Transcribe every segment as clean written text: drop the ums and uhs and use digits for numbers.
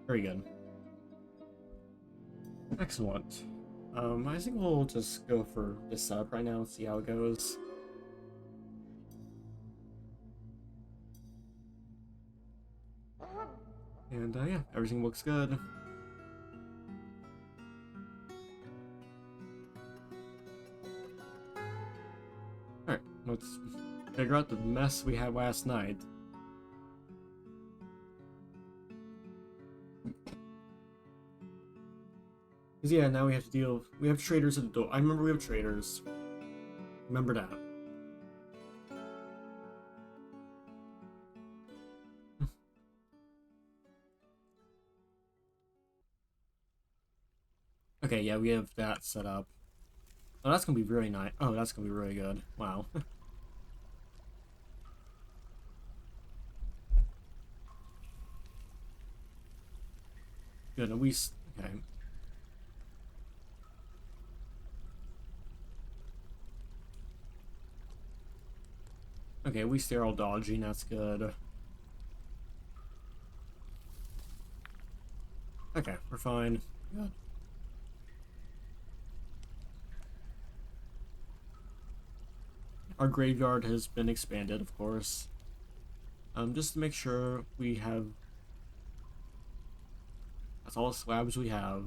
Very good. Excellent. I think we'll just go for this setup right now and see how it goes. And yeah, everything looks good. Alright, let's figure out the mess we had last night. Because yeah, now we have to deal... We have traders at the door. I remember we have traders. Remember that. Okay, yeah, we have that set up. Oh, that's gonna be really nice. Oh, that's gonna be really good. Wow. Good, at least... Okay. Okay, at least they're all dodging, that's good. Okay, we're fine. Good. Our graveyard has been expanded, of course. Just to make sure we have... That's all the slabs we have.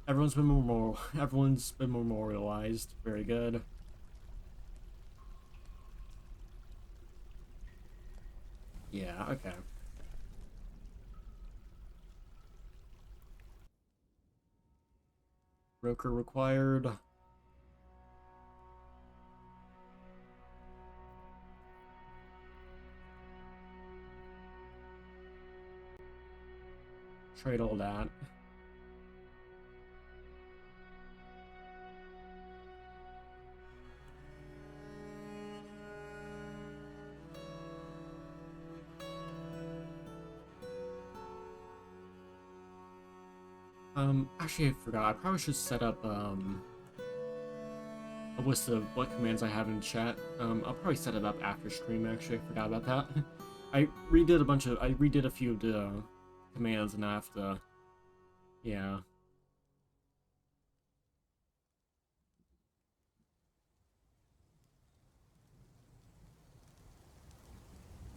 Everyone's been memorialized. Very good. Yeah, okay. Broker required. Trade all that. Actually, I forgot. I probably should set up, a list of what commands I have in chat. I'll probably set it up after stream, actually. I forgot about that. I redid a few of the commands, and I have to... Yeah.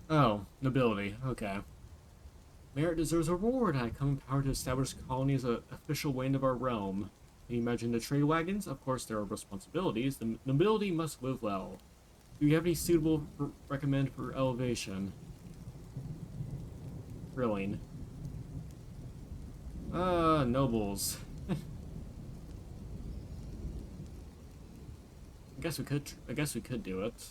Oh, nobility. Okay. Merit deserves a reward. I come in power to establish the colony as an official land of our realm. Can you imagine the trade wagons? Of course, there are responsibilities. The nobility must live well. Do you have any suitable recommend for elevation? Thrilling. Nobles. I guess we could. I guess we could do it.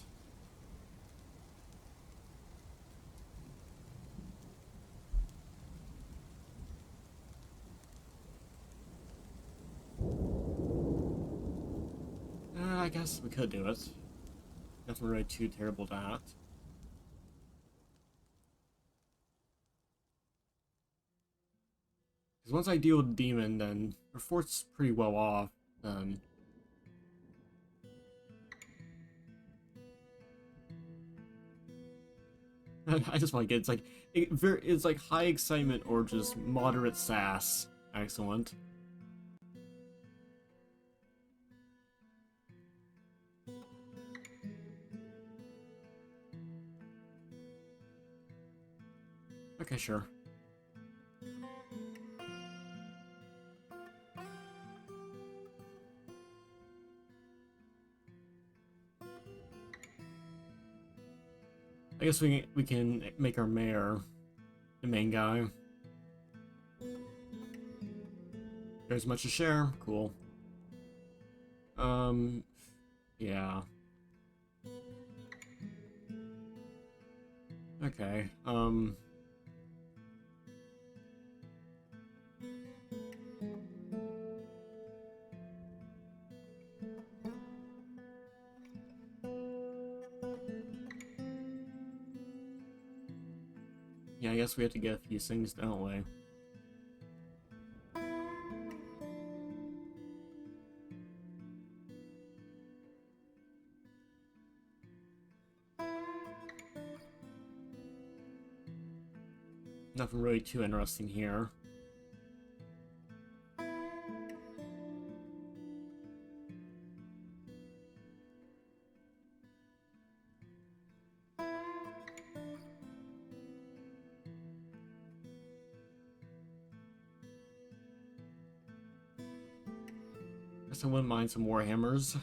I guess we could do it. Nothing really too terrible to that. Because once I deal with Demon, then our fort's pretty well off. Then I just want to get it's like high excitement or just moderate sass. Excellent. Okay, sure. I guess we can make our mayor the main guy. There's much to share. Cool. Yeah. Okay. Yeah, I guess we have to get these things, don't we? Nothing really too interesting here. Guess I wouldn't mind some warhammers.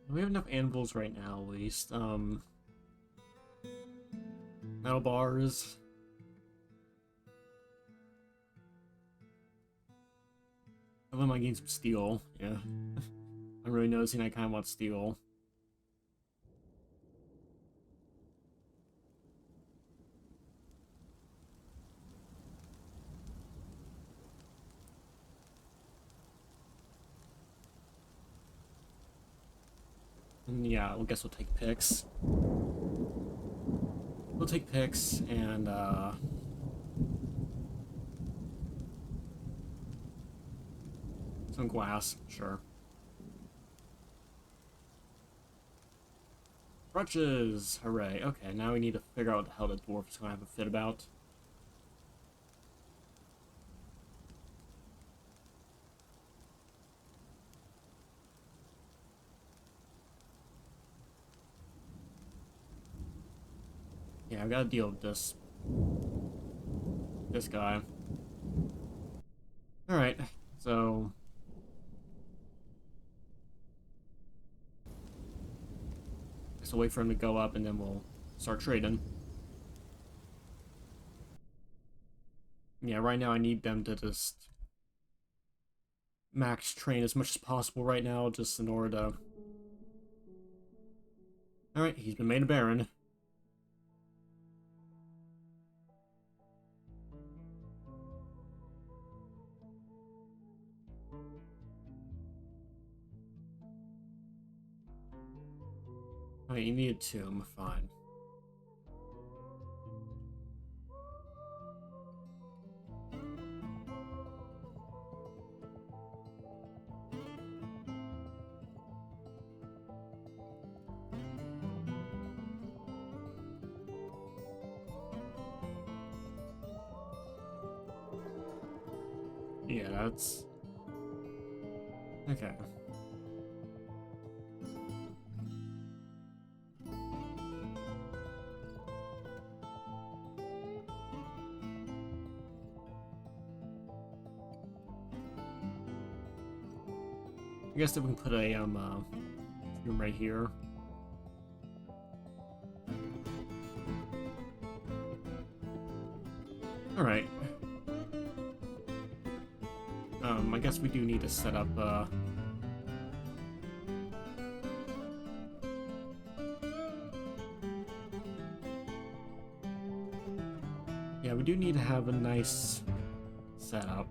We have enough anvils right now, at least. Metal bars. I wouldn't mind getting some steel. Yeah. I'm really noticing I kind of want steel. And yeah, I guess we'll take picks. We'll take picks and some glass, sure. Crutches! Hooray. Okay, now we need to figure out what the hell the dwarf is going to have a fit about. Yeah, I've got to deal with this guy. Alright, so I'll wait for him to go up and then we'll start trading. Yeah, right now I need them to just max train as much as possible right now, just in order to... Alright, he's been made a baron. Alright, you need a tomb, fine. Yeah, that's... Okay. I guess that we can put a room right here. Alright. I guess we do need to set up yeah, we do need to have a nice setup.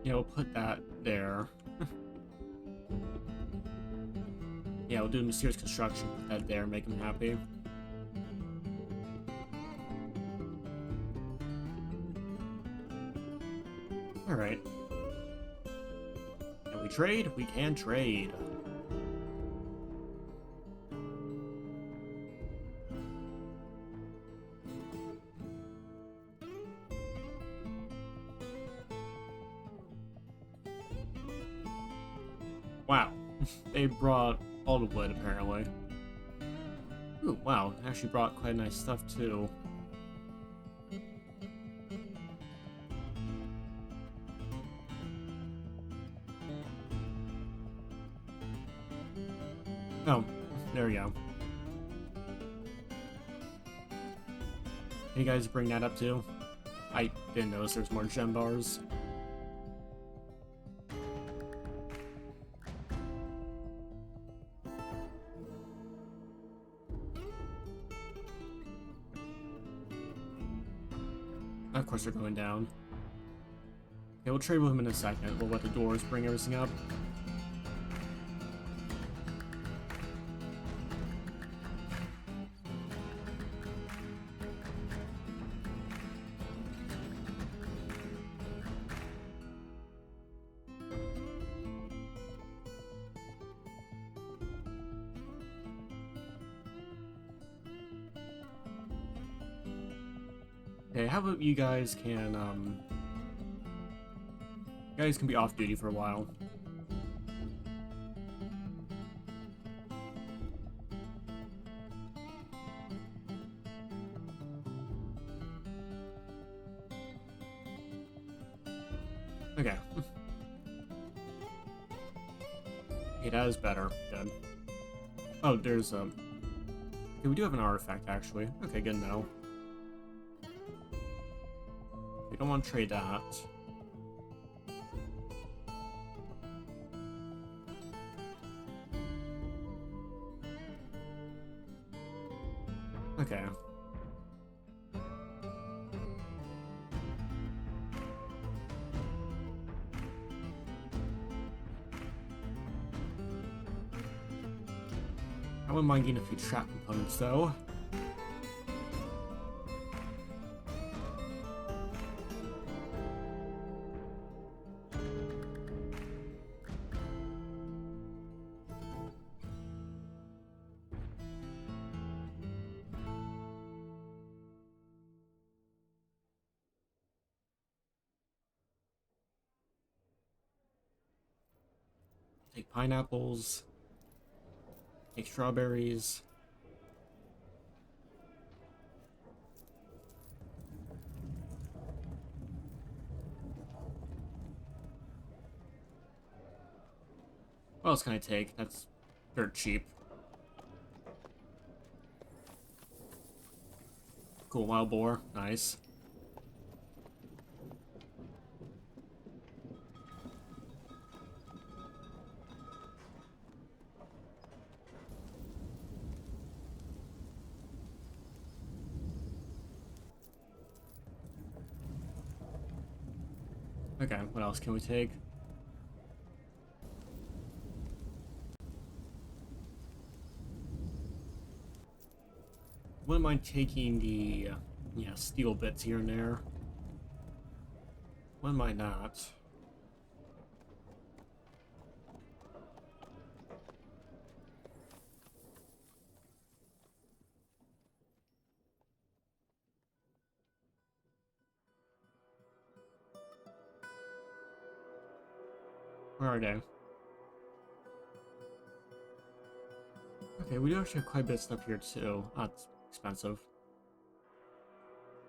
Yeah, we'll put that there. Yeah, we'll do mysterious construction, put that there, make him happy. Alright. Can we trade? We can trade. Wow. They brought all the wood, apparently. Ooh, wow. Actually brought quite nice stuff, too. Oh, there we go. Can you guys bring that up, too? I didn't notice there's more gem bars. Of course they're going down. Okay, we'll trade with him in a second. We'll let the doors bring everything up. Okay, how about you guys can, you guys can be off duty for a while. Okay. Okay, that is better. Good. Oh, there's, okay, we do have an artifact, actually. Okay, good to know. We don't want to trade that. Okay. I wouldn't mind getting a few trap components, though. Take pineapples. Take strawberries. What else can I take? That's dirt cheap. Cool, wild boar. Nice. Okay, what else can we take? Wouldn't mind taking the, yeah, steel bits here and there. When might not? Where are they? Okay, we do actually have quite a bit of stuff here too. Oh, it's expensive.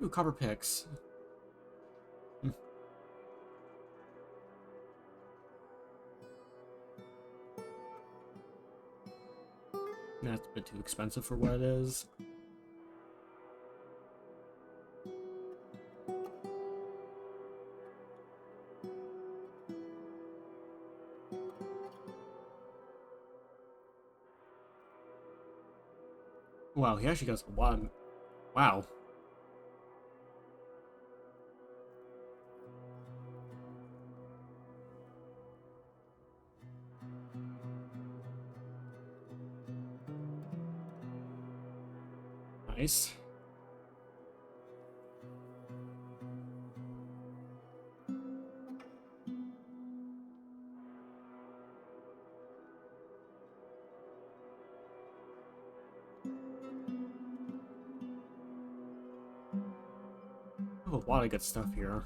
Ooh, copper picks. Hmm. That's a bit too expensive for what it is. Wow, he actually got a lot of... Wow. Nice. We have a lot of good stuff here.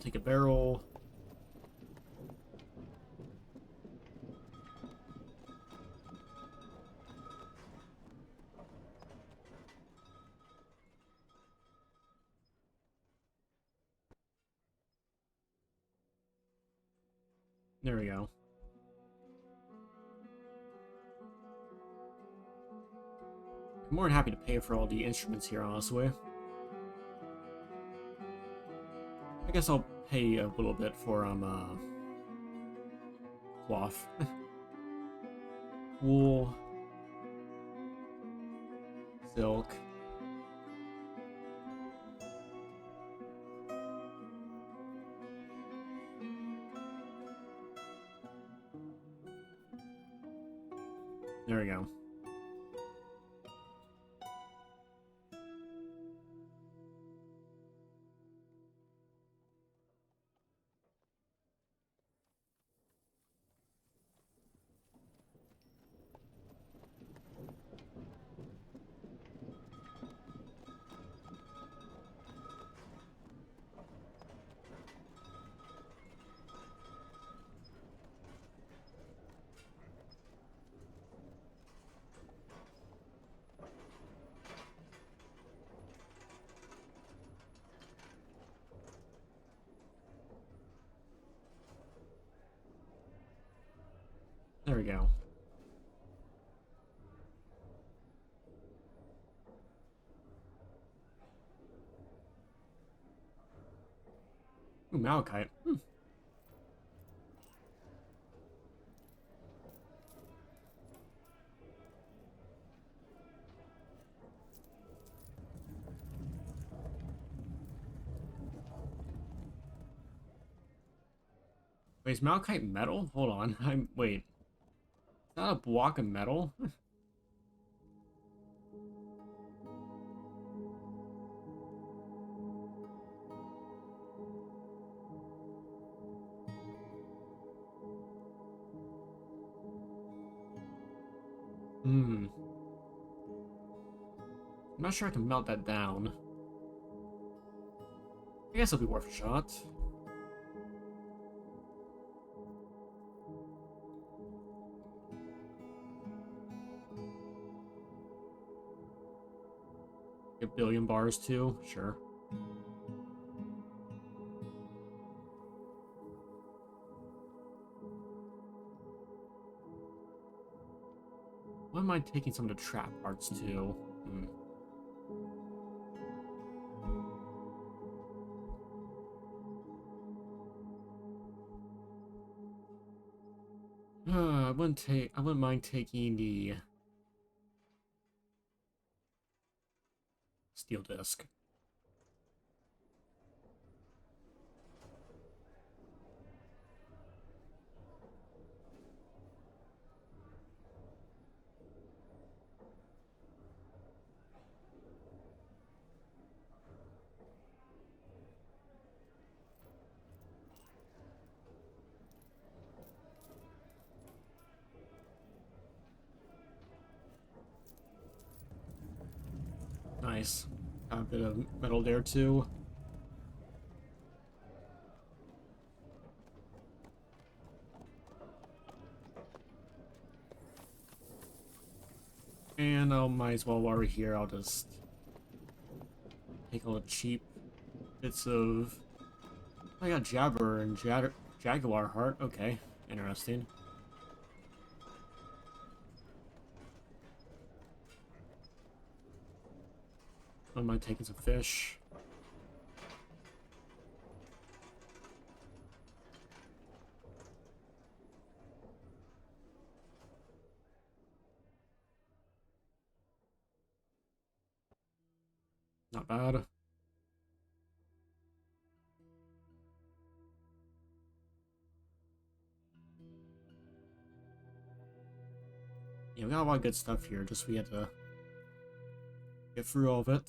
take a barrel. There we go. I'm more than happy to pay for all the instruments here, honestly. I guess I'll pay a little bit for cloth. Wool. Silk. There we go. There we go. Ooh, malachite. Wait, is malachite metal? Hold on. Wait. Is that a block of metal? Hmm. I'm not sure I can melt that down. I guess it'll be worth a shot. A billion bars too? Sure. Wouldn't mind taking some of the trap parts too. Hmm. I wouldn't mind taking the steel disc. Nice. Got a bit of metal there too. And I might as well, while we're here, I'll just take all the cheap bits of... I got Jabber and Jaguar Heart. Okay, interesting. I might taking some fish. Not bad. Yeah, we got a lot of good stuff here, just we had to get through all of it.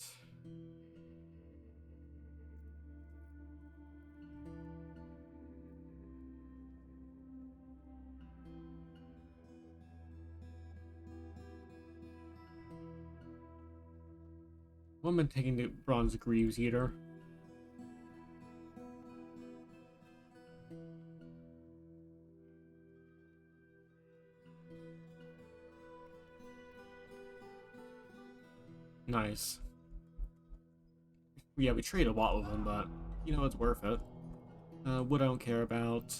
Woman taking the Bronze Greaves Eater. Nice. Yeah, we trade a lot with him, but you know it's worth it. What I don't care about.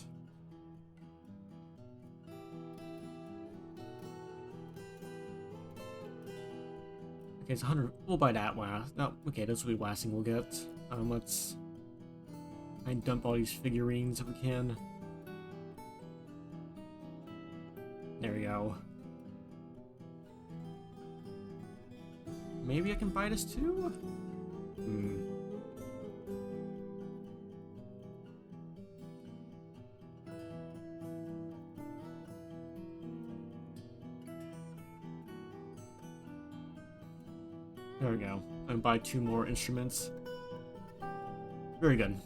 Okay, it's 100. We'll buy that last. No, okay, that's what lasting we'll get. Let's try and dump all these figurines if we can. There we go. Maybe I can buy this too? There we go. And buy 2 more instruments. Very good.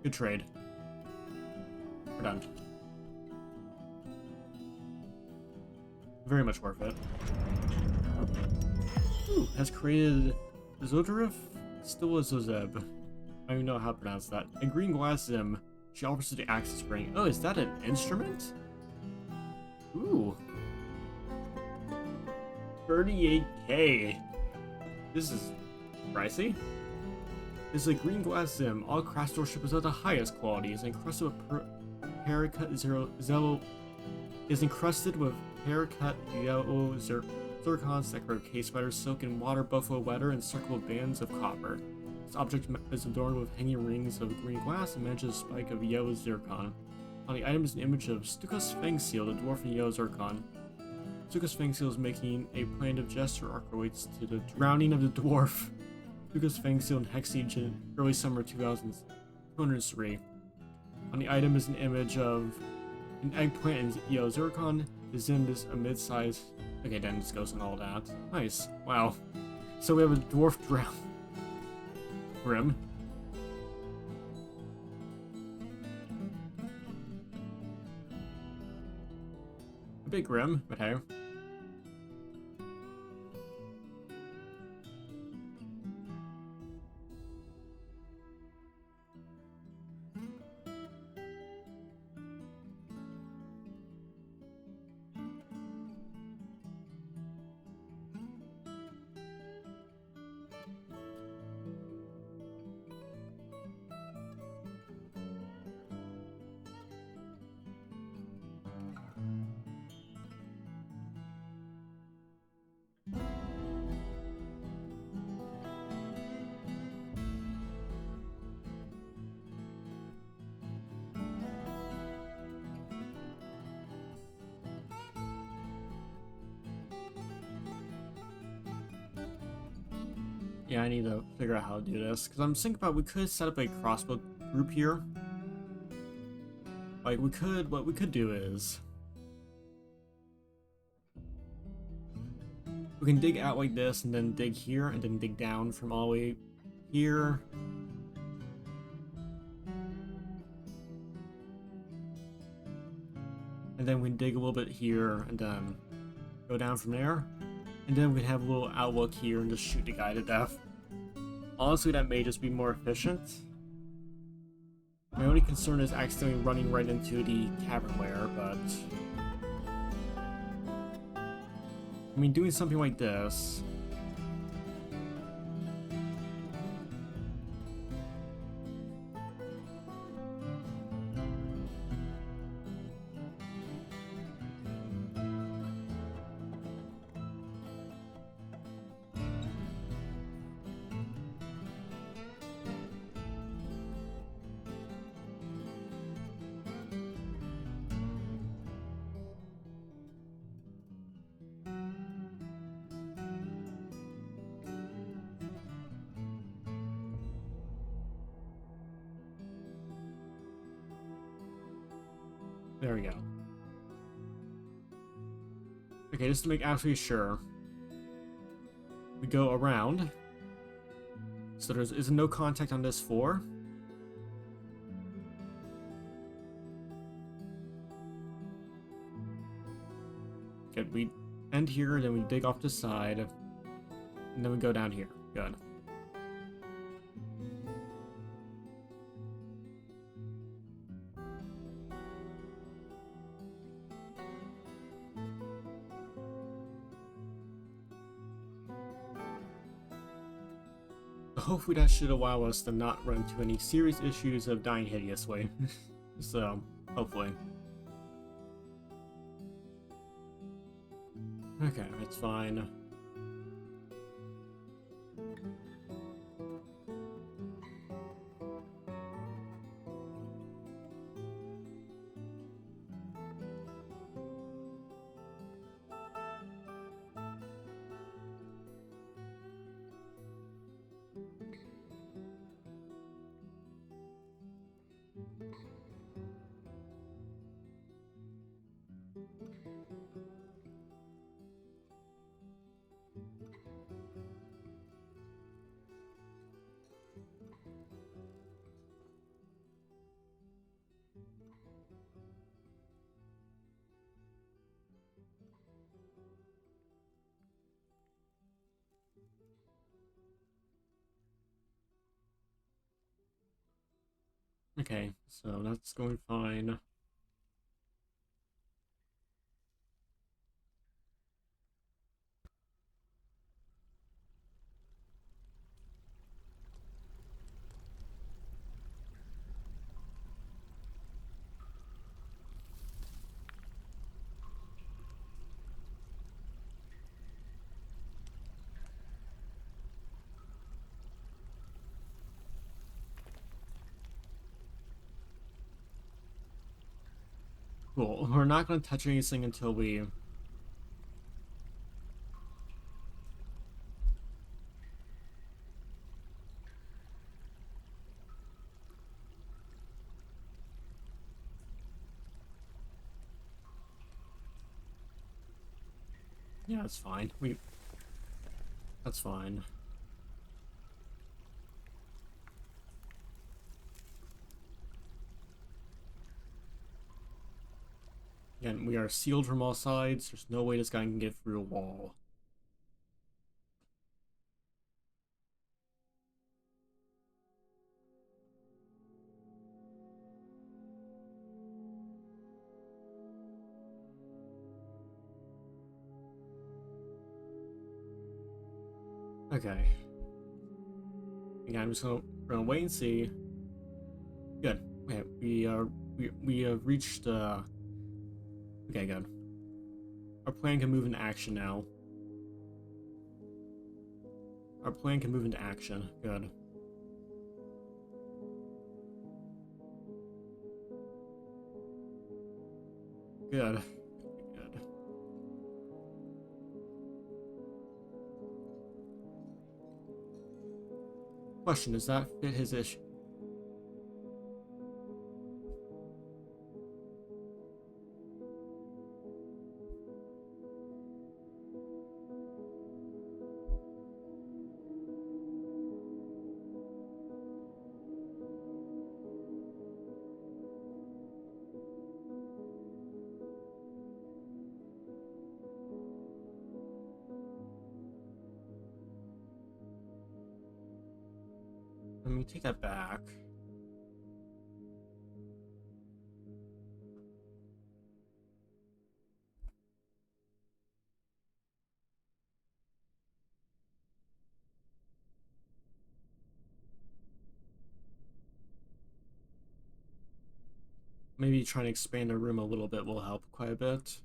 Good trade. We're done. Very much worth it. Ooh, has created Zodorif still is Zozeb. I don't even know how to pronounce that. A green glass Zim. She offers to the access ring. Oh, is that an instrument? Ooh. 38k. This is pricey. This is a green glass Zim. All craftsmanship is of the highest quality. Is encrusted with yellow zircons that grow case spiders soak in water buffalo leather and circled bands of copper. This object is adorned with hanging rings of green glass and manages a spike of yellow zircon. On the item is an image of Stuka's Fangseal, the dwarf in yellow zircon. Stuka's Fangseal is making a plaintive gesture arcuates to the drowning of the dwarf. Stuka's Fangseal in Hexsieged in early summer 2203. On the item is an image of an eggplant in yellow zircon. The Zim is a mid-size. Okay, then this goes on all that. Nice. Wow. So we have a dwarf drown. Grim. A bit grim, but hey. Yeah, I need to figure out how to do this, because I'm thinking about we could set up a crossbow group here. Like, what we could do is... we can dig out like this, and then dig here, and then dig down from all the way here. And then we can dig a little bit here, and then go down from there. And then we can have a little outlook here and just shoot the guy to death. Honestly, that may just be more efficient. My only concern is accidentally running right into the cavern lair, but... I mean, doing something like this... There we go. Okay, just to make absolutely sure. We go around. So there is no contact on this 4. Okay, we end here, then we dig off the side. And then we go down here. Good. hopefully that should allow us to not run into any serious issues of dying hideously. So, hopefully. Okay, that's fine. Okay, so that's going fine. Cool. We're not going to touch anything until we... Yeah, that's fine. That's fine. Again, we are sealed from all sides. There's no way this guy can get through a wall. Okay. Again, I'm just gonna wait and see. Good. Okay, we have reached okay, good. Our plan can move into action now. Our plan can move into action. Good. Good. Good. Question, does that fit his issue? Let me take that back. Maybe trying to expand the room a little bit will help quite a bit.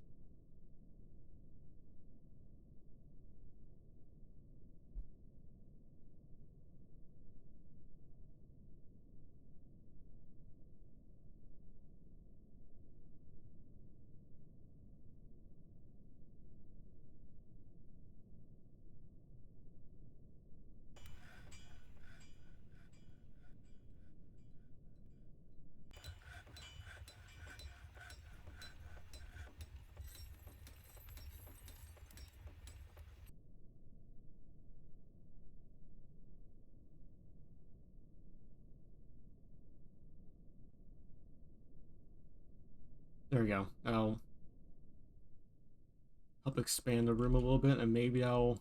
There we go. I'll help expand the room a little bit, and maybe I'll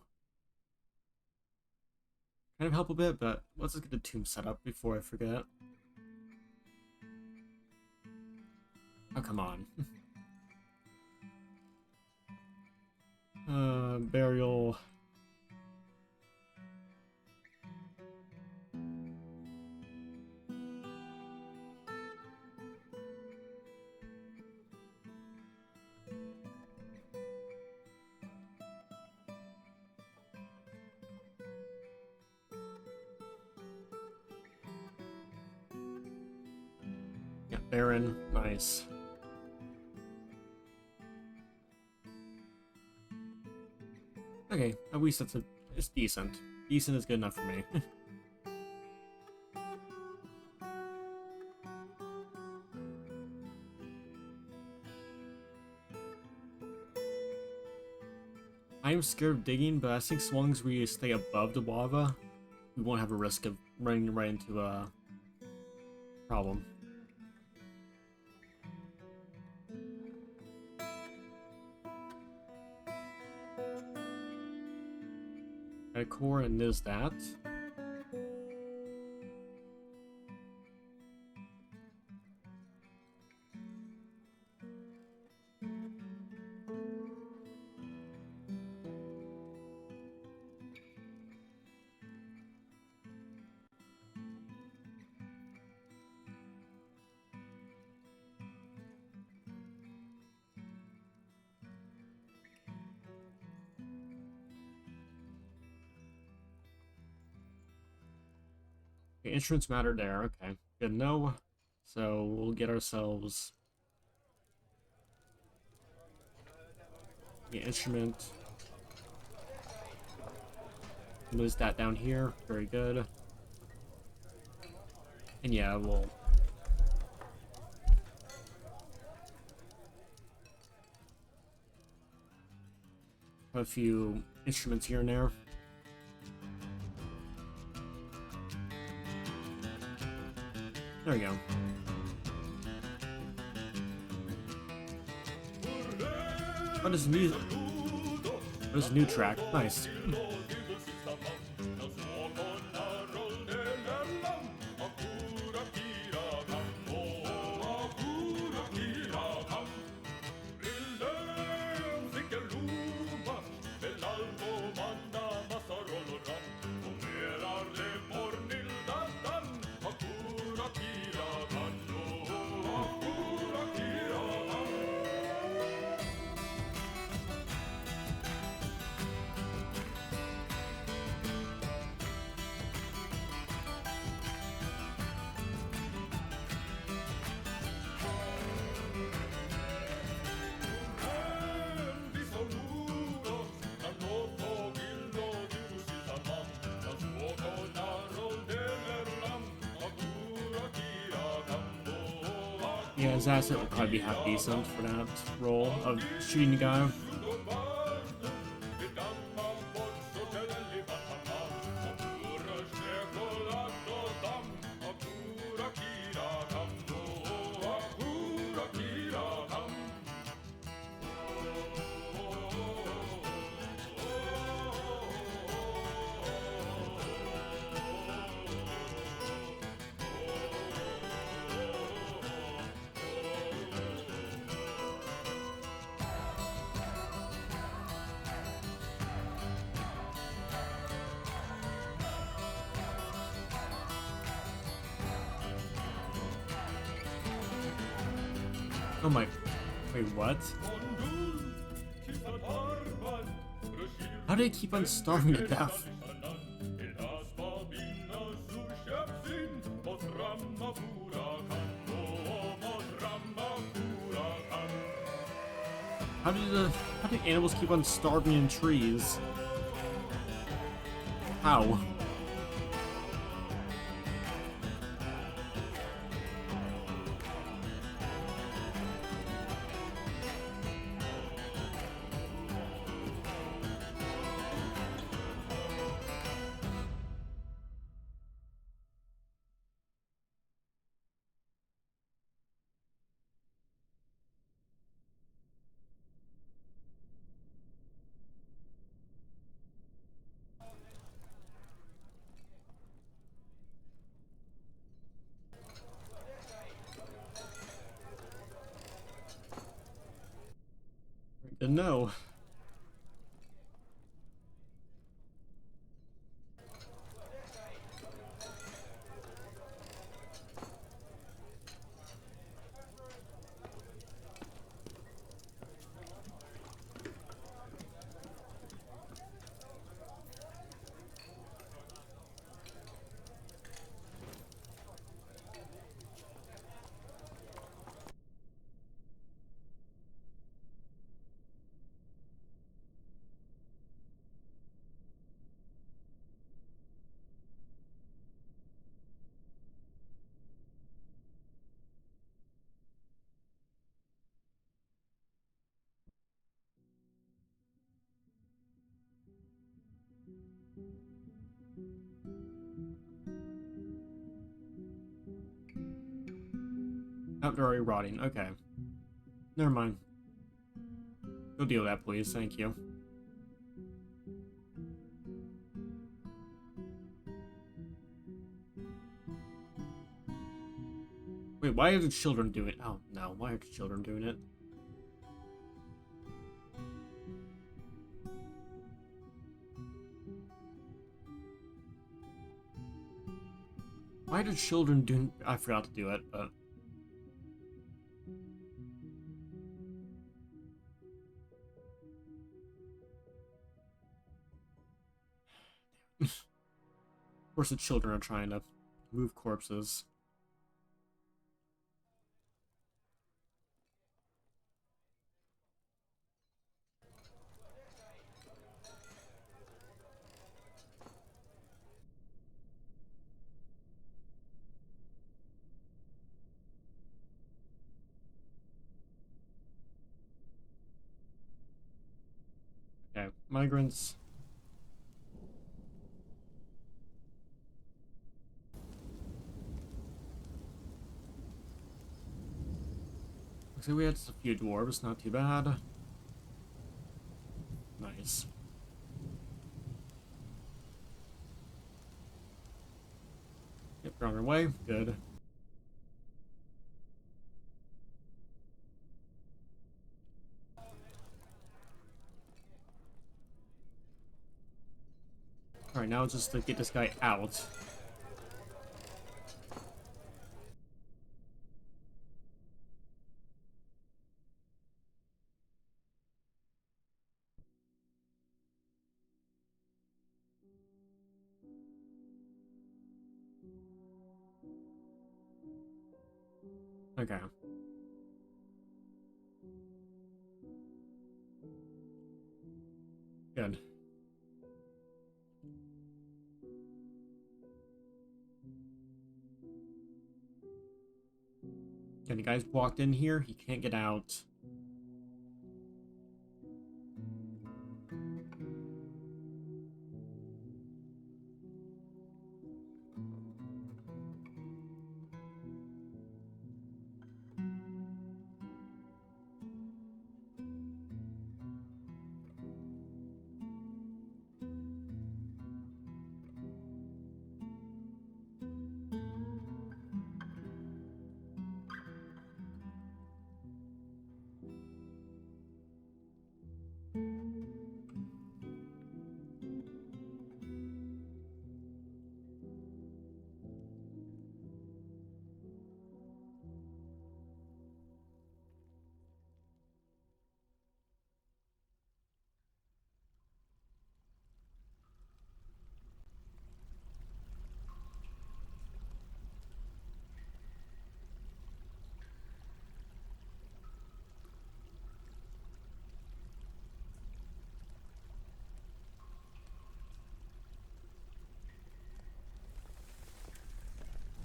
kind of help a bit, but let's just get the tomb set up before I forget. Oh, come on. Burial. Baron, nice. Okay, at least it's decent. Decent is good enough for me. I am scared of digging, but I think as long as we stay above the lava, we won't have a risk of running right into a problem. Got a core, and there's that. Okay, instruments matter there. Okay, good to know. So we'll get ourselves the instrument. Lose that down here. Very good. And yeah, we'll have a few instruments here and there. There we go. What is new? What is a new track? Nice. Yeah, his asset will probably be half decent for that role of shooting the guy. Oh my... Wait, what? How do they keep on starving to death? How do animals keep on starving in trees? How? Good to know. Outdoor rotting. Okay. Never mind. Go deal with that, please. Thank you. Wait, why are the children doing it? Oh, no. Why are the children doing it? Why do children do... I forgot to do it, but... of course the children are trying to move corpses. Okay, migrants. Looks like we had a few dwarves, not too bad. Nice. Yep, we're on our way. Good. Alright, now it's just to get this guy out. Okay. Good. Okay, the guy's walked in here. He can't get out.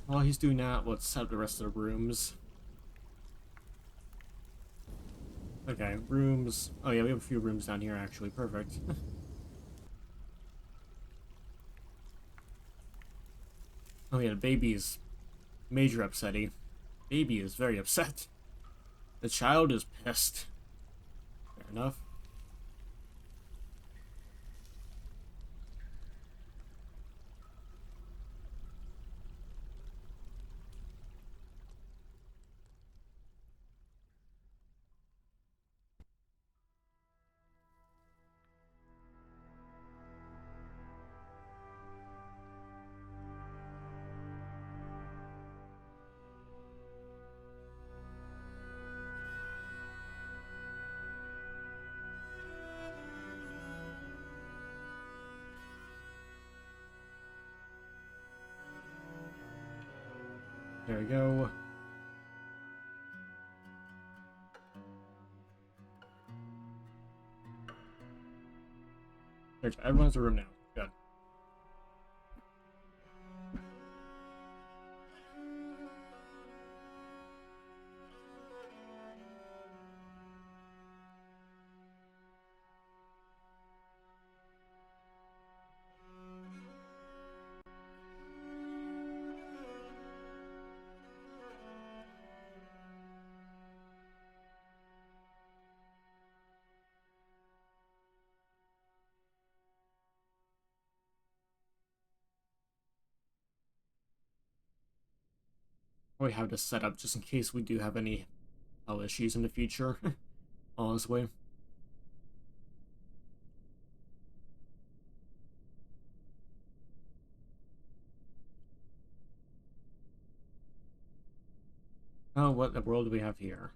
While he's doing that, let's set up the rest of the rooms. Okay, rooms. Oh yeah, we have a few rooms down here actually. Perfect. Oh yeah, the baby is major upsetty. Baby is very upset. The child is pissed. Fair enough. There we go. There's everyone's a room now. Good. probably have this set up just in case we do have any hell issues in the future, honestly. Oh, what in the world do we have here?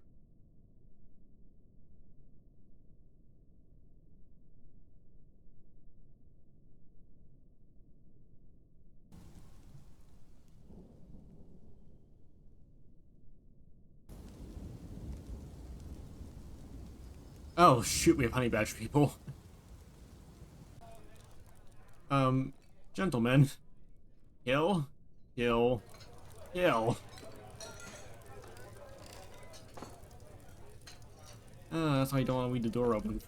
Oh, shoot, we have honey badger people. Um, gentlemen. Kill. Kill. Kill. That's why you don't want to leave the door open.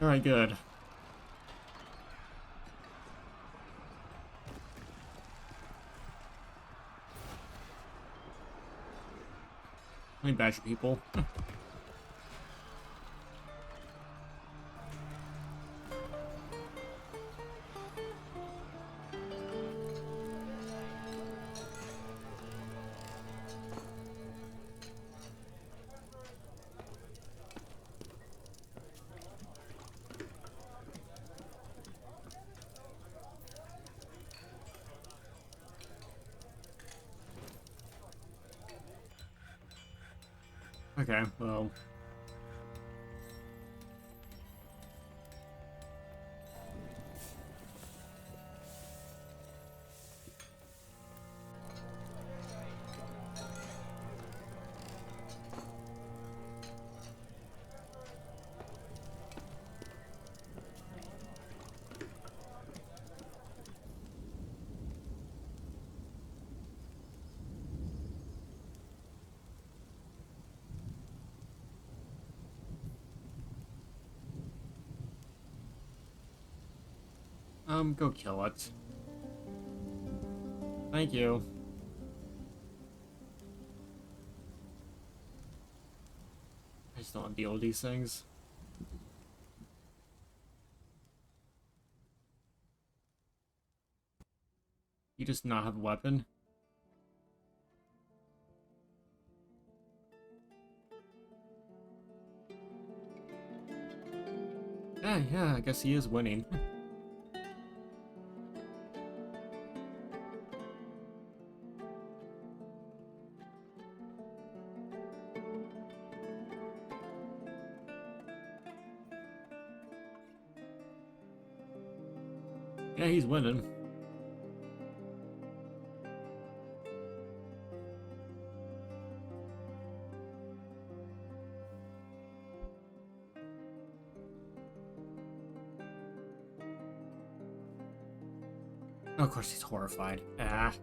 Alright, good. Honey badger people. Okay, well. Go kill it. Thank you. I just don't want to deal with these things. You just not have a weapon? Yeah, I guess he is winning. Yeah, he's winning. Oh, of course he's horrified. Ah.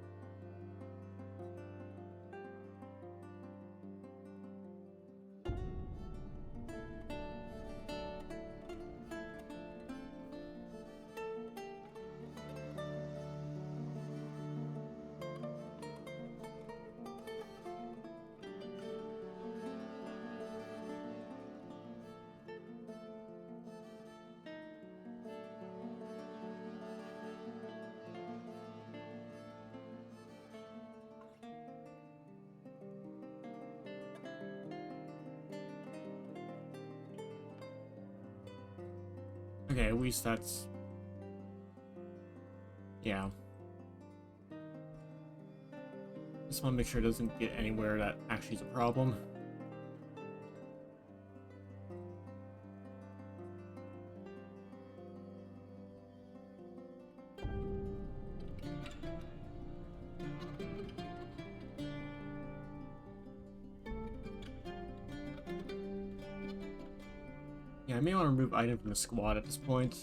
Okay, at least that's... Yeah. Just want to make sure it doesn't get anywhere that actually is a problem. Yeah, I may want to remove item from the squad at this point.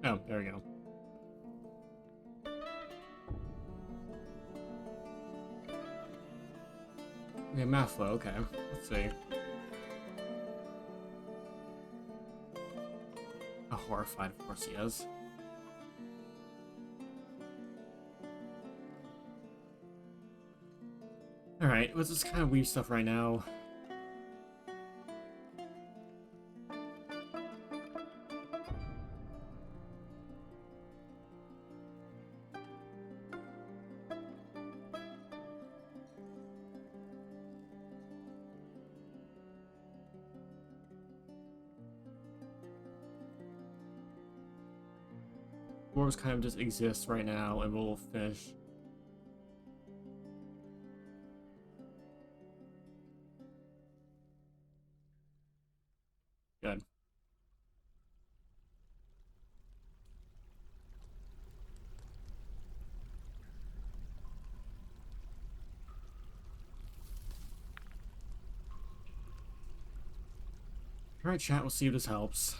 Oh, there we go. Okay, math flow, okay. Let's see. Horrified, of course he is. Alright, let's just kind of weave stuff right now. Dwarves kind of just exist right now, and we'll finish. Good. Alright, chat, we'll see if this helps.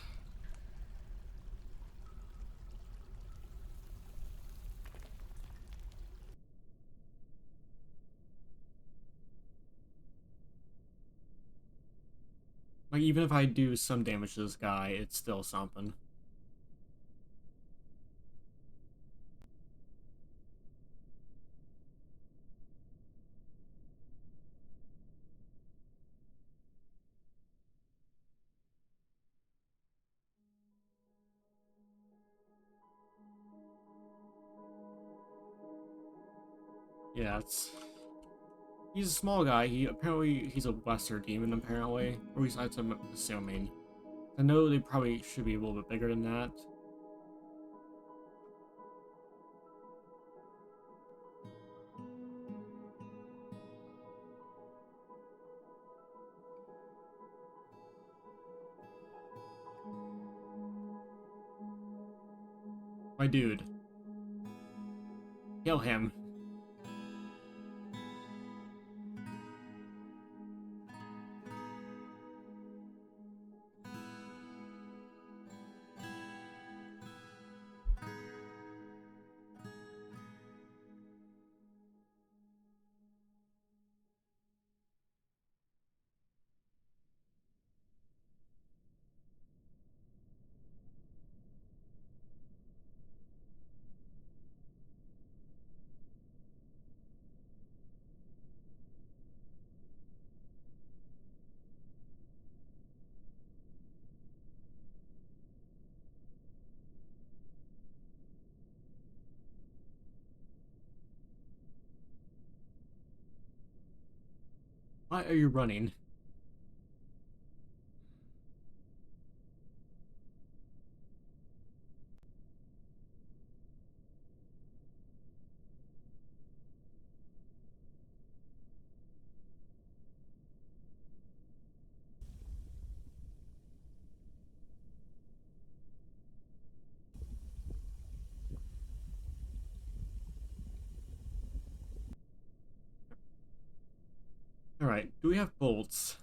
Like, even if I do some damage to this guy, it's still something. Yeah, it's... He's a small guy. He's a lesser demon, apparently. Or at least that's what I'm assuming. I know they probably should be a little bit bigger than that. My dude. Kill him. Why are you running? Alright, do we have bolts?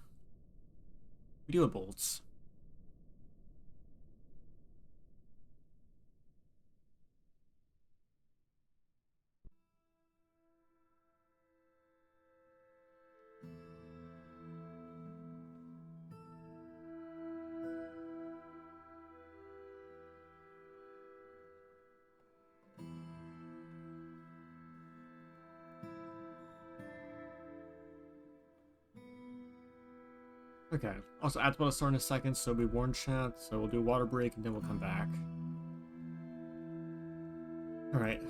We do have bolts. Okay. Also, ad's about to start in a second, so be warned, chat. So we'll do a water break and then we'll come back. Alright.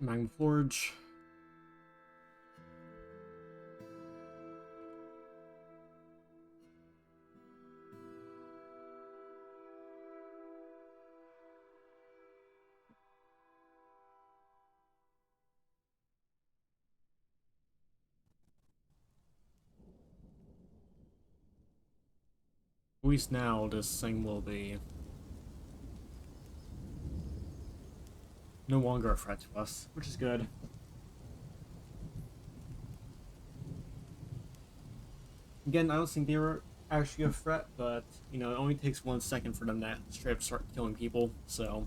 Magma Forge. At least now this thing will be no longer a threat to us, which is good. Again, I don't think they were actually a threat, but, you know, it only takes 1 second for them to straight up start killing people, so...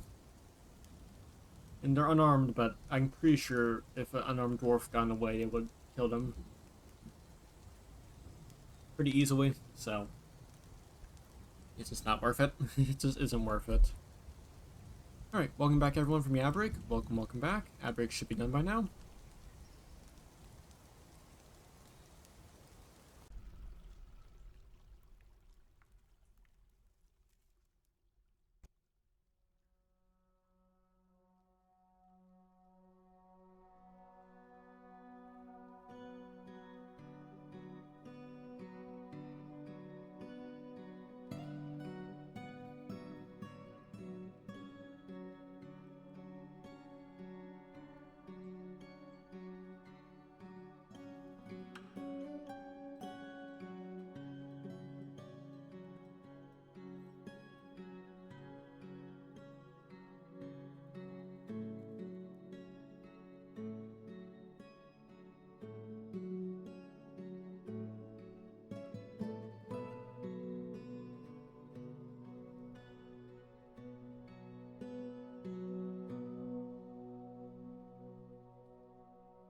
And they're unarmed, but I'm pretty sure if an unarmed dwarf got in the way, it would kill them pretty easily, so... It's just not worth it. It just isn't worth it. Alright, welcome back everyone from the ad break. Welcome back. Ad break should be done by now.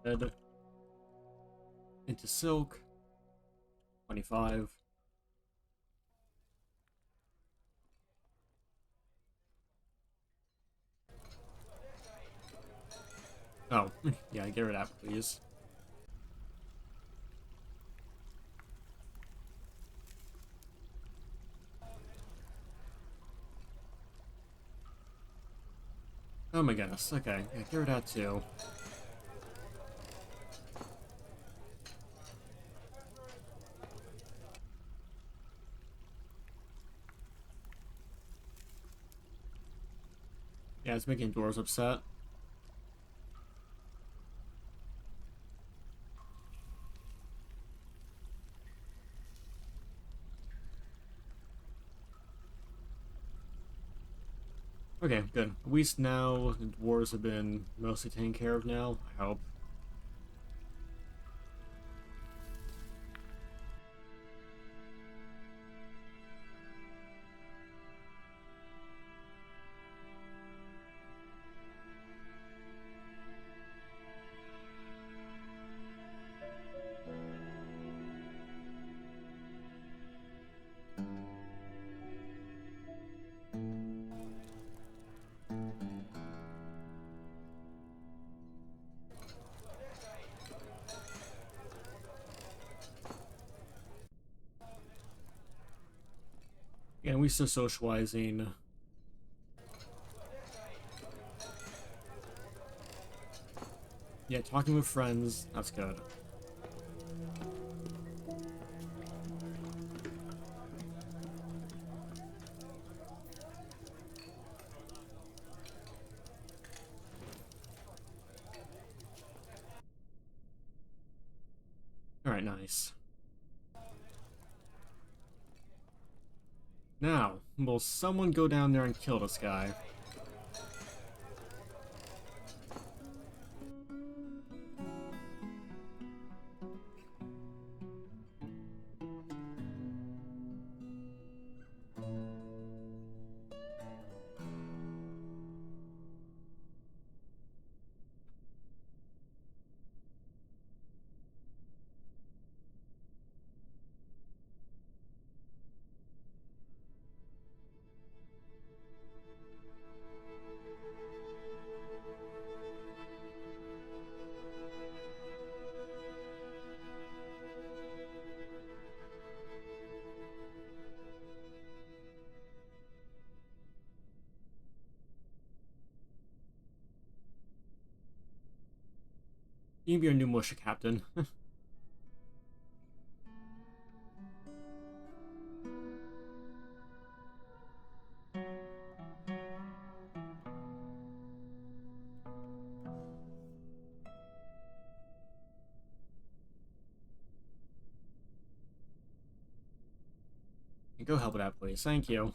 Head into silk. 25. Oh, yeah, get rid of that, please. Oh my goodness, okay, yeah, get rid of that too. Yeah, it's making Doors upset. Okay, good. At least now the dwarves have been mostly taken care of now, I hope. Yeah, at least they're socializing. Yeah, talking with friends, that's good. Alright, nice. Now, will someone go down there and kill this guy? You can be our new militia captain. Go help with that, please. Thank you.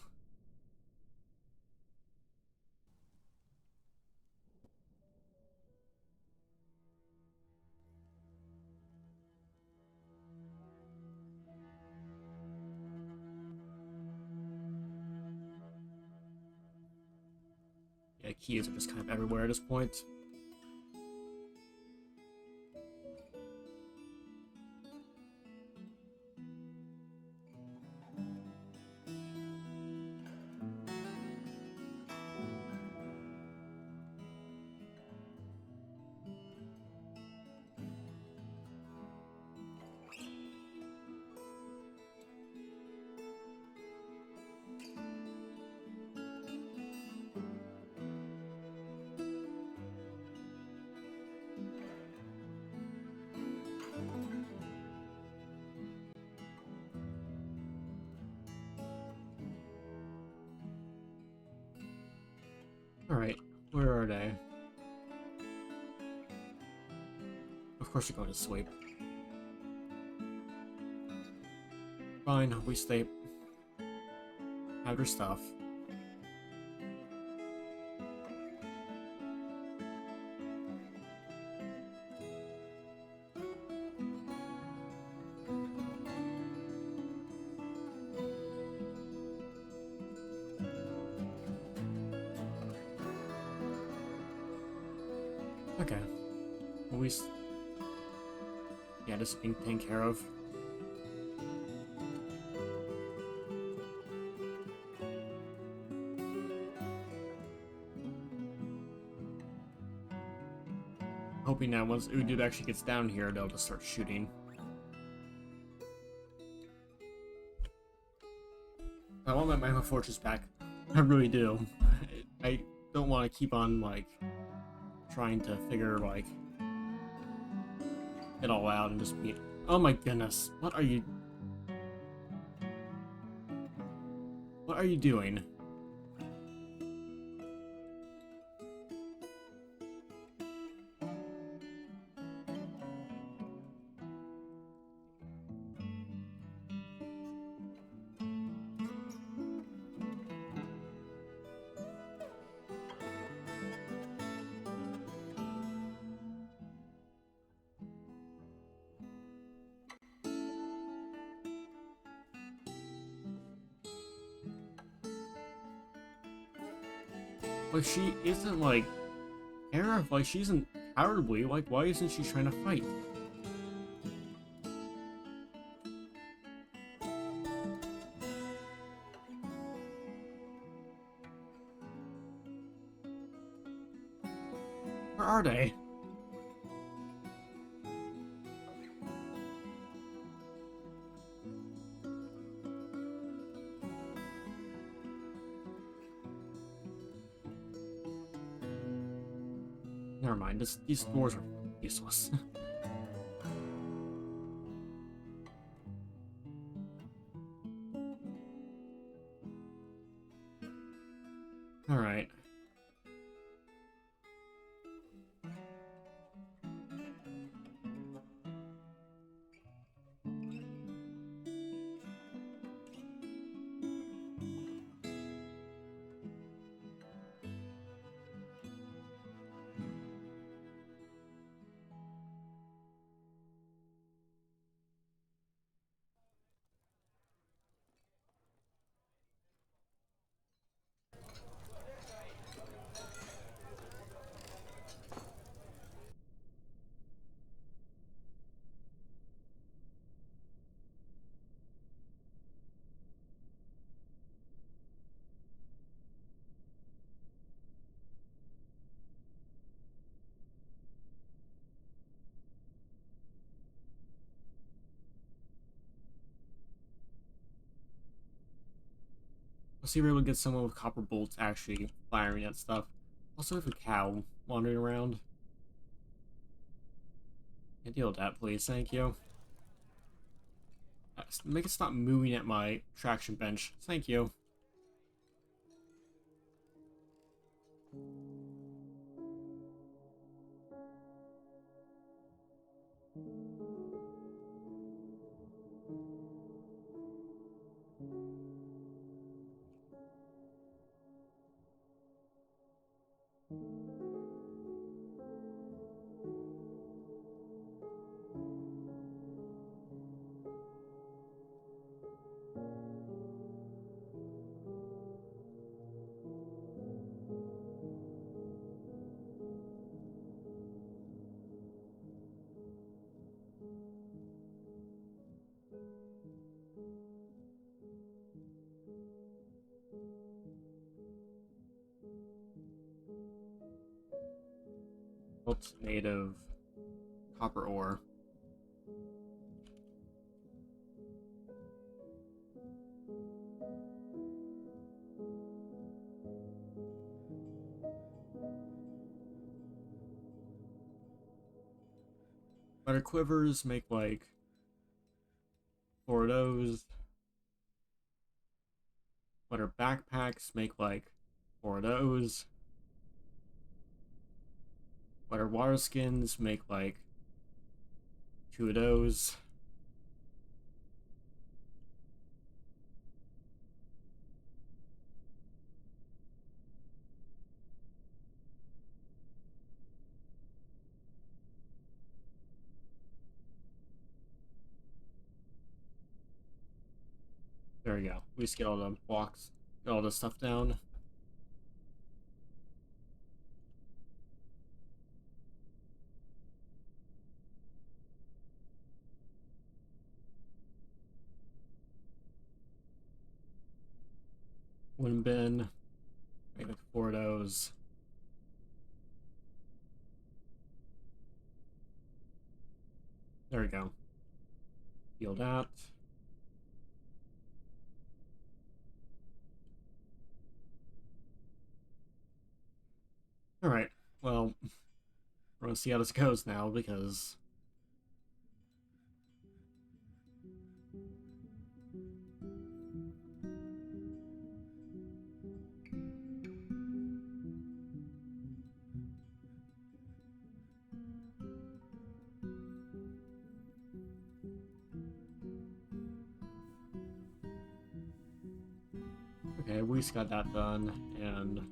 Yeah, keys are just kind of everywhere at this point. Alright, where are they? Of course you're going to sleep. Fine, we sleep. Have your stuff. Okay. Well, yeah, this is being taken care of. Hoping that once Udib actually gets down here, they'll just start shooting. I want my Mammoth Fortress back. I really do. I don't want to keep on, like, trying to figure, like, it all out and just be... Oh my goodness. What are you... What are you doing? Like, she isn't, like, Arif, like, she isn't cowardly. Like, why isn't she trying to fight? Where are they? Never mind, these doors are useless. Alright. Let's see if we're able to get someone with copper bolts actually firing at stuff. Also, have a cow wandering around. Yeah, deal with that, please. Thank you. Make it stop moving at my traction bench. Thank you. What's made of copper ore? Letter quivers make like 4 of those. Letter backpacks make like 4 of those. Letter water skins make like 2 of those. There we go. We just get all the blocks, get all the stuff down. Wooden bin, make like 4 of those. There we go. Heal that. Alright, well, we're gonna see how this goes now because okay, we just got that done, and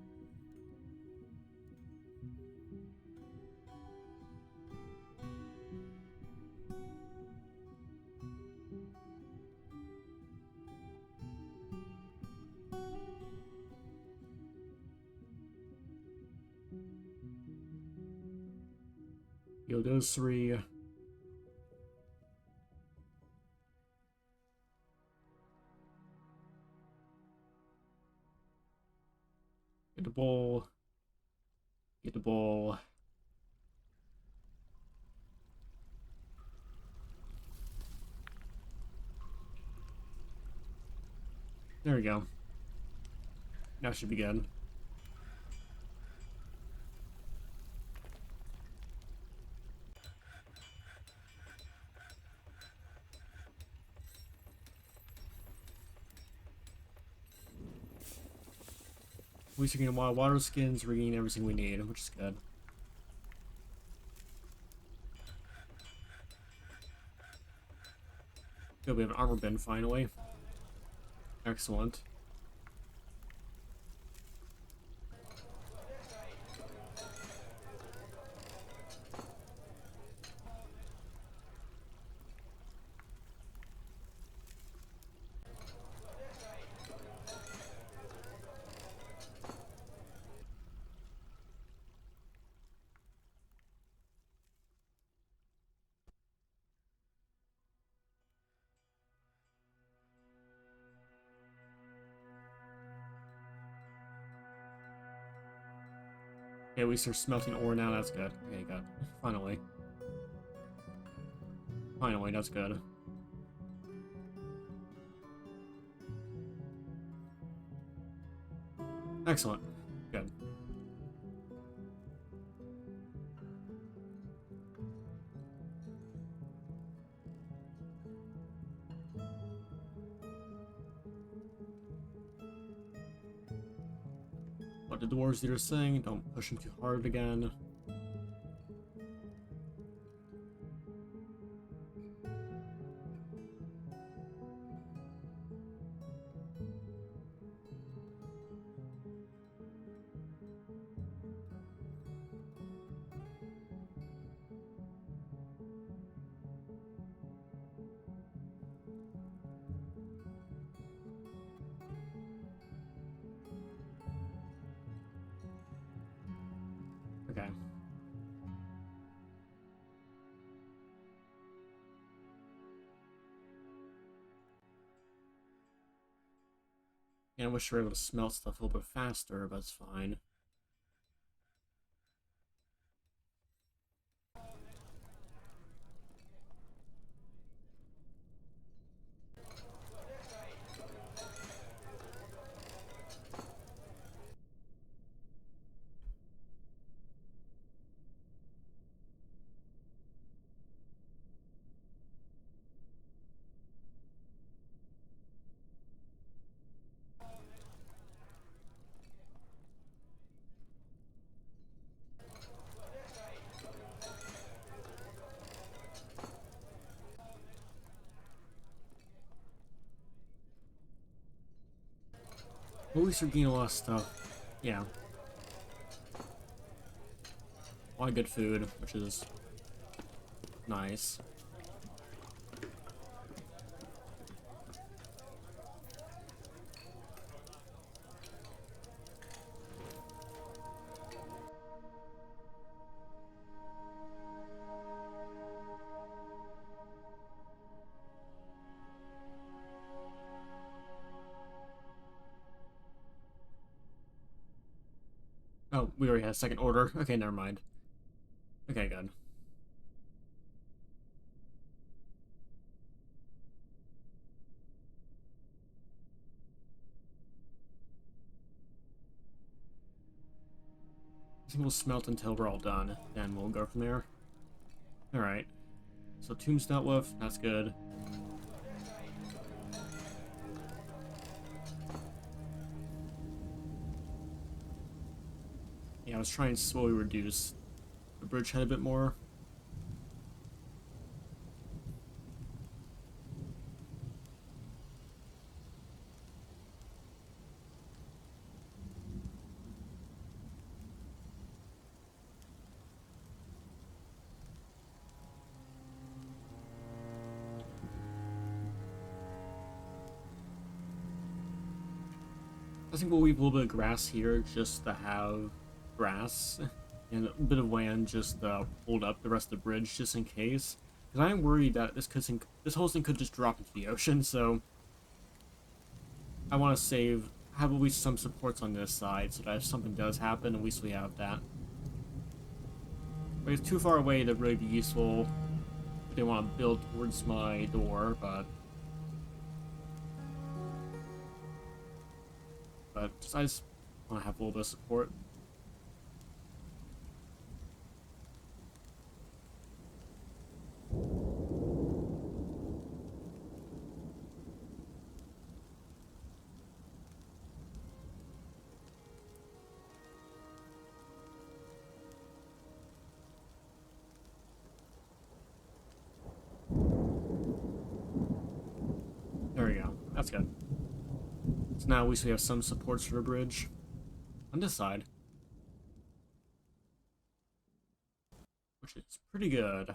heal those 3. Get the bowl. Get the bowl. There we go. Now should be good. At least we're getting water skins, we're getting everything we need, which is good. Good, we have an armor bin finally. Excellent. Okay, at least they're smelting ore now, that's good. Okay, good. Finally. Finally, that's good. Excellent. Good. what the dwarves leader is saying. Don't push him too hard again. Okay. Yeah, I wish we were able to smelt stuff a little bit faster, but it's fine. At least we're getting a lot of stuff. Yeah. A lot of good food, which is nice. Oh, we already had a second order. Okay, never mind. Okay, good. I think we'll smelt until we're all done, then we'll go from there. Alright. So tomb's dealt with, that's good. Yeah, I was trying to slowly reduce the bridgehead a bit more. I think we'll leave a little bit of grass here just to have grass and a bit of land just to hold up the rest of the bridge just in case. Because I'm worried that this whole thing could just drop into the ocean, so I want to have at least some supports on this side so that if something does happen, at least we have that. But it's too far away to really be useful if they want to build towards my door, but I just want to have a little bit of support. There we go. That's good. So now at least we have some supports for the bridge. On this side. Which is pretty good.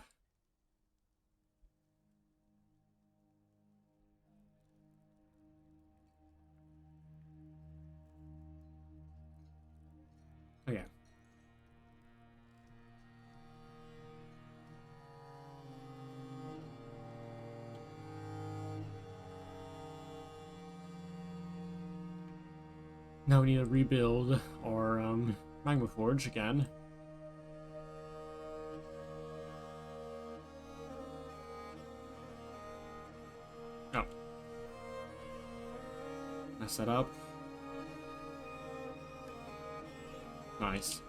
Okay. Now we need to rebuild our magma forge again. Oh. Mess that up. Nice.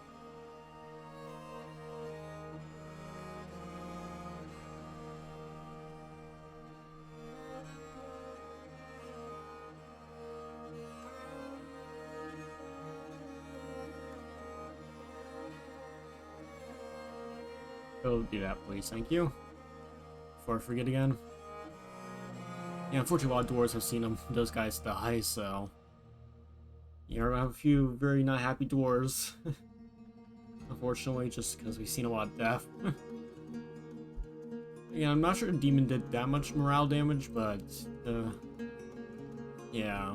crossbow, do that, please. Thank you. Before I forget again. Yeah, unfortunately, a lot of dwarves have seen those guys die, so... Yeah, I have a few very not happy dwarves. Unfortunately, just because we've seen a lot of death. Yeah, I'm not sure the demon did that much morale damage, but... yeah.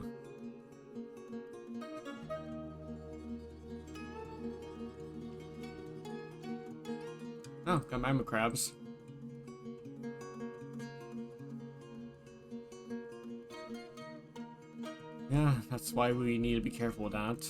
Oh, got magma crabs. Yeah, that's why we need to be careful with that.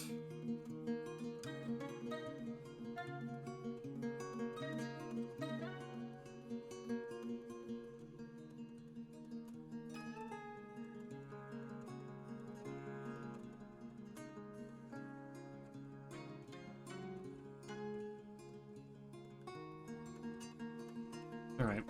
Alright.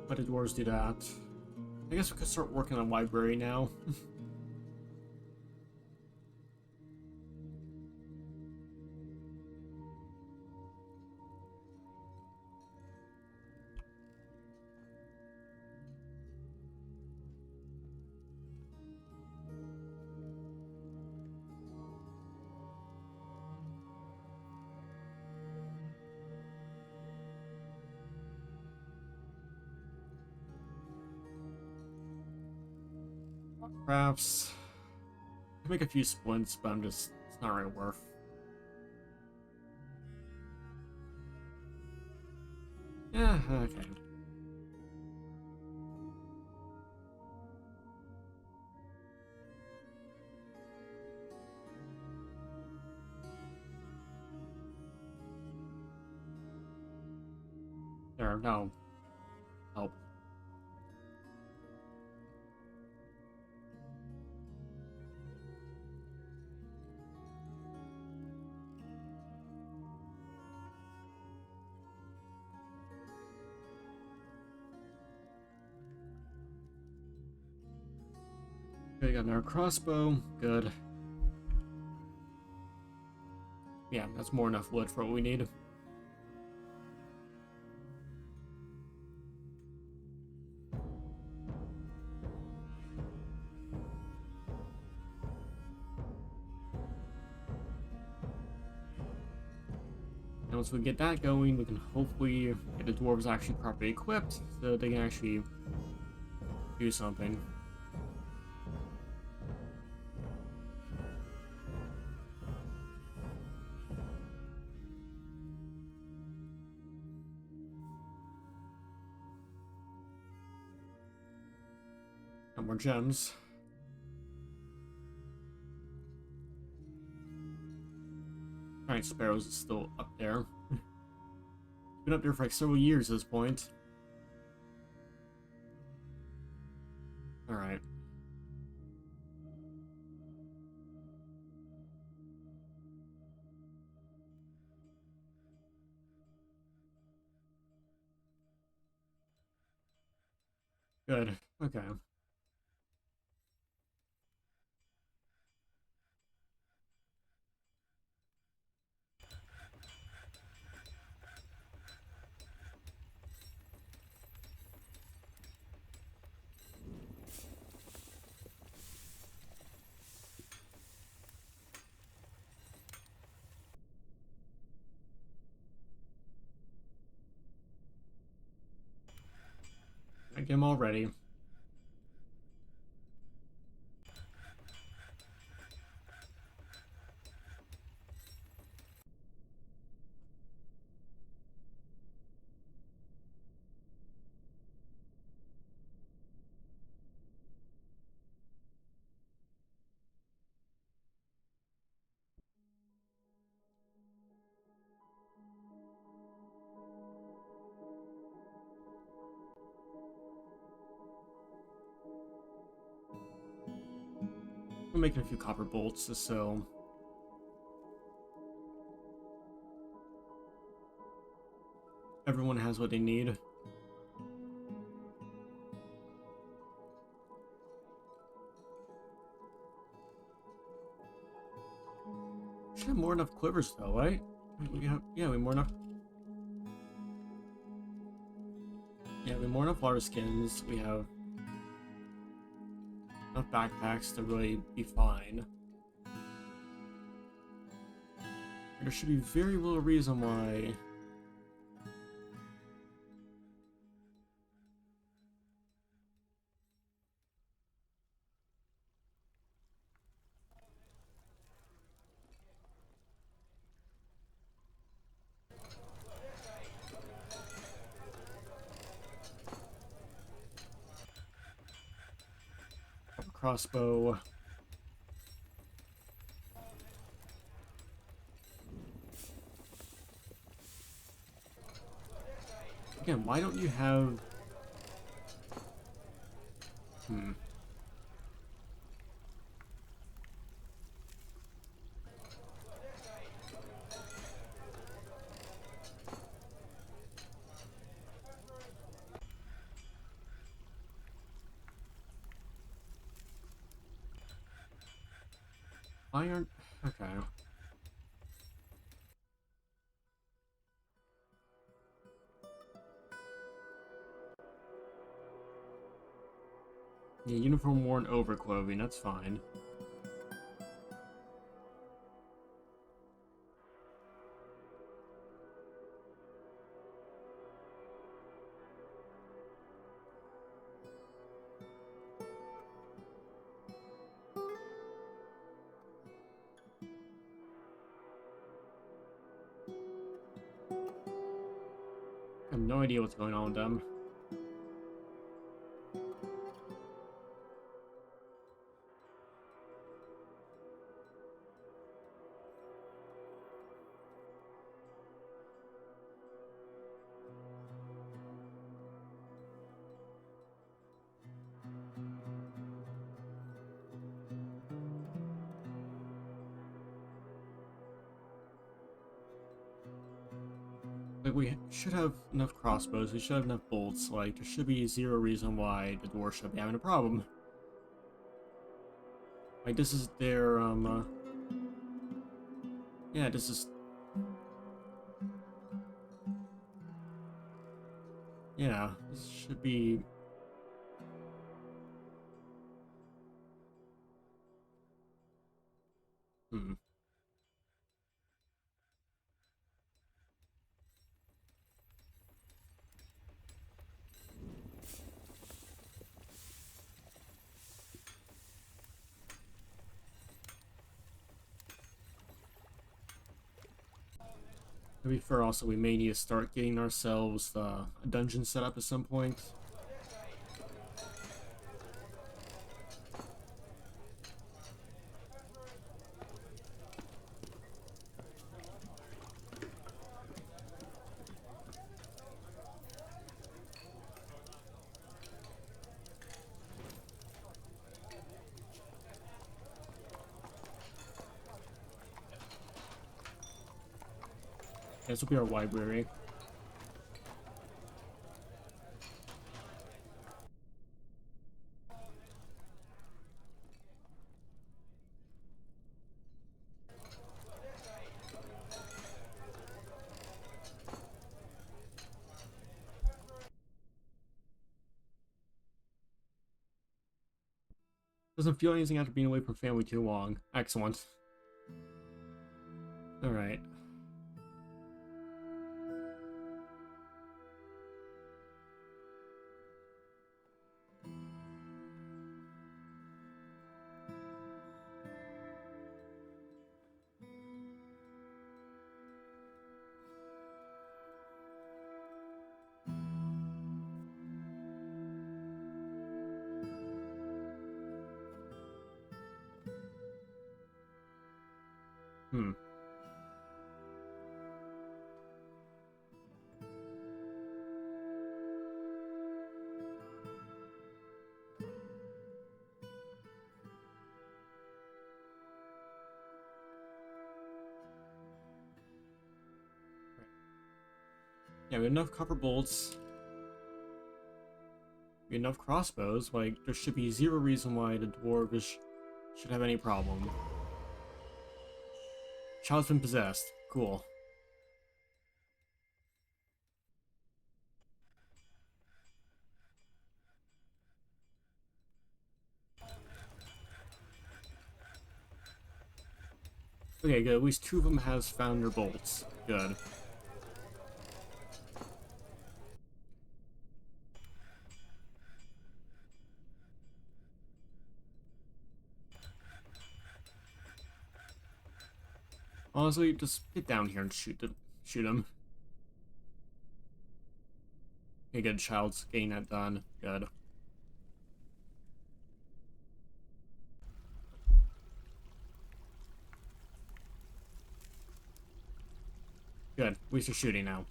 Why did dwarves do that? I guess we could start working on library now. Perhaps... I can make a few splints, but it's not really worth. Yeah, okay. There, no. Help. Okay, got another crossbow. Good. Yeah, that's more enough wood for what we need. And once we get that going, we can hopefully get the dwarves actually properly equipped so they can actually do something. And more gems. Alright, Sparrows is still up there. Been up there for like several years at this point. Alright. Good. Okay. I get them all ready. We're making a few copper bolts, so everyone has what they need. Should have more enough quivers though, right? We have, yeah, we have more enough. Yeah, we have more enough water skins. We have enough backpacks to really be fine. There should be very little reason why. Crossbow. Again, why don't you have... Iron... Okay. Yeah, uniform worn over clothing, that's fine. I have no idea what's going on with them. Like, we should have enough crossbows, we should have enough bolts, like, there should be zero reason why the dwarf should be having a problem. Like, this is their, yeah, this is... Yeah, this should be... To be fair, also, we may need to start getting ourselves a dungeon set up at some point. This will be our library. Doesn't feel anything after being away from family too long. Excellent. Alright. Yeah, we have enough copper bolts. We have enough crossbows. Like, there should be zero reason why the dwarves should have any problem. Child's been possessed. Cool. Okay, good. At least two of them has found their bolts. Good. Honestly, just get down here and shoot him. Okay, good. Child's getting that done. Good. Good. At least they're shooting now.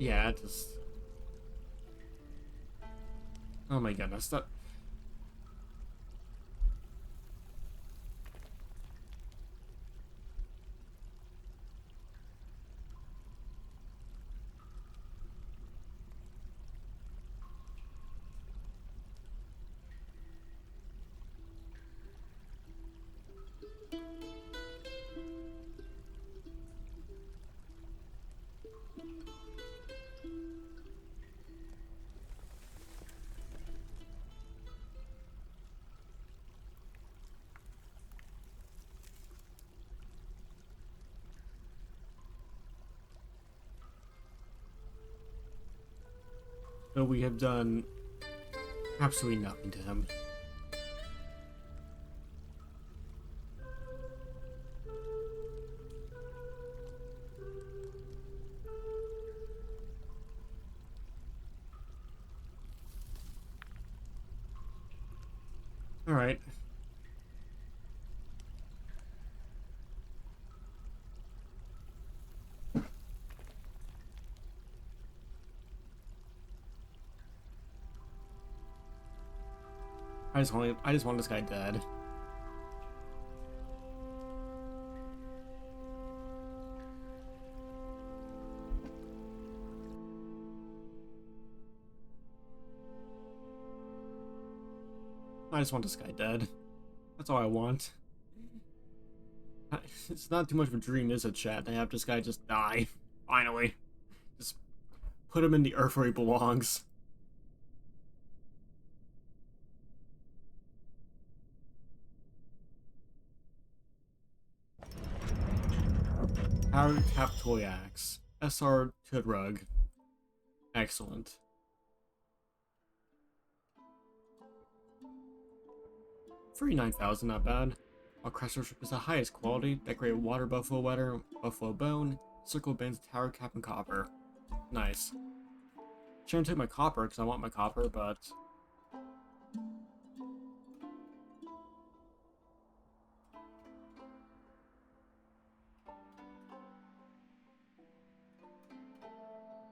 Yeah, just... Oh my goodness, that... But we have done absolutely nothing to him. Alright. I just want this guy dead. I just want this guy dead. That's all I want. It's not too much of a dream, is it, chat? To have this guy just die. Finally. Just put him in the earth where he belongs. Power Tap Toy Axe. SR Tudrug. Excellent. 39,000, not bad. All crest worship is the highest quality. Decorated water buffalo leather, buffalo bone, circle bands, tower cap, and copper. Nice. Shouldn't take my copper because I want my copper, but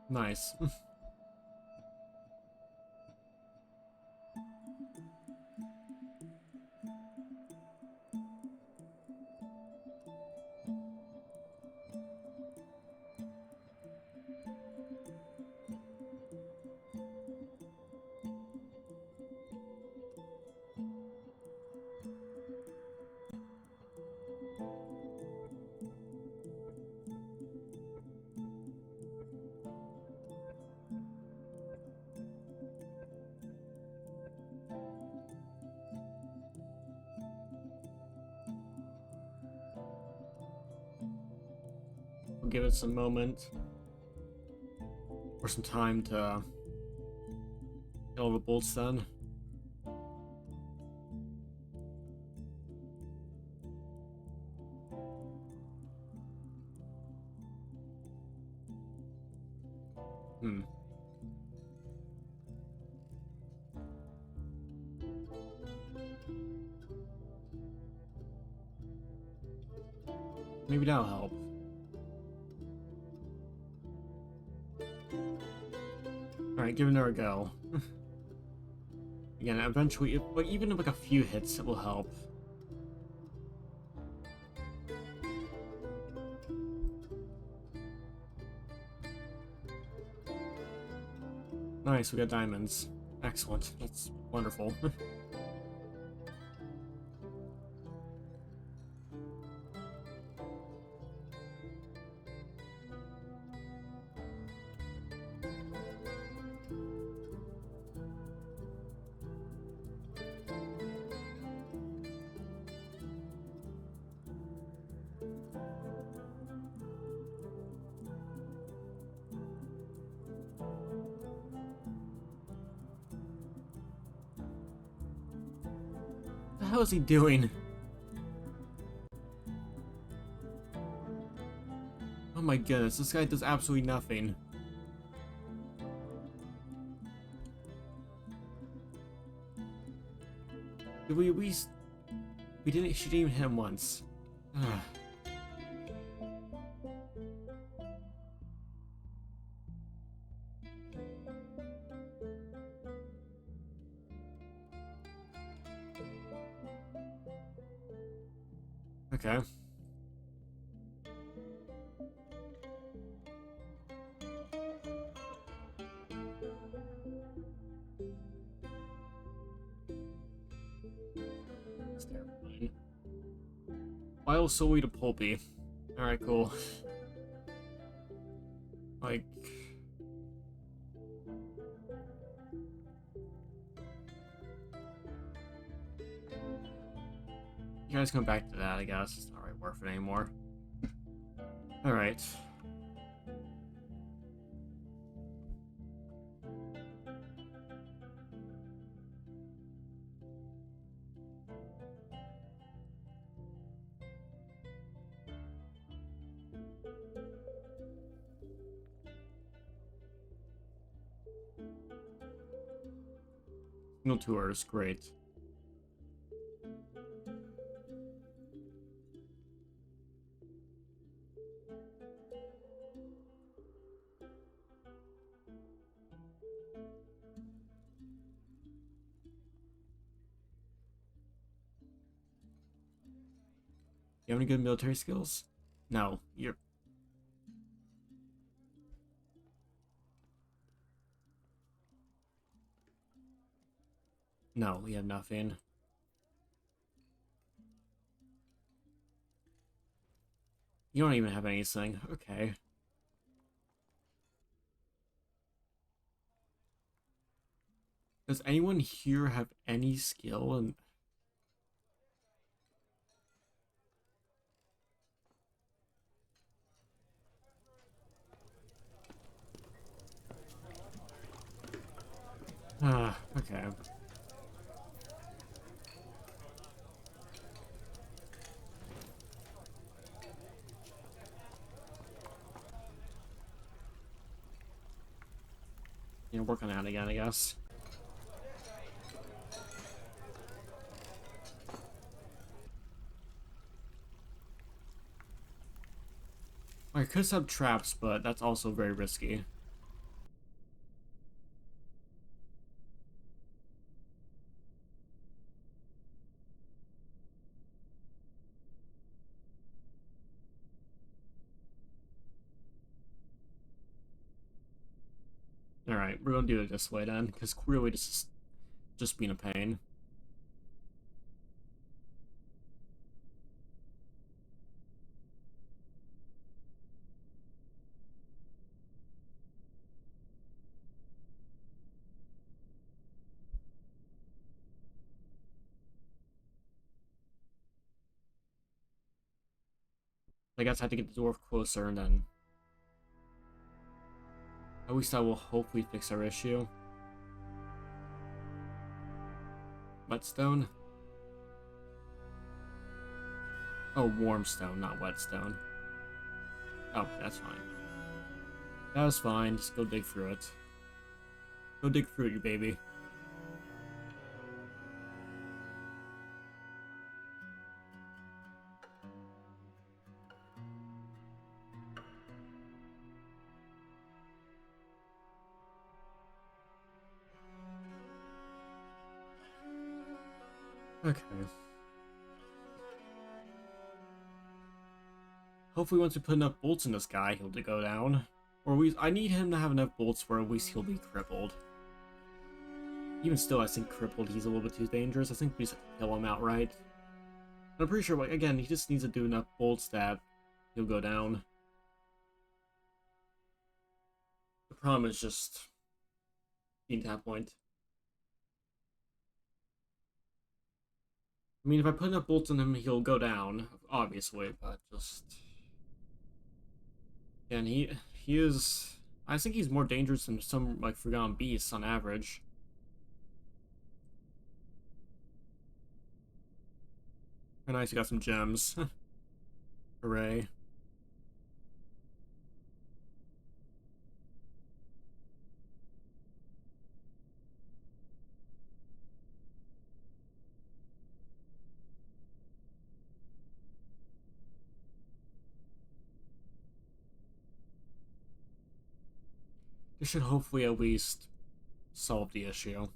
nice. We'll give it some moment or some time to get all the bolts done. Hmm. Maybe that'll help. Alright, giving her a go. Again, eventually, but even like a few hits, it will help. Nice, we got diamonds. Excellent. That's wonderful. What the hell is he doing? Oh my goodness, this guy does absolutely nothing. Did we at least... She didn't even hit him once. Ugh. Okay. That's terrifying. Wild solely to pulpy. Alright, cool. Like... You guys come back to that, I guess. It's not really worth it anymore. Alright. Signal tours, great. You have any good military skills? No, you're... No, we have nothing. You don't even have anything. Okay. Does anyone here have any skill in... Ah, okay. You know, work on that again, I guess. I could set up traps, but that's also very risky. Alright, we're gonna do it this way then, because clearly this is just being a pain. I guess I have to get the dwarf closer, and then... At least that will hopefully fix our issue. Whetstone? Oh, warm stone, not whetstone. Oh, that's fine. That was fine, just go dig through it. Go dig through it, you baby. Okay. Hopefully once we put enough bolts in this guy, he'll go down. Or I need him to have enough bolts where at least he'll be crippled. Even still, I think crippled, he's a little bit too dangerous. I think we just have to kill him outright. I'm pretty sure, like, again, he just needs to do enough bolts that he'll go down. The problem is just getting to that point. I mean, if I put enough bolts in him, he'll go down, obviously, but just... And he is... I think he's more dangerous than some, like, Forgotten Beasts on average. And nice, you got some gems. Hooray. This should hopefully at least solve the issue.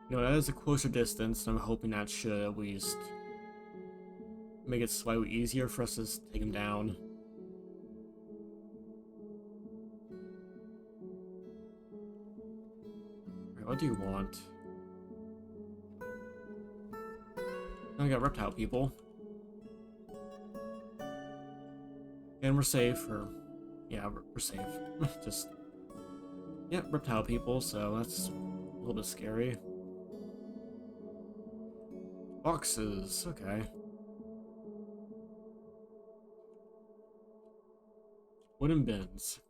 You know, that is a closer distance, and I'm hoping that should at least make it slightly easier for us to take him down. Alright, what do you want? I got reptile people. And we're safe, or... Yeah, we're safe. Just... Yeah, reptile people, so that's a little bit scary. Boxes, okay. Wooden bins.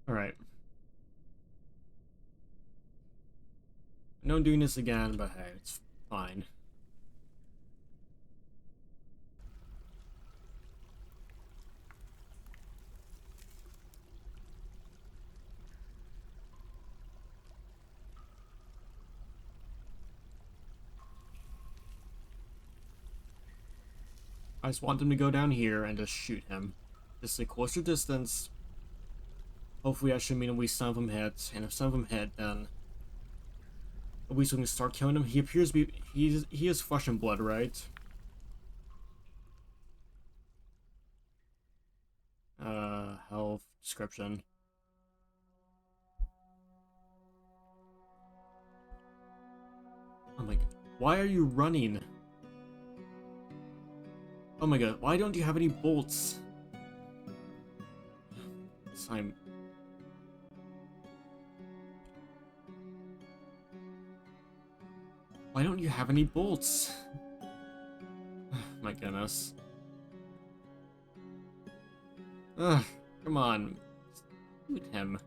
Alright. I know I'm doing this again, but hey, it's fine. I just want them to go down here and just shoot him. Just a closer distance. Hopefully that should mean at least some of them hit, and if some of them hit, then at least we can start killing him. He appears to be... He is flesh and blood, right? Health, description. Oh my god. Why are you running? Oh my god, why don't you have any bolts? I'm... Why don't you have any bolts? My goodness. Ugh, come on. Shoot him.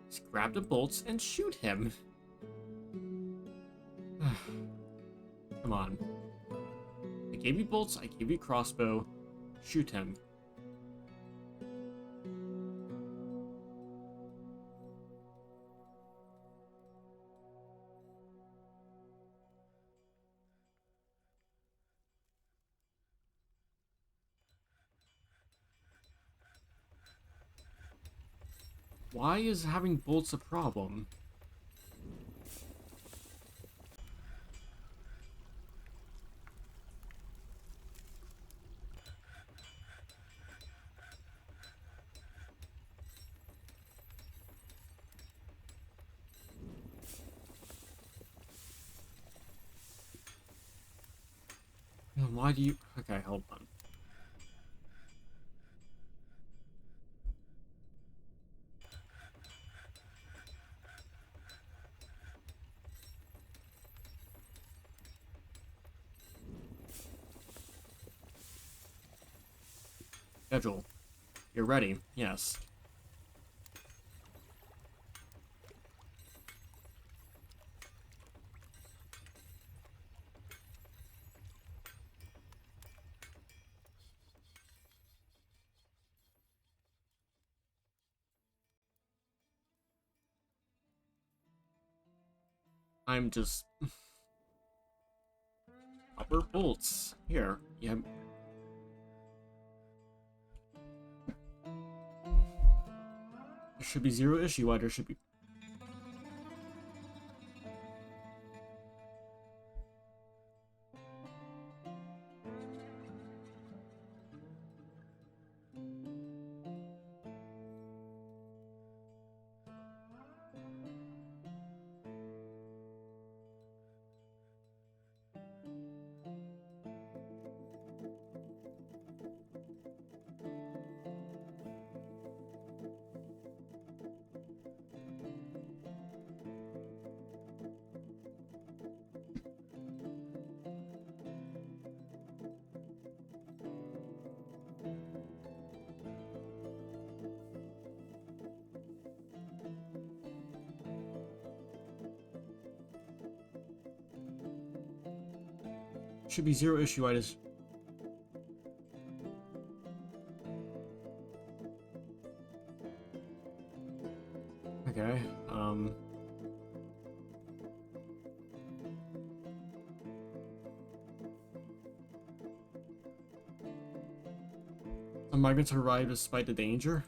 Just grab the bolts and shoot him. Come on. I gave you bolts, I gave you crossbow. Shoot him. Why is having bolts a problem? Why do you... Okay, hold on. Schedule. You're ready. Yes. I'm just... Upper bolts. Here. Yeah. There should be zero issue why there should be... Should be zero issue why this... Okay, The migrants arrived despite the danger?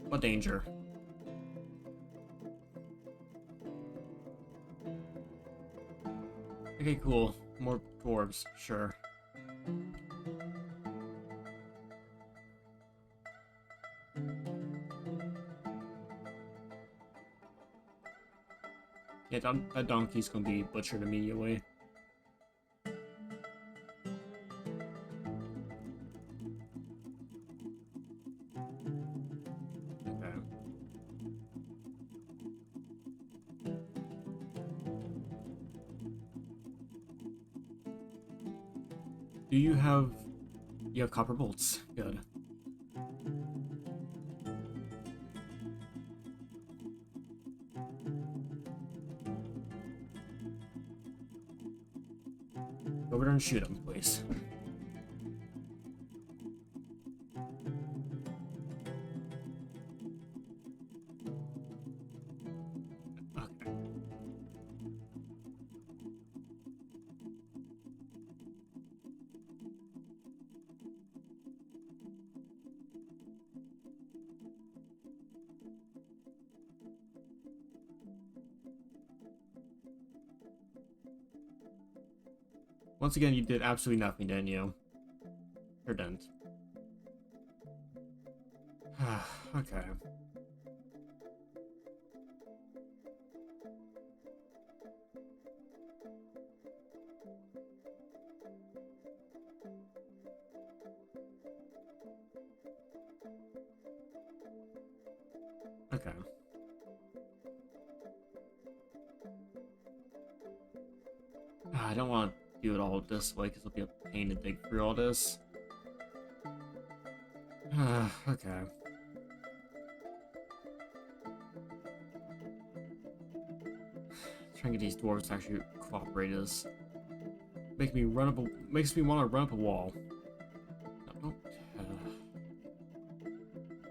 What danger? Okay, cool. More dwarves, sure. Yeah, that donkey's gonna be butchered immediately. Okay. Do you have... You have copper bolts. Good. Go over there and shoot him, please. Okay. Once again, you did absolutely nothing, didn't you? Sure didn't. Okay. Okay. I don't want to do it all this way because it'll be a pain to dig through all this. Okay. Trying to get these dwarves to actually cooperate is makes me want to run up a wall. No, don't.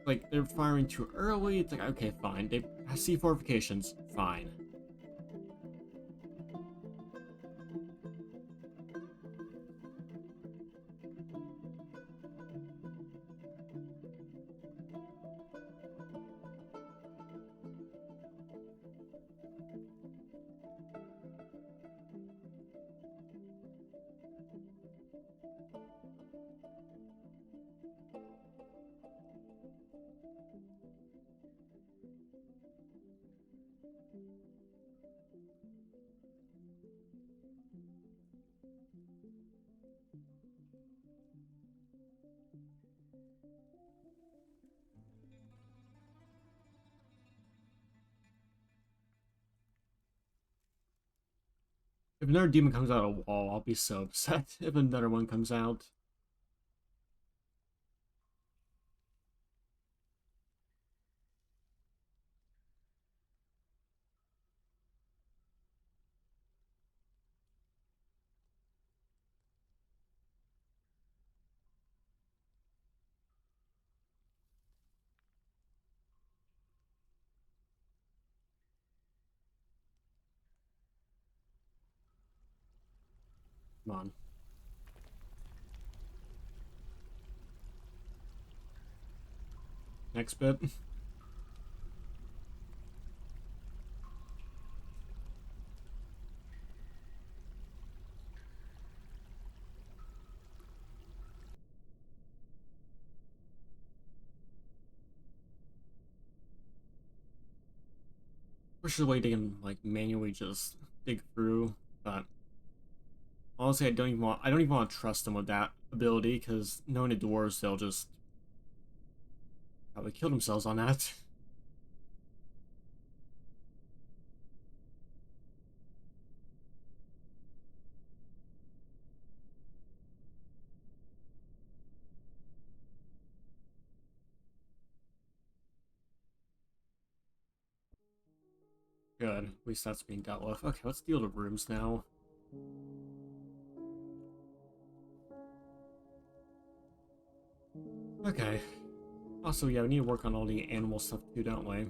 Like they're firing too early. It's like okay, fine. They see fortifications, fine. If another demon comes out of a wall, I'll be so upset if another one comes out. Come on. Next bit. Wish there's a way they can like manually just dig through, but honestly, I don't even want to trust them with that ability because knowing the dwarves, they'll just probably kill themselves on that. Good. At least that's being dealt with. Okay, let's deal with rooms now. Okay. Also, yeah, we need to work on all the animal stuff too, don't we?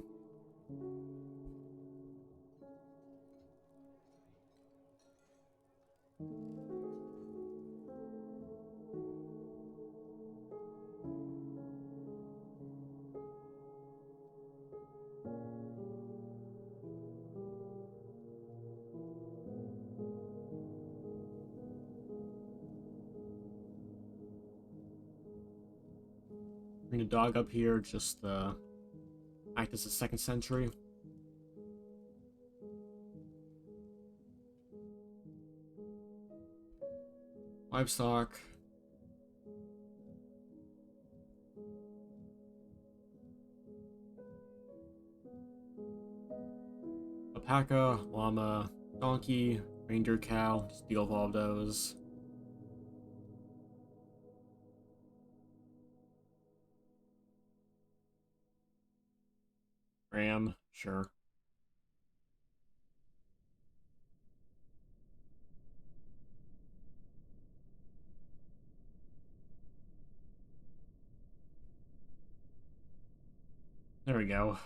Bring a dog up here, just act as a second sentry. Livestock. Alpaca, llama, donkey, reindeer cow. Just deal with all of those. Ram, sure. There we go.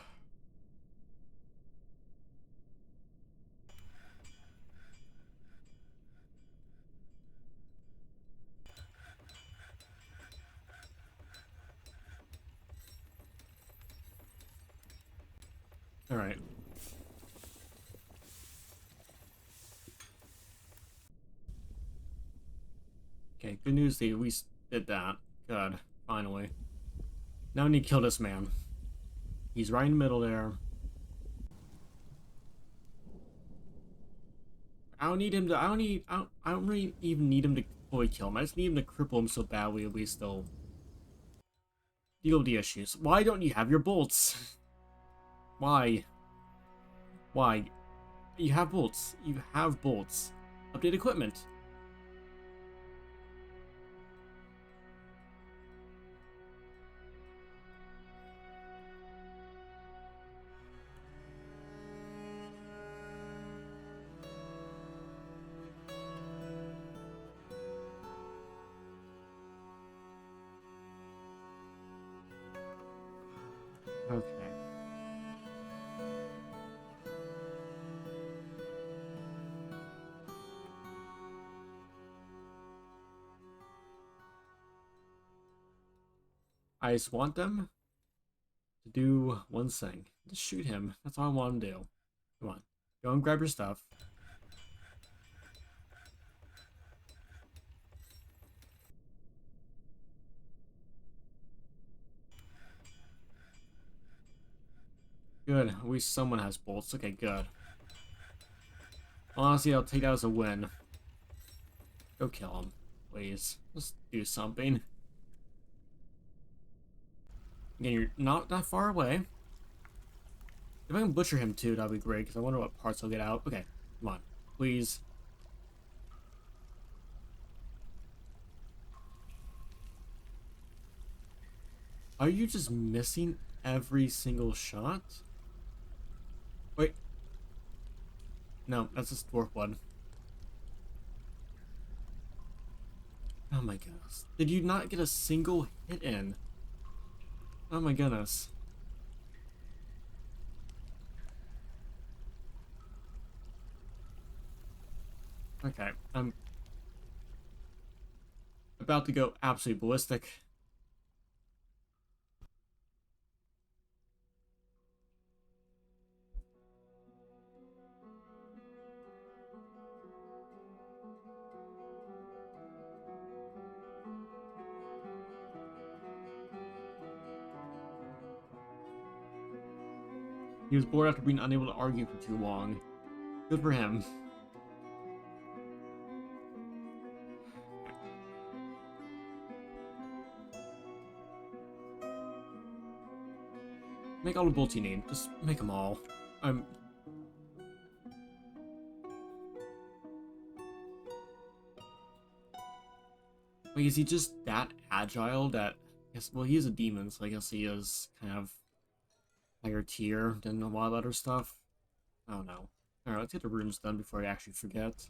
Alright. Okay, good news they at least did that. Good. Finally. Now we need to kill this man. He's right in the middle there. I don't need him to. I don't really even need him to fully kill him. I just need him to cripple him so badly at least they'll deal with the issues. Why don't you have your bolts? Why? Why? You have bolts. You have bolts. Update equipment. Okay. I just want them to do one thing. Just shoot him. That's all I want him to do. Come on. Go and grab your stuff. Good. At least someone has bolts. Okay, good. Honestly, I'll take that as a win. Go kill him. Please. Just do something. Again, you're not that far away. If I can butcher him too, that'd be great, because I wonder what parts he'll get out. Okay, come on. Please. Are you just missing every single shot? Wait. No, that's just dwarf blood. Oh my goodness. Did you not get a single hit in? Oh my goodness. Okay, about to go absolutely ballistic. He was bored after being unable to argue for too long. Good for him. Make all the bolts you need. Just make them all. Like, is he just that agile that... Yes, well, he is a demon, so I guess he is kind of higher tier than a lot of other stuff. I don't know. Alright, let's get the rooms done before I actually forget.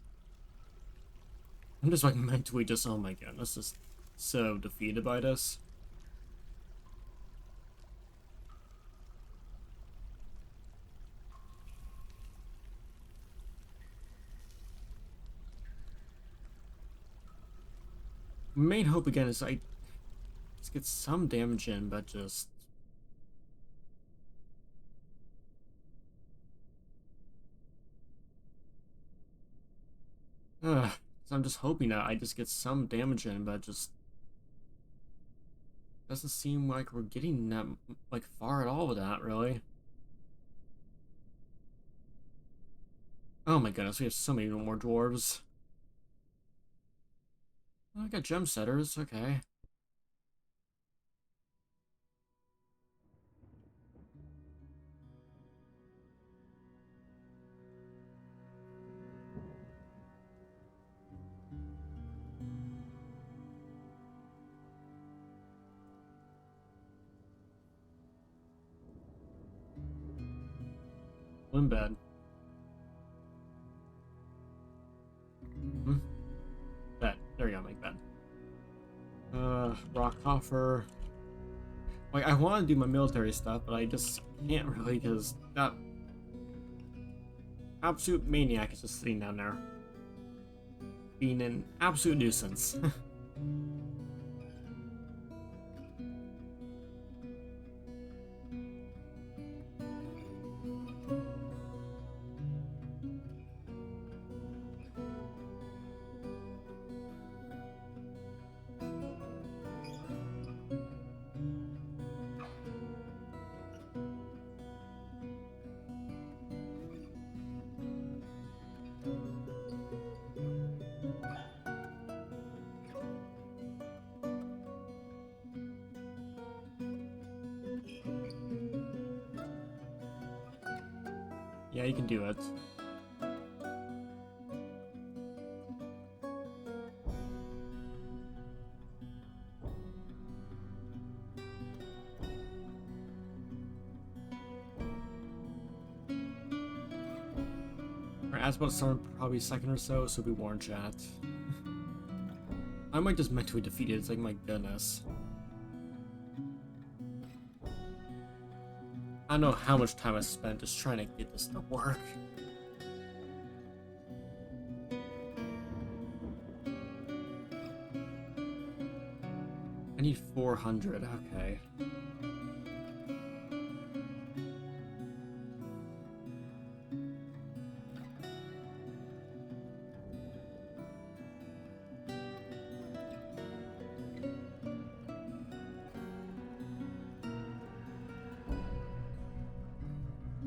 I'm just like mentally just, oh my goodness, just so defeated by this. My main hope again is I just get some damage in, but just... So I'm just hoping that I just get some damage in, but just... Doesn't seem like we're getting that, like, far at all with that, really. Oh my goodness, we have so many more dwarves. Oh, I got gem setters, okay. One bed. Bed. There we go, make bed. Rock coffer. Like, I want to do my military stuff, but I just can't really, because that absolute maniac is just sitting down there. Being an absolute nuisance. Yeah, you can do it. Alright, as about to summon probably a second or so, so be warned, chat. I might just mentally defeat it, it's like, my goodness. I don't know how much time I spent just trying to get this to work. I need 400, okay.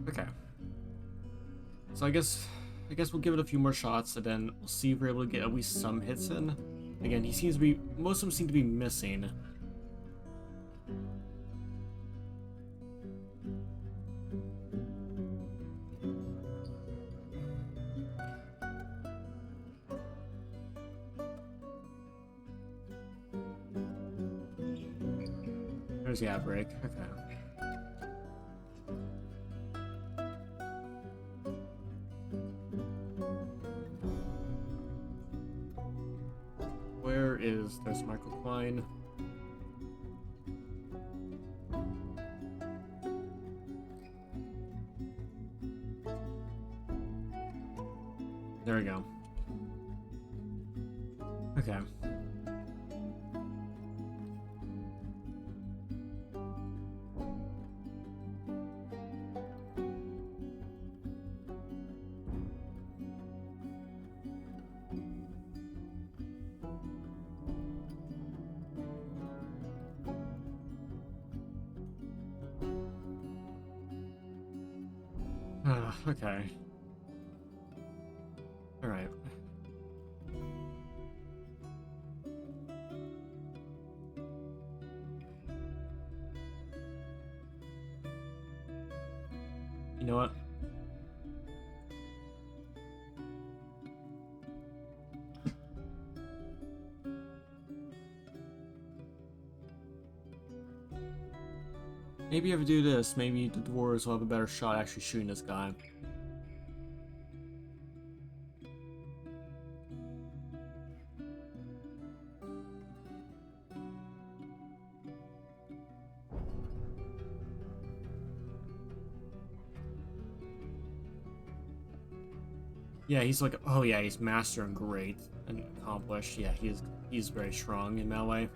Okay. So I guess we'll give it a few more shots, and then we'll see if we're able to get at least some hits in. Again, he seems to be... most of them seem to be missing. There's the outbreak. Okay. Where is... there's Michael Klein. There we go. Okay. Okay. Alright. You know what? Maybe if I do this, maybe the dwarves will have a better shot at actually shooting this guy. Yeah, he's like, oh yeah, he's master and great and accomplished. Yeah, he's very strong in melee.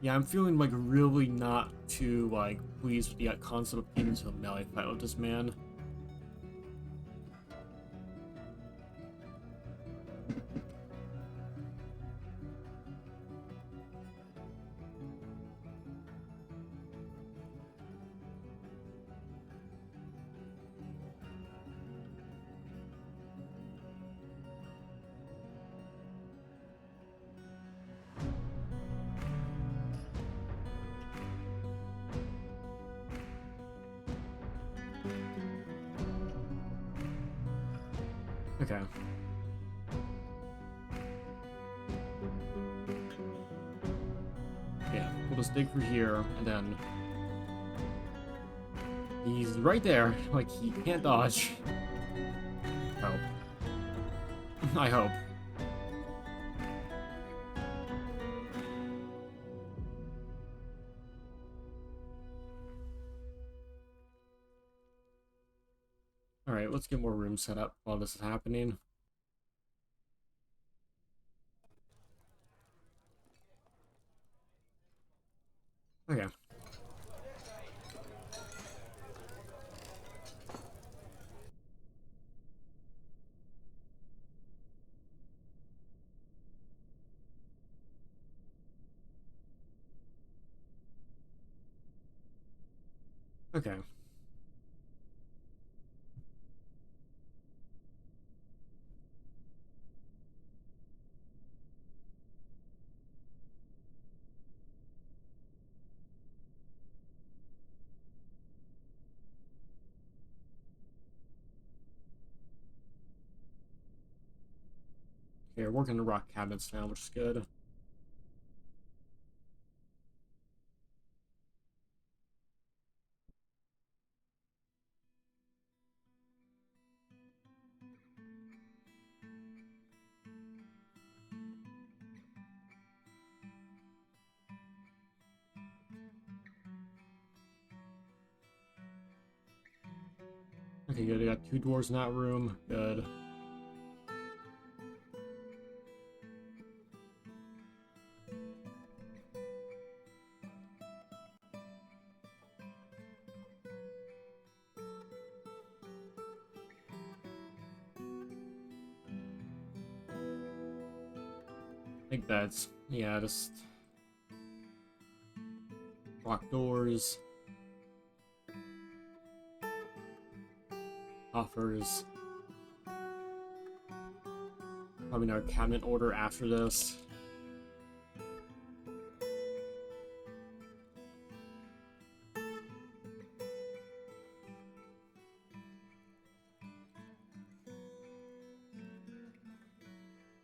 Yeah, I'm feeling like really not too like pleased with the concept of getting into a melee fight with this man. Okay. Yeah, we'll just dig for here, and then he's right there. Like, he can't dodge. Hope. I hope. Alright, let's get more rooms set up while this is happening. Okay. Okay. Okay, we're working the rock cabinets now, which is good. Okay, good. I got 2 doors in that room. Good. Big beds. Yeah, just lock doors. Offers. Probably another cabinet order after this.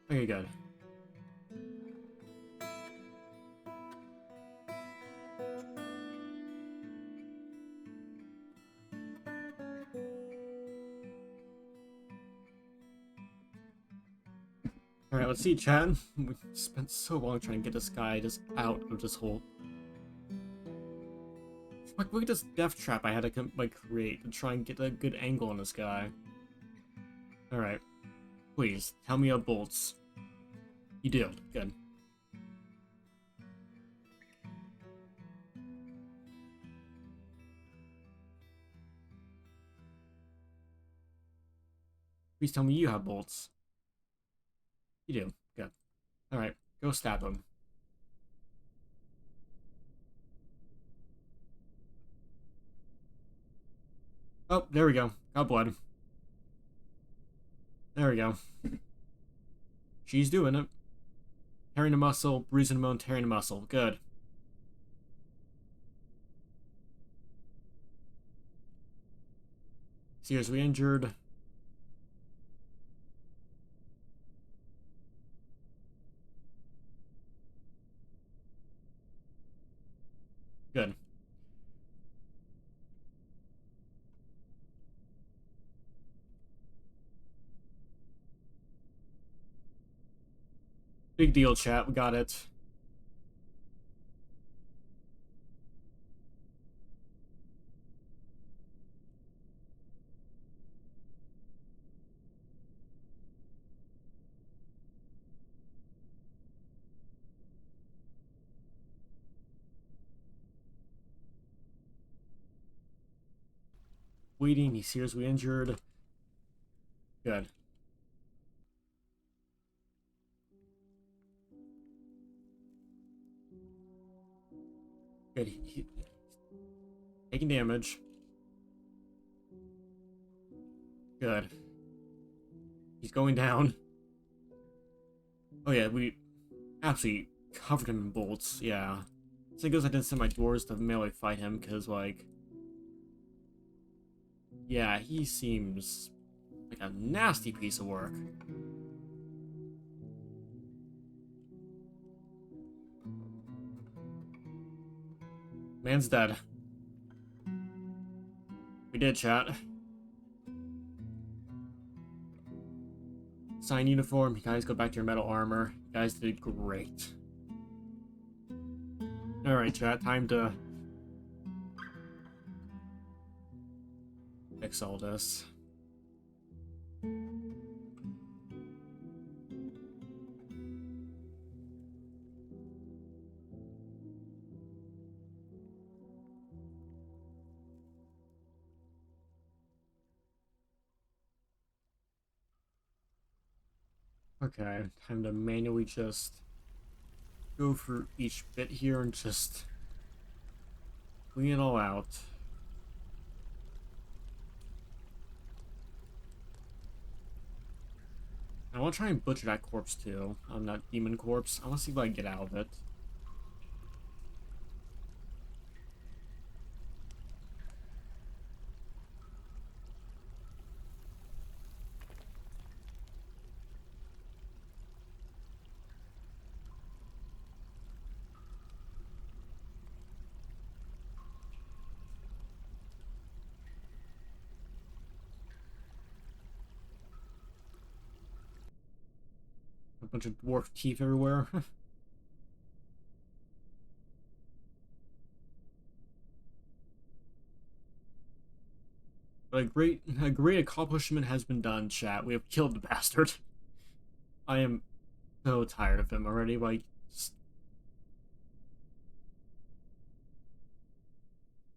Okay, good. Alright, let's see, chat. We spent so long trying to get this guy just out of this hole. Like, look at this death trap I had to like create to try and get a good angle on this guy. Alright. Please, tell me you have bolts. You do. Good. Please tell me you have bolts. You do. Good. Alright, go stab him. Oh, there we go. Got blood. There we go. She's doing it. Tearing a muscle, bruising a bone, tearing a muscle. Good. Seriously injured. Good. Big deal, chat. We got it. Bleeding. He's seriously injured. Good. Good. Taking damage. Good. He's going down. Oh yeah, we absolutely covered him in bolts. Yeah. So it goes I didn't send my dwarves to melee fight him, because, like... Yeah, he seems like a nasty piece of work. Man's dead. We did, chat. Sign uniform. You guys go back to your metal armor. You guys did great. Alright, chat. Time to fix all this. Okay, time to manually just go for each bit here and just clean it all out. I want to try and butcher that corpse too. That demon corpse. I want to see if I can get out of it. A bunch of dwarf teeth everywhere. But a great accomplishment has been done, chat. We have killed the bastard. I am so tired of him already. Like, just...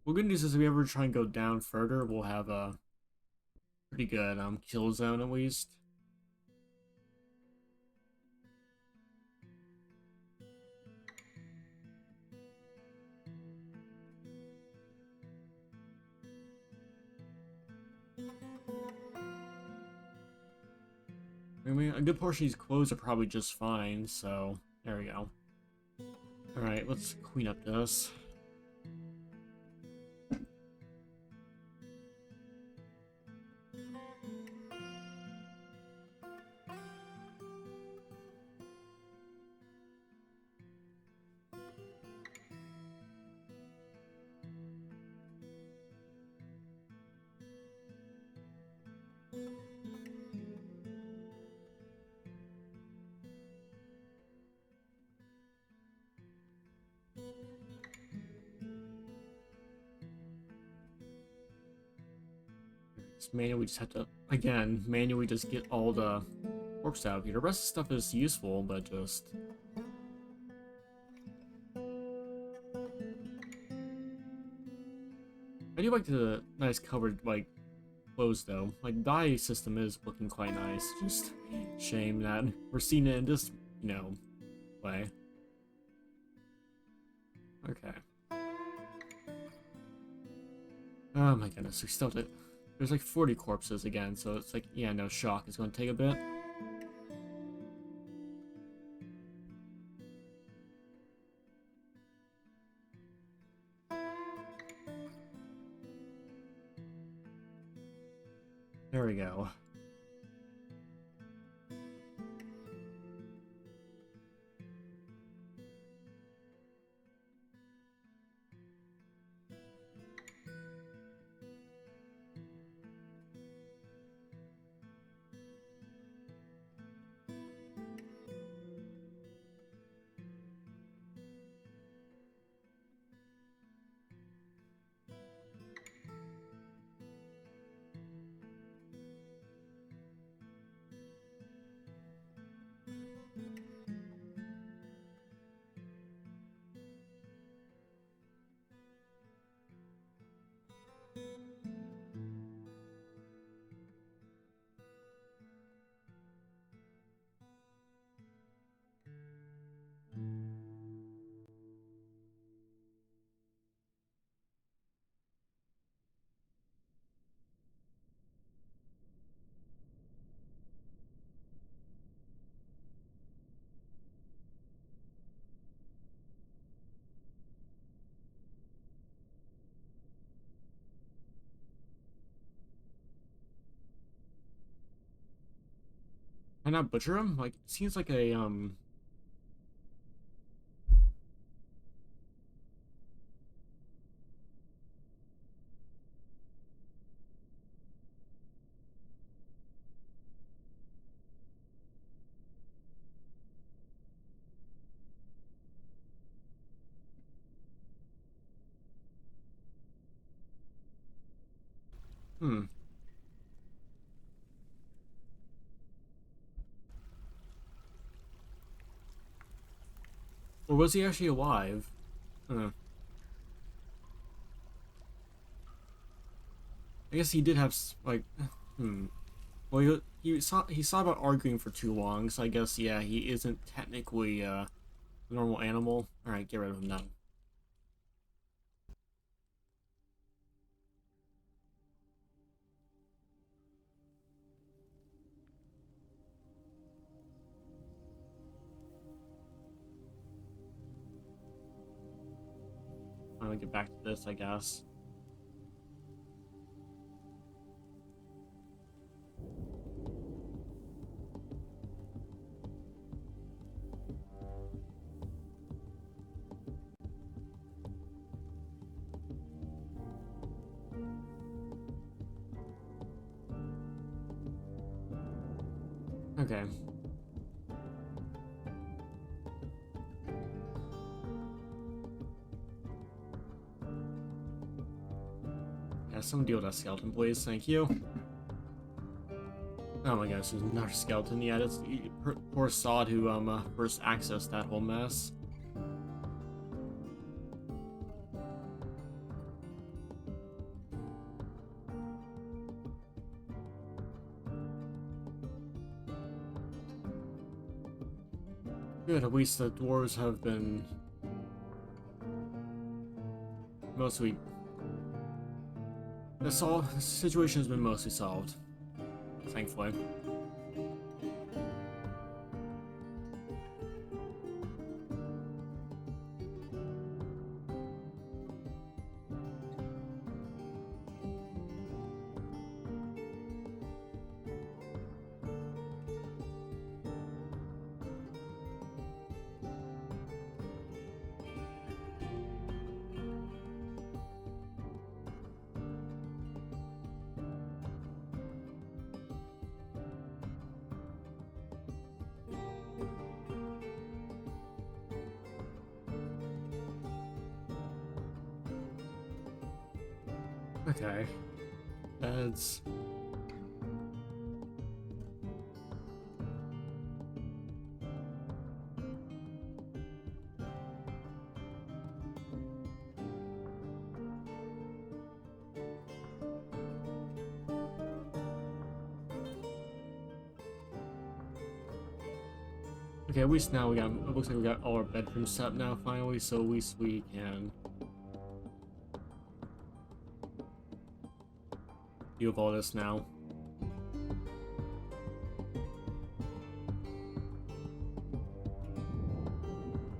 Well, good news is if we ever try and go down further, we'll have a pretty good kill zone at least. I mean, a good portion of these clothes are probably just fine, so there we go. Alright, let's clean up this. Manually just have to, again, manually just get all the corpse out of here. The rest of the stuff is useful, but just... I do like the nice covered, like, clothes, though. Like, dye system is looking quite nice. Just shame that we're seeing it in this, you know, way. Okay. Oh my goodness, we still did... There's like 40 corpses again, so it's like, yeah, no shock. It's going to take a bit. There we go. Can I not butcher him? Like, it seems like a, hmm. Or was he actually alive? Huh. I guess he did have, like, hmm. Well, he saw about arguing for too long, so I guess, yeah, he isn't technically, a normal animal. Alright, get rid of him then. Finally get back to this, I guess. Okay. Yeah, someone deal with that skeleton, please. Thank you. Oh my gosh, there's another skeleton. Yeah, that's poor Sod who first accessed that whole mess. Good, at least the dwarves have been mostly. The situation has been mostly solved, thankfully. Okay. That's... Okay, at least now we got, it looks like we got all our bedrooms set now finally, so at least we can... deal with all this now.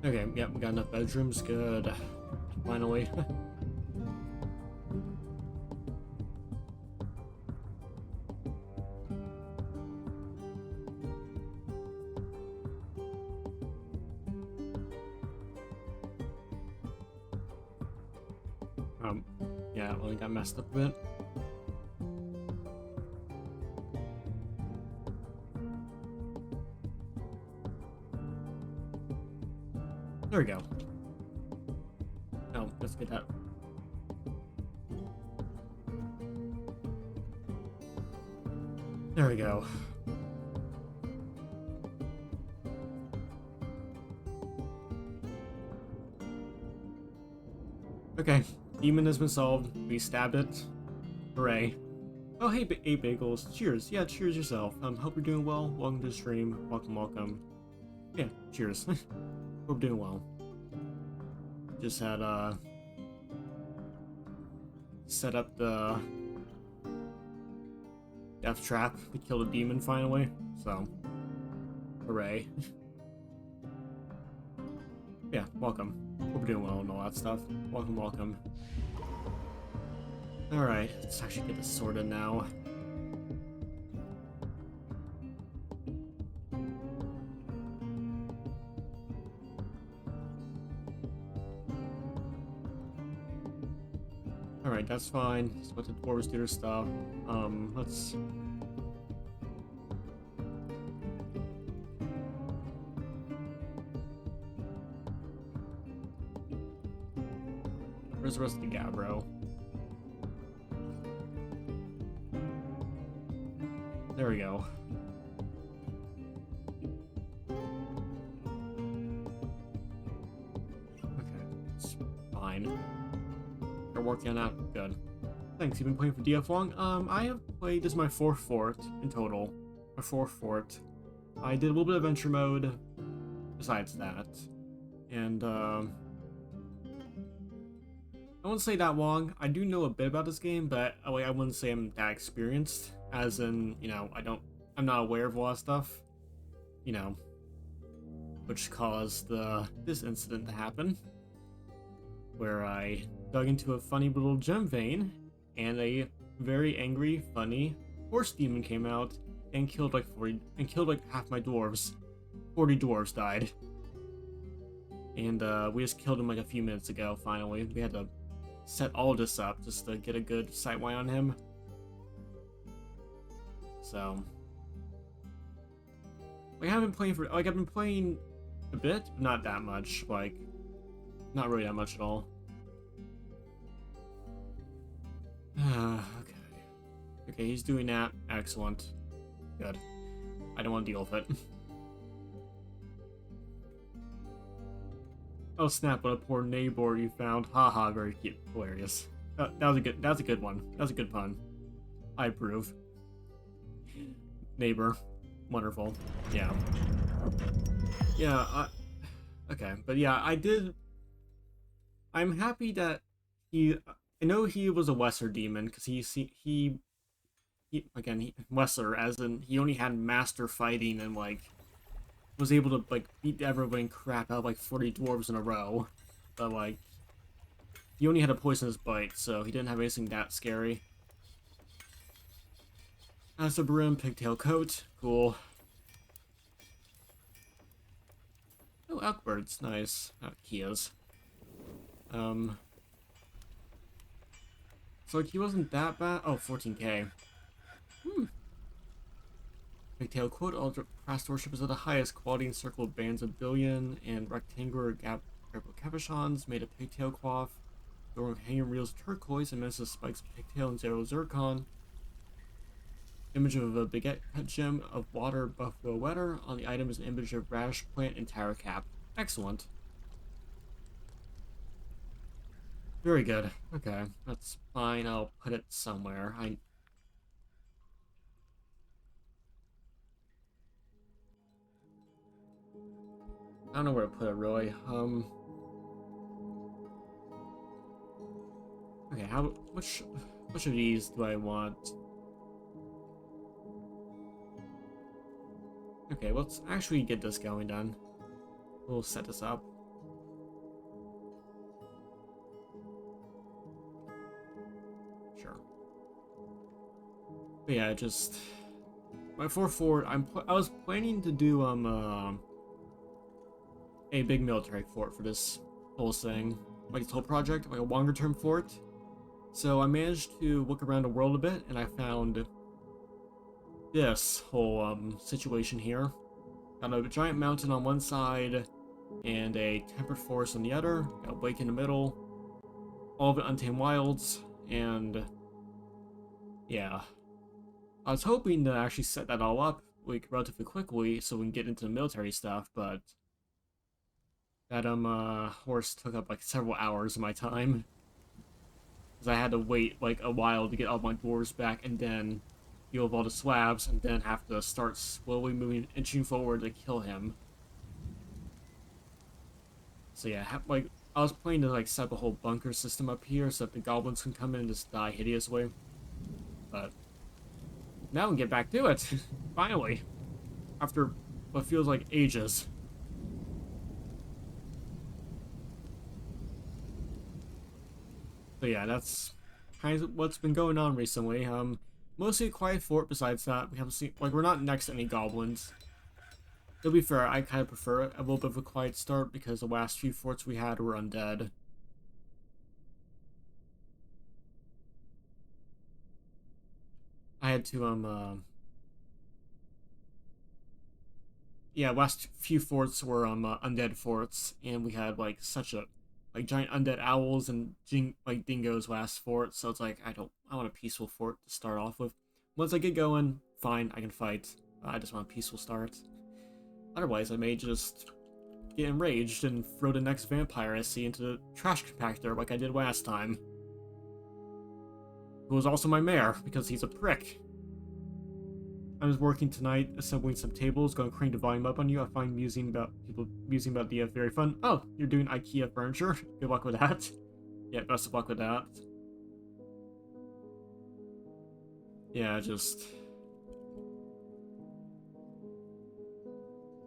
Okay, yep, we got enough bedrooms. Good. Finally. Yeah, well, it got messed up a bit. There we go. Oh, let's get that. There we go. Okay, demon has been solved. We stabbed it. Hooray. Oh, hey, 8 bagels. Cheers. Yeah, cheers yourself. Hope you're doing well. Welcome to the stream. Welcome, welcome. Yeah, cheers. Hope you're doing well. Just had, set up the death trap to kill the demon finally, so hooray. Yeah, welcome. Hope you're doing well and all that stuff. Welcome, welcome. Alright, let's actually get this sorted now. Alright, that's fine. Let's let the dwarves do their stuff. Let's... Where's the rest of the Gabbro? There we go. Okay, it's fine. We're working on that. Good. Thanks. You've been playing for DF long? I have played, this is my 4th fort in total. My 4th fort. I did a little bit of adventure mode besides that. And, I wouldn't say that long. I do know a bit about this game, but I wouldn't say I'm that experienced. As in, you know, I'm not aware of a lot of stuff. You know, which caused this incident to happen. Where I dug into a funny little gem vein, and a very angry, funny horse demon came out and killed like half my dwarves. 40 dwarves died. And we just killed him like a few minutes ago, finally. We had to set all this up just to get a good sightline on him. So, like, I've been playing a bit, but not that much. Like, not really that much at all. Okay. Okay, he's doing that. Excellent. Good. I don't want to deal with it. Oh snap! What a poor neighbor you found. Haha, very cute, hilarious. That was a good one. That was a good pun. I approve. Neighbor, wonderful. Yeah. Yeah. Okay, but yeah, I'm happy that I know he was a lesser demon because he lesser as in he only had master fighting and like was able to like beat everybody and crap out like 40 dwarves in a row, but like he only had a poisonous bite, so he didn't have anything that scary. As a brim, pigtail coat, cool. Oh, Elkbirds, nice. Kias. So like he wasn't that bad. Oh, 14k. Pigtail quote, all past worshippers of the highest quality and circle of bands of billion and rectangular capuchons made of pigtail cloth, door of hanging reels of turquoise and messes spikes of pigtail and zero zircon. Image of a baguette cut gem of water buffalo wetter. On the item is an image of radish plant and tower cap. Excellent. Very good. Okay, that's fine. I'll put it somewhere. I don't know where to put it really. Okay, which of these do I want? Okay, let's actually get this going then. We'll set this up. Sure. But yeah, just my 4 fort. I was planning to do a big military fort for this whole thing, like this whole project, like a longer term fort. So I managed to look around the world a bit, and I found this whole situation here. Got a giant mountain on one side, and a temperate forest on the other. Got a lake in the middle. All of it untamed wilds, and yeah. I was hoping to actually set that all up like relatively quickly so we can get into the military stuff, but that horse took up like several hours of my time. Because I had to wait like a while to get all my dwarves back and then deal with all the slabs and then have to start slowly inching forward to kill him. So yeah, like I was planning to like set up a whole bunker system up here so that the goblins can come in and just die hideously. But now we can get back to it. Finally. After what feels like ages. So yeah, that's kind of what's been going on recently. Mostly a quiet fort besides that. We haven't seen, like, we're not next to any goblins. To be fair, I kind of prefer a little bit of a quiet start because the last few forts we had were undead. I had to, yeah, last few forts were, undead forts, and we had, like, such a, like, giant undead owls and, like, dingoes last fort, so it's like, I want a peaceful fort to start off with. Once I get going, fine, I can fight. I just want a peaceful start. Otherwise, I may just get enraged and throw the next vampire I see into the trash compactor like I did last time. Who was also my mayor, because he's a prick. I was working tonight, assembling some tables, going to crank the volume up on you. I find people musing about the very fun. Oh, you're doing IKEA furniture? Good luck with that. Yeah, best of luck with that. Yeah, just...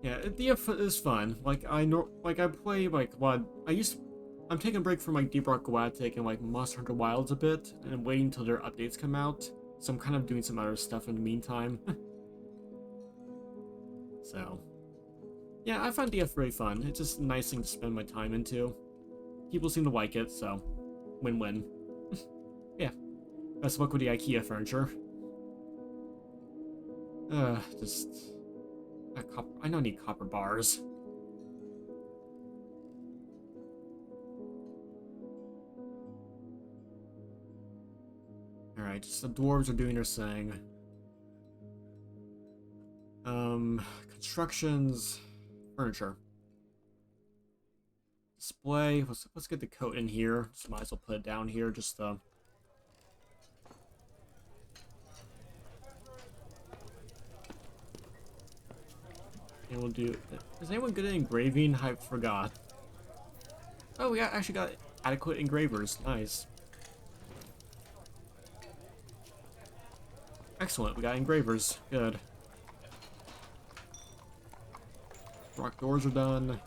Yeah, DF is fun. Like, I play, like, I'm taking a break from, like, Deep Rock Galactic and, like, Monster Hunter Wilds a bit, and I'm waiting until their updates come out. So I'm kind of doing some other stuff in the meantime. So, yeah, I find DF very fun. It's just a nice thing to spend my time into. People seem to like it, so win-win. Yeah, best of luck with the IKEA furniture. Just... I don't need copper bars. Alright, just the dwarves are doing their thing. Constructions, furniture. Display, let's get the coat in here. So might as well put it down here, just and we'll do, is anyone good at engraving? I forgot. Oh, we actually got adequate engravers, nice. Excellent, we got engravers, good. Rock doors are done.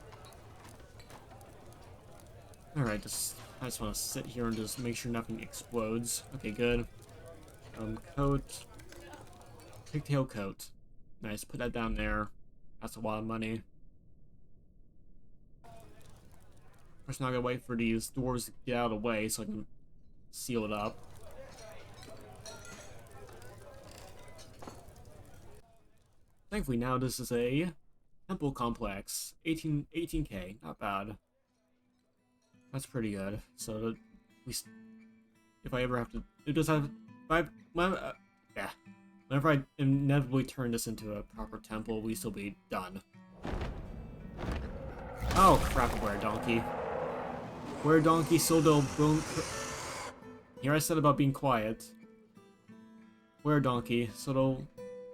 Alright, I just want to sit here and just make sure nothing explodes. Okay, good. Coat. Pigtail coat. Nice, put that down there. That's a lot of money. I'm just not gonna wait for these doors to get out of the way so I can seal it up. Thankfully now this is a temple complex. 18K, not bad. That's pretty good. So that if I ever have to, it does have, yeah. Whenever I inevitably turn this into a proper temple, we still be done. Oh crap! Where donkey? Where donkey? Soldo boom. Here I said about being quiet. Where donkey? Soldo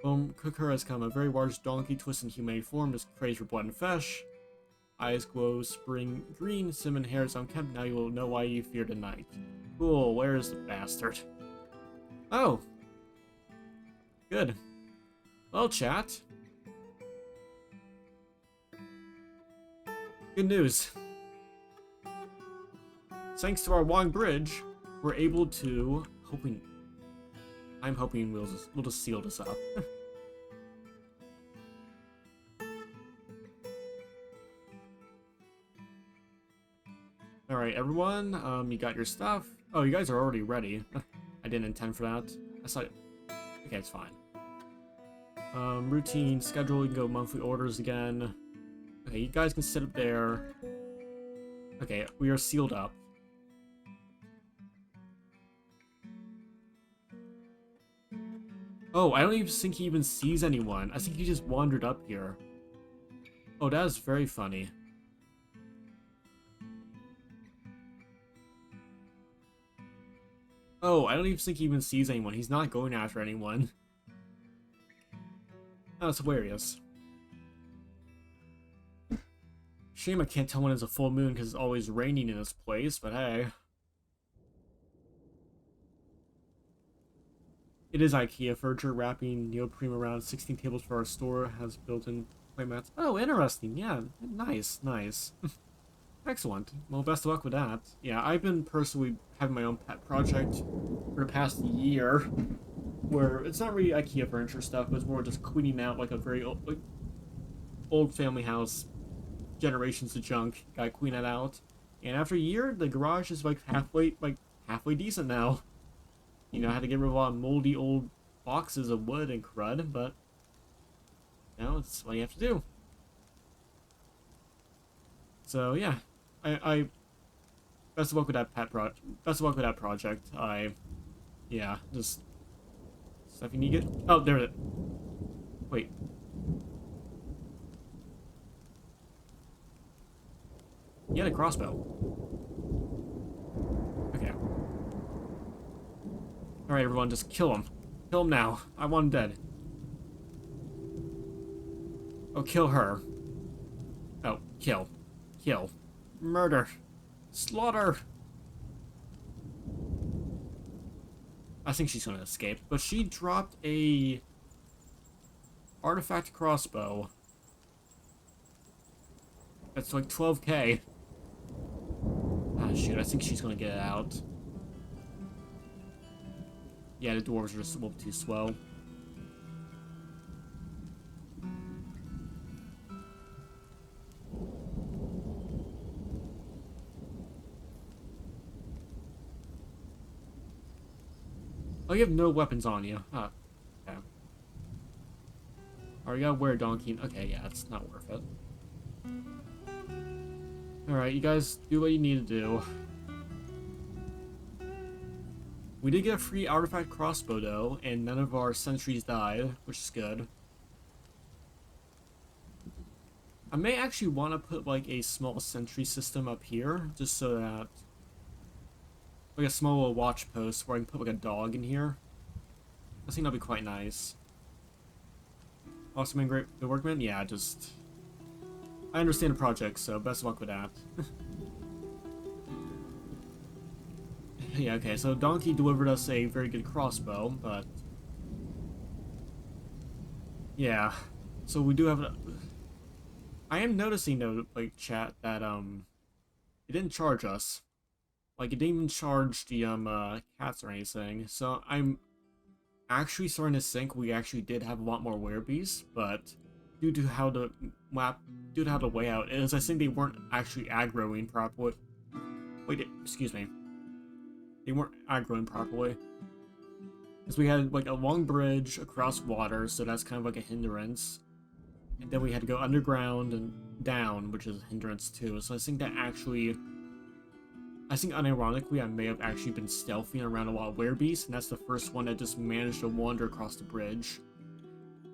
boom. Cooker has come. A very large donkey, twisted in humane form, is crazed for blood and flesh. Eyes glow spring green, cinnamon hairs unkempt. Now you will know why you fear the night. Cool, where is the bastard? Oh! Good. Well, chat. Good news. Thanks to our long bridge, we're able to... I'm hoping we'll just seal this up. Alright, everyone, you got your stuff. Oh, you guys are already ready. I didn't intend for that. I saw it. Okay, it's fine. Routine, schedule, you can go monthly orders again. Okay, you guys can sit up there. Okay, we are sealed up. Oh, I don't even think he even sees anyone. I think he just wandered up here. Oh, that is very funny. Oh, I don't even think he even sees anyone. He's not going after anyone. Oh, that's hilarious. Shame I can't tell when it's a full moon because it's always raining in this place, but hey. It is IKEA furniture, wrapping neoprene around 16 tables for our store, has built-in play mats. Oh, interesting. Yeah, nice, nice. Excellent. Well, best of luck with that. Yeah, I've been personally having my own pet project for the past year, where it's not really IKEA furniture stuff, but it's more just cleaning out like a very old family house, generations of junk. Gotta clean it out, and after a year, the garage is like halfway decent now. You know, I had to get rid of a lot of moldy old boxes of wood and crud, but you know, it's what you have to do. So yeah, I best of luck with that best of luck with that project. Yeah, just stuff you need to get. Oh, there it. Wait. He had a crossbow. Okay. Alright, everyone, just kill him. Kill him now. I want him dead. Oh, kill her. Oh, kill. Kill. Murder. Slaughter. I think she's gonna escape, but she dropped a artifact crossbow. That's like 12k. Ah, shoot, I think she's gonna get it out. Yeah, the dwarves are just a little too slow. Oh, you have no weapons on you. Oh, okay. Oh, you gotta wear a donkey. Okay, yeah, it's not worth it. Alright, you guys do what you need to do. We did get a free artifact crossbow though, and none of our sentries died, which is good. I may actually want to put like a small sentry system up here, just so that like a small little watch post where I can put like a dog in here. I think that'd be quite nice. Awesome and great the workman? Yeah, just I understand the project, so best of luck with that. Yeah, okay, so Donkey delivered us a very good crossbow, but yeah. So we do have I am noticing though, like chat, that it didn't charge us. Like it didn't even charge the cats or anything. So I'm actually starting to think we actually did have a lot more werebees, but due to how the layout is, I think they weren't actually aggroing properly. Wait, excuse me. They weren't aggroing properly. Because we had like a long bridge across water, so that's kind of like a hindrance. And then we had to go underground and down, which is a hindrance too. So I think that actually, unironically, I may have actually been stealthing around a lot of werebeasts, and that's the first one that just managed to wander across the bridge.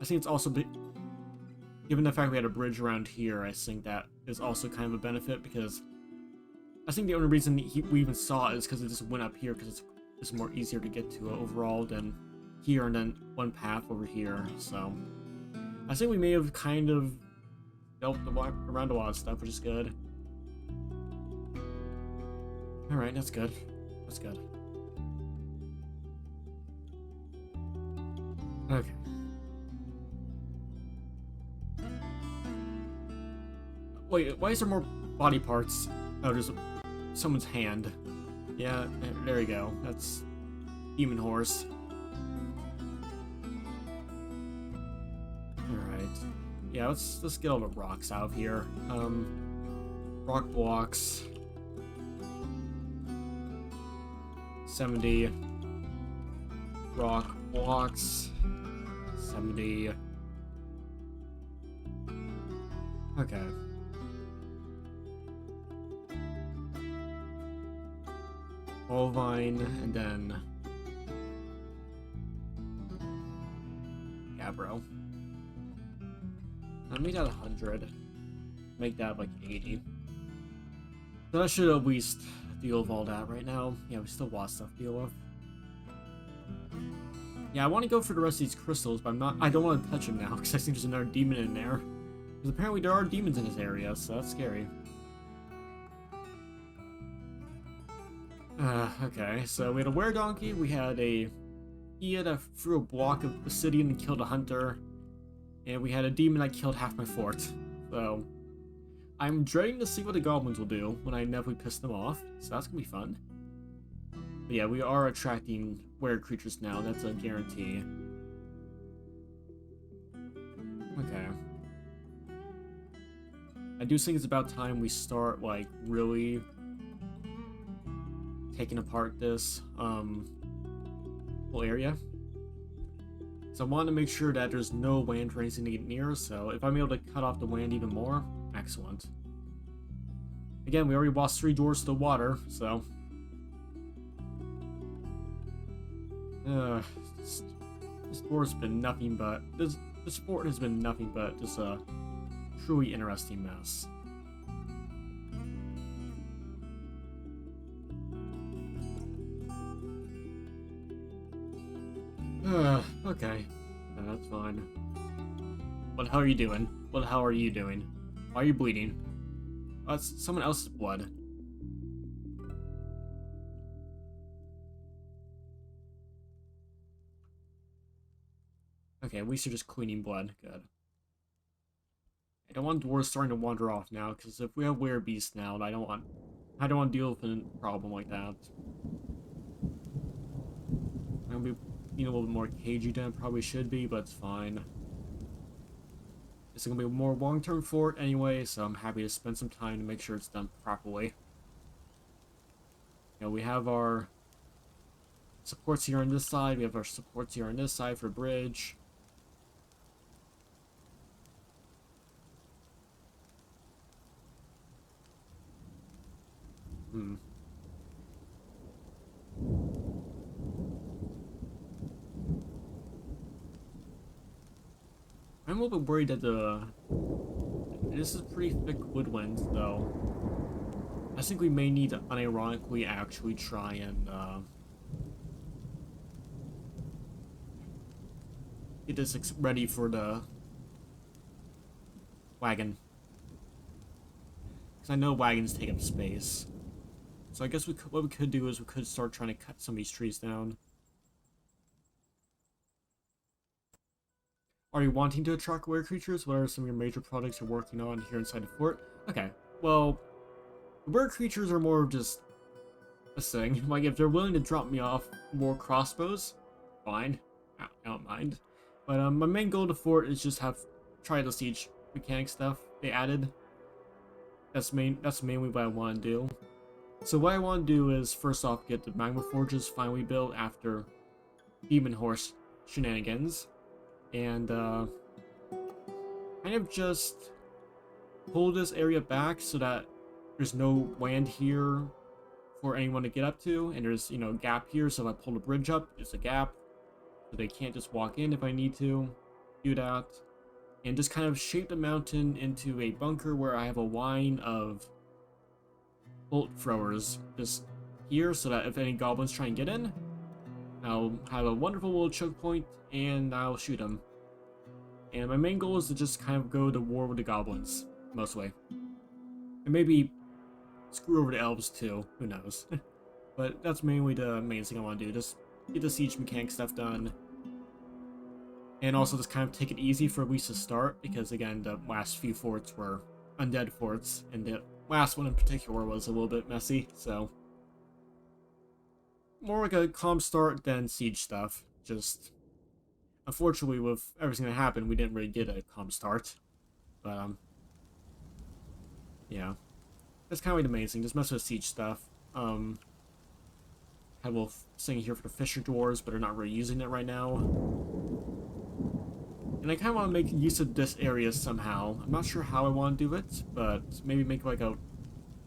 I think it's also, given the fact we had a bridge around here, I think that is also kind of a benefit, because I think the only reason we even saw it is because it just went up here, because it's more easier to get to overall than here, and then one path over here, so I think we may have kind of dealt around a lot of stuff, which is good. Alright, that's good. That's good. Okay. Wait, why is there more body parts? Oh, there's someone's hand. Yeah, there you go. That's Demon Horse. Alright. Yeah, let's get all the rocks out of here. Rock blocks. 70. Rock blocks. 70. Okay. Olivine, and then... Yeah, bro. I'll make that 100. Make that like 80. So I should at least deal with all that right now. Yeah, we still want stuff to deal with. Yeah, I want to go for the rest of these crystals, but I don't want to touch them now, because I think there's another demon in there. Because apparently there are demons in this area, so that's scary. Okay, so we had a were-donkey, we had a... Ia that threw a block of obsidian and killed a hunter, and we had a demon that killed half my fort. So, I'm dreading to see what the goblins will do when I inevitably piss them off, so that's gonna be fun. But yeah, we are attracting were creatures now, that's a guarantee. Okay. I do think it's about time we start, like, really taking apart this, whole area. So I want to make sure that there's no land for anything to get near, so if I'm able to cut off the land even more, excellent. Again, we already lost 3 doors to the water, so... this door's been nothing but... This fort has been nothing but just a truly interesting mess. Okay. That's fine. What the hell are you doing? What the hell are you doing? Why are you bleeding? Oh, it's someone else's blood. Okay, at least you're just cleaning blood. Good. I don't want dwarves starting to wander off now, because if we have werebeasts now, I don't want to deal with a problem like that. I'm gonna be being a little bit more cagey than it probably should be, but it's fine. It's gonna be a more long-term fort anyway, so I'm happy to spend some time to make sure it's done properly. You know, we have our supports here on this side, we have our supports here on this side for bridge. I'm a little bit worried that this is pretty thick woodwind, though. I think we may need to unironically actually try and get this ready for the wagon. Because I know wagons take up space. So I guess what we could do is we could start trying to cut some of these trees down. Are you wanting to attract were creatures? What are some of your major projects you're working on here inside the fort? Okay, well, were creatures are more of just a thing. Like, if they're willing to drop me off more crossbows, fine. I don't mind. But my main goal of the fort is just try the siege mechanic stuff they added. That's mainly what I want to do. So what I want to do is, first off, get the magma forges finally built after Demon Horse shenanigans. And kind of just pull this area back so that there's no land here for anyone to get up to, and there's, you know, a gap here, so if I pull the bridge up, it's a gap, so they can't just walk in if I need to do that. And just kind of shape the mountain into a bunker where I have a line of bolt throwers just here, so that if any goblins try and get in, I'll have a wonderful little choke point, and I'll shoot them. And my main goal is to just kind of go to war with the goblins, mostly. And maybe screw over the elves too, who knows. But that's mainly the main thing I want to do, just get the siege mechanic stuff done. And also just kind of take it easy for at least to start, because again, the last few forts were undead forts, and the last one in particular was a little bit messy, so more like a calm start than siege stuff. Just unfortunately, with everything that happened, we didn't really get a calm start. But yeah, that's kind of like the main thing. Just mess with siege stuff. Had a little thing here for the Fisher Dwarves, but are not really using it right now. And I kind of want to make use of this area somehow. I'm not sure how I want to do it, but maybe make like a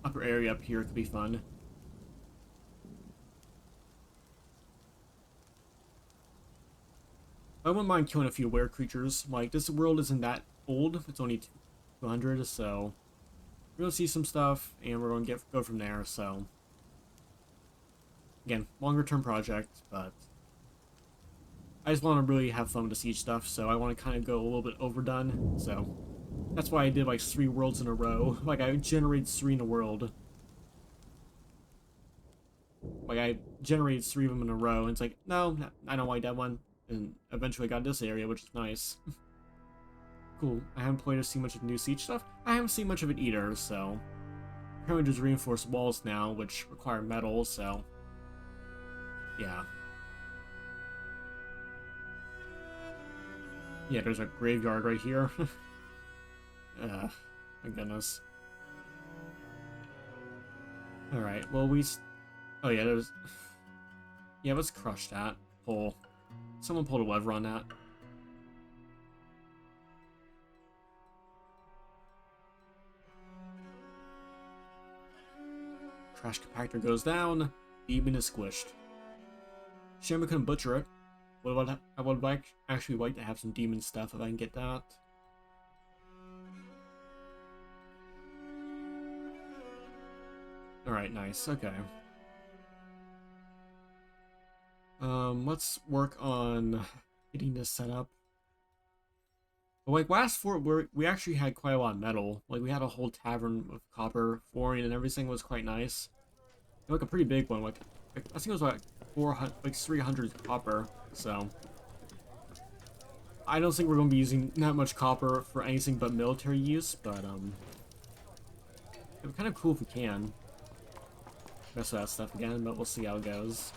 upper area up here could be fun. I wouldn't mind killing a few were creatures. Like, this world isn't that old. It's only 200, so we're going to see some stuff, and we're going to go from there, so again, longer term project, but I just want to really have fun with the siege stuff, so I want to kind of go a little bit overdone, so that's why I did like 3 worlds in a row. Like, I generated 3 in a world. Like, I generated 3 of them in a row, and it's like, no, I don't like that one, and eventually got this area, which is nice. Cool. I haven't played or seen much of the new siege stuff. I haven't seen much of it either, so apparently there's reinforced walls now, which require metal, so yeah. Yeah, there's a graveyard right here. My goodness. Alright, well oh yeah, there's... Yeah, let's crush that. Pull. Someone pulled a lever on that. Trash compactor goes down. Demon is squished. Shame I couldn't butcher it. I would actually like to have some demon stuff if I can get that. Alright, nice. Okay. Let's work on getting this set up. But like last fort, we actually had quite a lot of metal. Like, we had a whole tavern with copper, flooring, and everything was quite nice. Like a pretty big one. Like I think it was like 300 copper. So I don't think we're going to be using that much copper for anything but military use. But it'd be kind of cool if we can mess with that stuff again. But we'll see how it goes.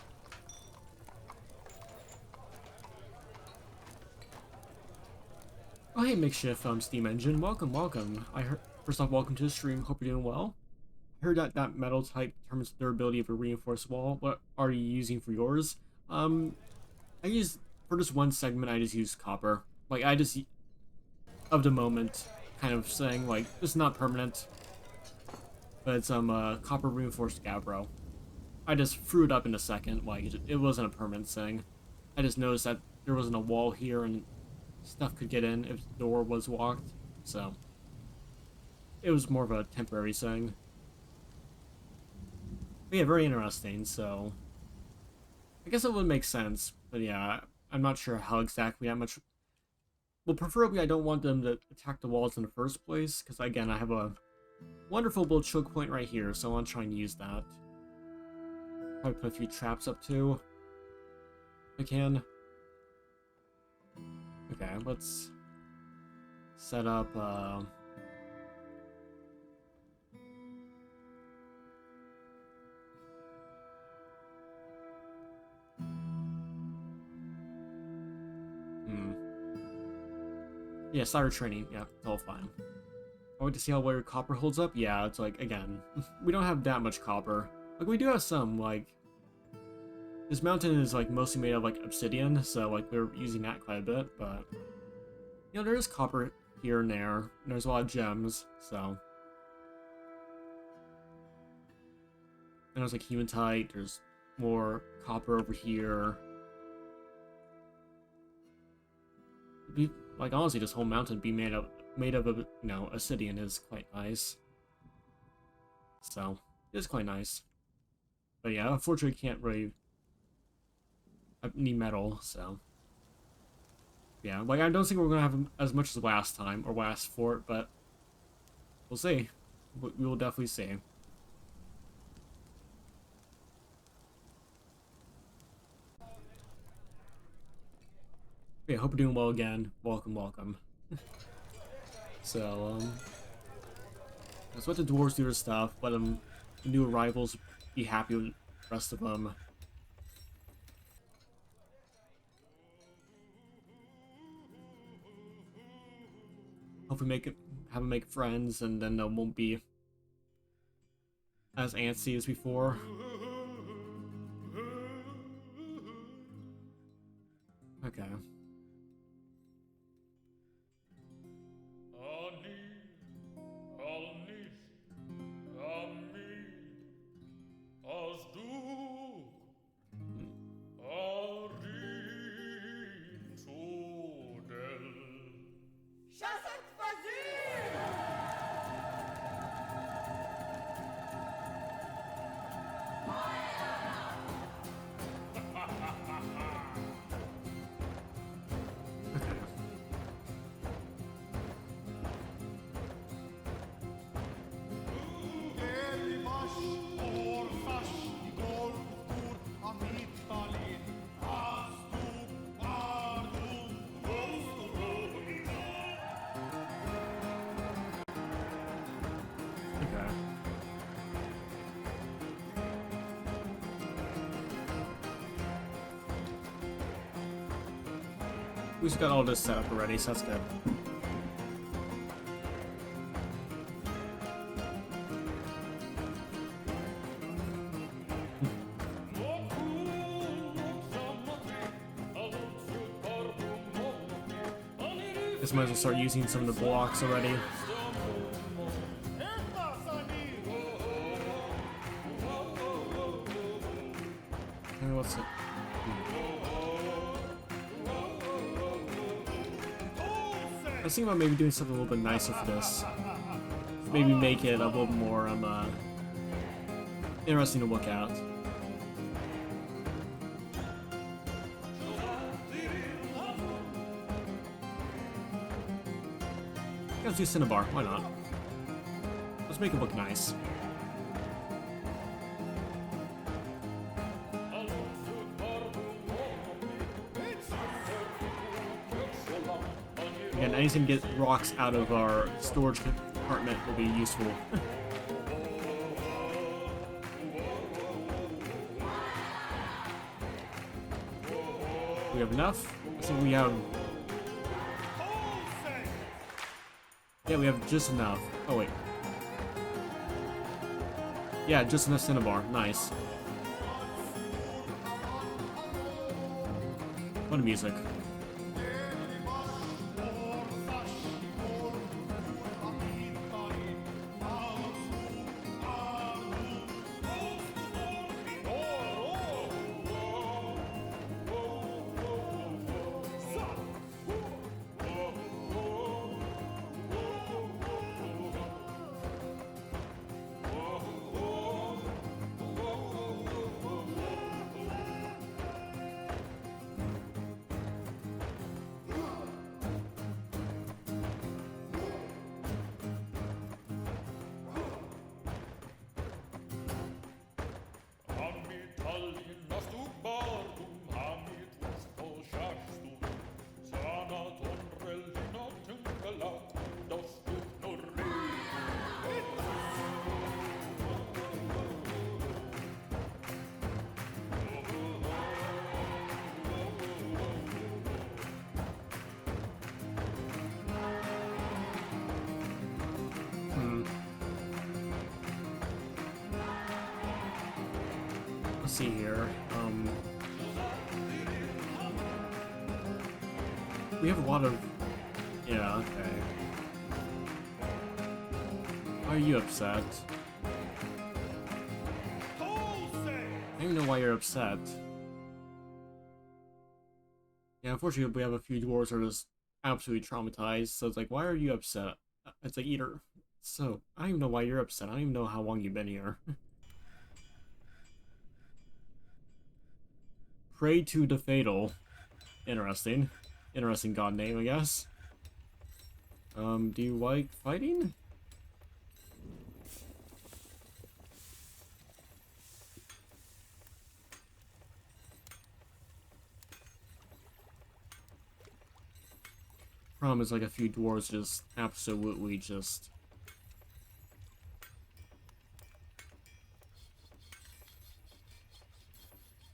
Oh, hey, Makeshift Steam Engine. Welcome, welcome. First off, welcome to the stream. Hope you're doing well. I heard that metal type determines the durability of a reinforced wall. What are you using for yours? I use, for this one segment, I just use copper. Like, I just, of the moment, kind of saying, like, it's not permanent. But it's, copper reinforced gabbro. I just threw it up in a second. Like, it wasn't a permanent thing. I just noticed that there wasn't a wall here and stuff could get in if the door was locked, so it was more of a temporary thing. But yeah, very interesting, so I guess it would make sense, but yeah, I'm not sure how exactly that much. Well, preferably I don't want them to attack the walls in the first place, because again, I have a wonderful little choke point right here, so I want to try and use that. Probably put a few traps up too, if I can. Okay, let's set up, yeah, starter training, yeah, it's all fine. I want to see how well your copper holds up. Yeah, it's like, again, we don't have that much copper. Like, we do have some, like, this mountain is, like, mostly made of, like, obsidian, so, like, we're using that quite a bit, but, you know, there is copper here and there, and there's a lot of gems, so. And there's, like, hematite, there's more copper over here. Like, honestly, this whole mountain be made of, you know, obsidian is quite nice. So, it's quite nice. But yeah, unfortunately, can't really need metal, so yeah, like, I don't think we're gonna have as much as last time or last fort, but we'll see. We will definitely see. Yeah, hope you're doing well again. Welcome, welcome. So Let's let the dwarves do their stuff. Let them, the new arrivals, be happy with the rest of them. Hopefully have them make friends, and then they won't be as antsy as before. Okay. We just got all this set up already, so that's good. Guess might as well start using some of the blocks already. What's it? I was thinking about maybe doing something a little bit nicer for this. Maybe make it a little more interesting to look at. Let's do Cinnabar, why not? Let's make it look nice. Again, anything to get rocks out of our storage compartment will be useful. We have enough? I think we have... Yeah, we have just enough. Oh, wait. Yeah, just enough Cinnabar. Nice. What a music. Let's see here. We have a lot of... Yeah, okay. Why are you upset? I don't even know why you're upset. Yeah, unfortunately we have a few dwarves who are just absolutely traumatized, so it's like, why are you upset? It's like, Eater. So, I don't even know why you're upset. I don't even know how long you've been here. Pray to the Fatal. Interesting. Interesting god name, I guess. Do you like fighting? Problem is, like, a few dwarves just absolutely just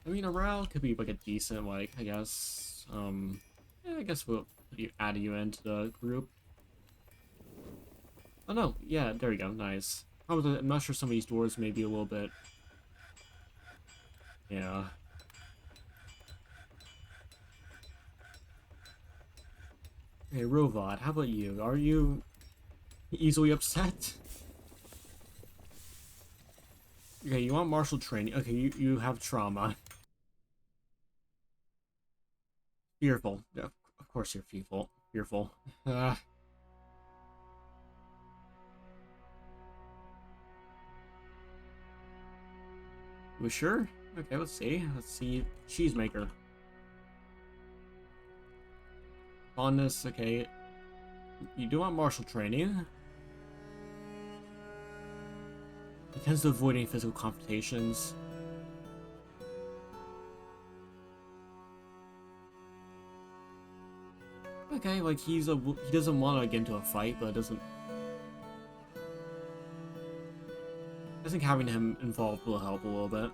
I mean, a morale could be like a decent, like, I guess, yeah, I guess we'll add you into the group. Oh no, yeah, there you go, nice. Probably, I'm not sure some of these doors may be a little bit, yeah. Hey, Robot, how about you? Are you easily upset? Okay, you want martial training. Okay, you have trauma. Fearful. Yeah, of course you're fearful. Fearful. Uh, we sure? Okay, let's see. Let's see. Cheesemaker. Fondness, okay. You do want martial training. He tends to avoid any physical confrontations. Okay, like he doesn't want to get into a fight, but doesn't. I think having him involved will help a little bit.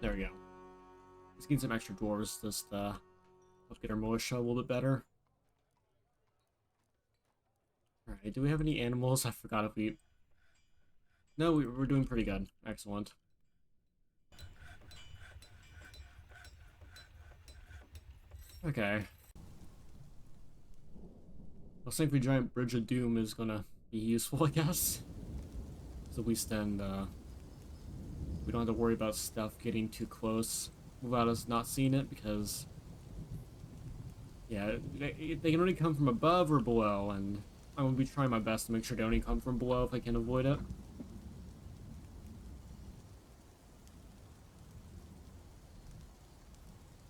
There we go. Let's get some extra dwarves just help get our militia a little bit better. Alright, do we have any animals? I forgot if we... No, we're doing pretty good. Excellent. Okay. I think the giant bridge of doom is gonna be useful, I guess. So we stand, we don't have to worry about stuff getting too close without us not seeing it, because... Yeah, they can only come from above or below, and I'm gonna be trying my best to make sure they only come from below if I can avoid it.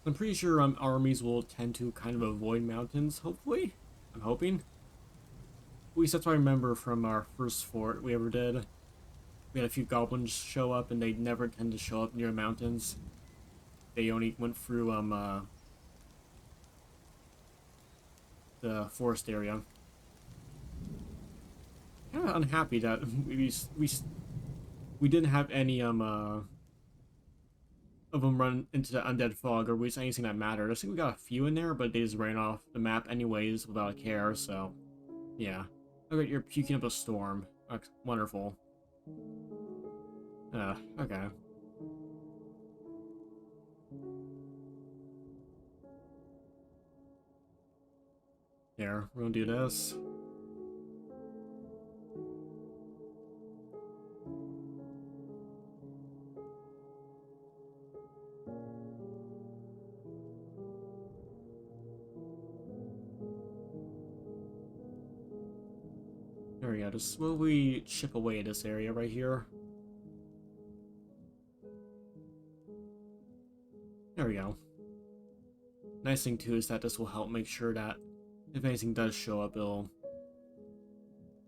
I'm pretty sure armies will tend to kind of avoid mountains, hopefully. I'm hoping. At least that's what I remember from our first fort we ever did. We had a few goblins show up, and they never tend to show up near mountains. They only went through the forest area. Kind of unhappy that we didn't have any of them run into the undead fog, or at least anything that mattered. I think we got a few in there, but they just ran off the map anyways without a care, so yeah. Okay, you're puking up a storm. Wonderful. Okay. Here, we're gonna do this. There we go, just slowly chip away at this area right here. There we go. Nice thing too is that this will help make sure that if anything does show up, it'll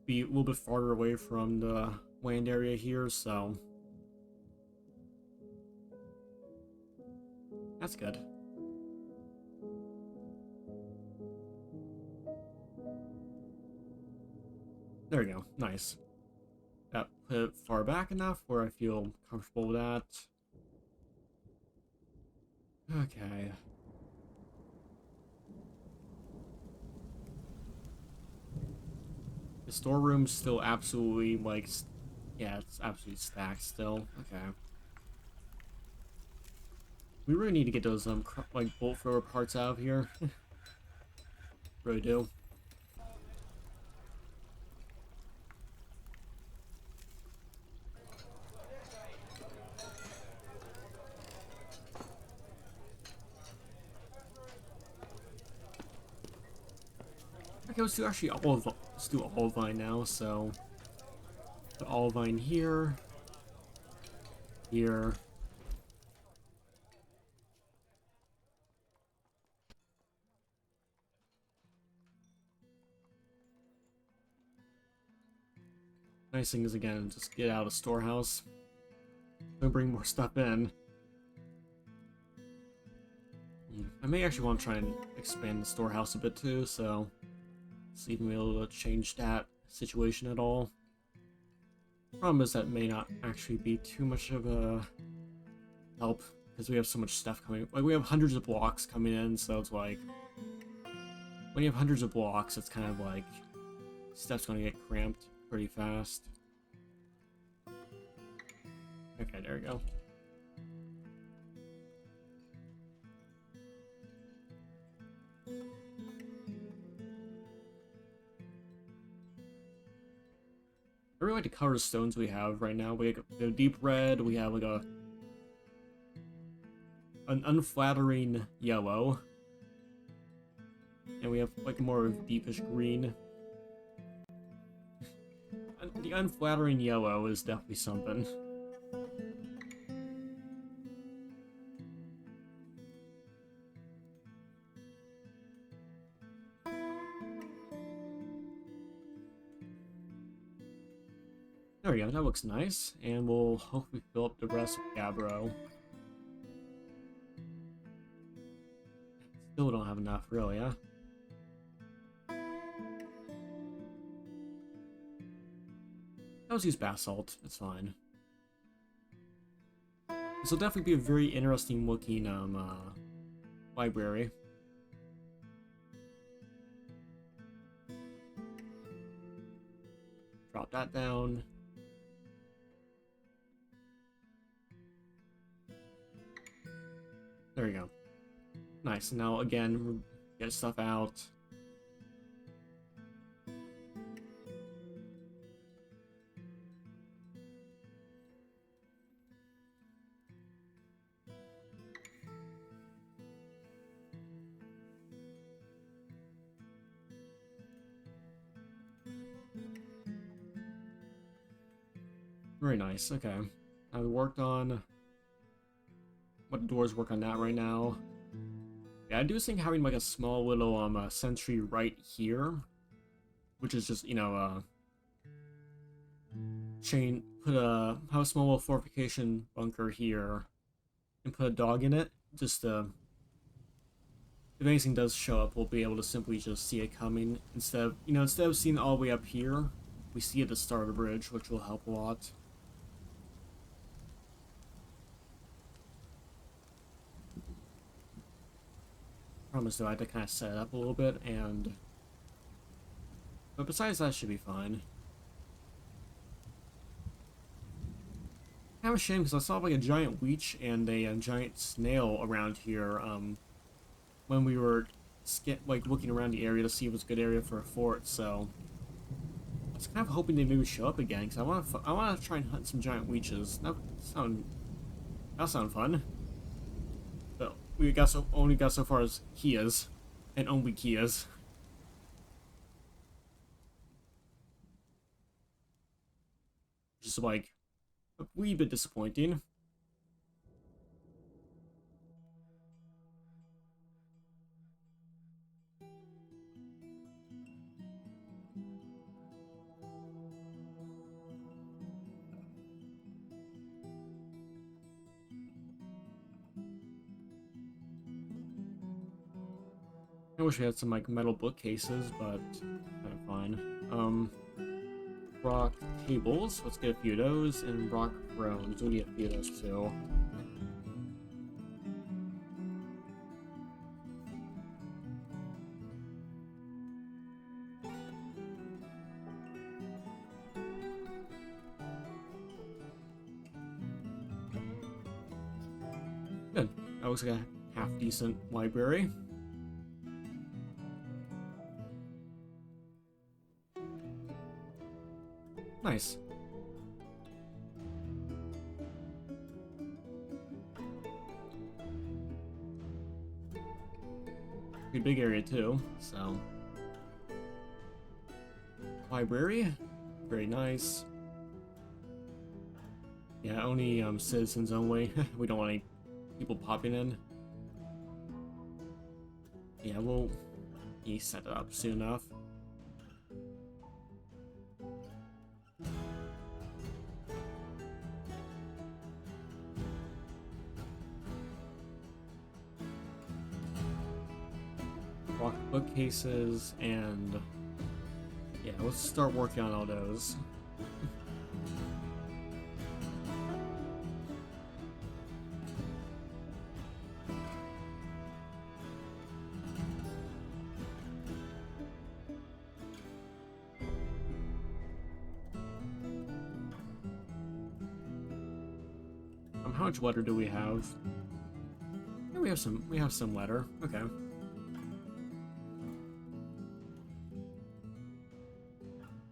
be a little bit farther away from the land area here, so that's good. There we go, nice. That put it far back enough where I feel comfortable with that. Okay. The storeroom's still absolutely, like, yeah, it's absolutely stacked still. Okay. We really need to get those, like, bolt thrower parts out of here. Really do. Okay, let's do actually let's do Olivine now, so... The Olivine here. Here. Nice thing is, again, just get out of storehouse. Don't bring more stuff in. I may actually want to try and expand the storehouse a bit too, so... see if we'll be able to change that situation at all. Problem is that may not actually be too much of a help, because we have so much stuff coming. Like, we have hundreds of blocks coming in, so it's like, when you have hundreds of blocks, it's kind of like, stuff's gonna get cramped pretty fast. Okay, there we go. I really like the color stones we have right now. We have deep red, we have like an unflattering yellow, and we have like more of a deepish green. The unflattering yellow is definitely something. There we go, that looks nice, and we'll hopefully fill up the rest with Gabbro. Still don't have enough, really, huh? I'll use basalt, it's fine. This will definitely be a very interesting looking library. Drop that down. There we go. Nice. Now again, get stuff out. Very nice. Okay. I worked on what doors work on that right now. Yeah, I do think having like a small little sentry right here, which is just, you know, have a small little fortification bunker here and put a dog in it, just if anything does show up, we'll be able to simply just see it coming instead of seeing it all the way up here, we see it at the start of the bridge, which will help a lot. Promise though, I had to kind of set it up a little bit, but besides that, should be fine. Kind of a shame because I saw like a giant leech and a giant snail around here when we were like looking around the area to see if it was a good area for a fort. So I was kind of hoping they maybe show up again because I want to try and hunt some giant leeches. That sound fun. But we only got so far as Kias, and only Kias. Just like a wee bit disappointing. I wish we had some like metal bookcases, but kind of fine. Rock tables, let's get a few of those, and rock thrones, we'll get a few of those too. Good, that looks like a half-decent library. Nice. Pretty big area too, so. Library, very nice. Yeah, only citizens only. We don't want any people popping in. Yeah, we'll set it up soon enough. Rock bookcases, and yeah, let's start working on all those. how much letter do we have? Yeah, we have some letter. Okay.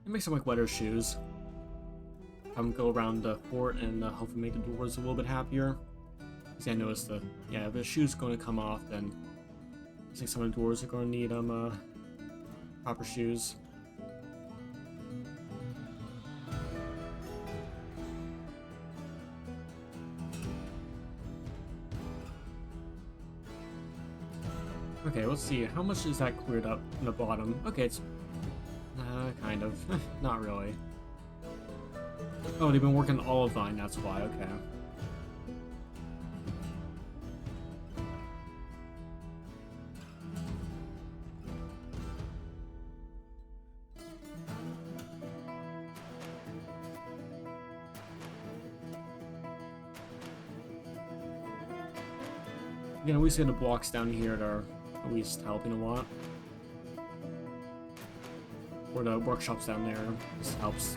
It makes some like letter shoes. Go around the fort and hopefully make the doors a little bit happier. See, I noticed if the shoe's going to come off, then I think some of the doors are going to need proper shoes. Okay, let's see. How much is that cleared up in the bottom? Okay, it's kind of. Not really. Oh, they've been working all of Vine, that's why. Okay. Again, we see the blocks down here that are at least helping a lot. Or the workshops down there just helps.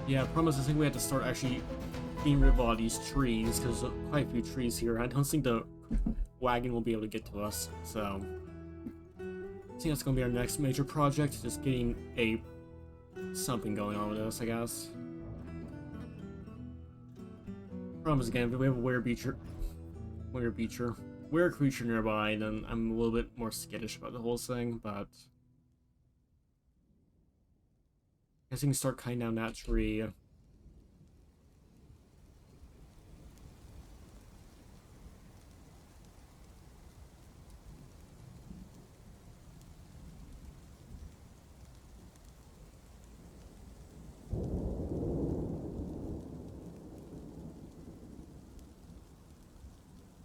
Yeah, promise, I think we had to start actually getting rid of all these trees, because there's quite a few trees here. I don't think the wagon will be able to get to us, so I think that's going to be our next major project, just getting something going on with this, I guess. Promise again, if we have a were creature nearby, then I'm a little bit more skittish about the whole thing, but I guess we can start cutting down that tree.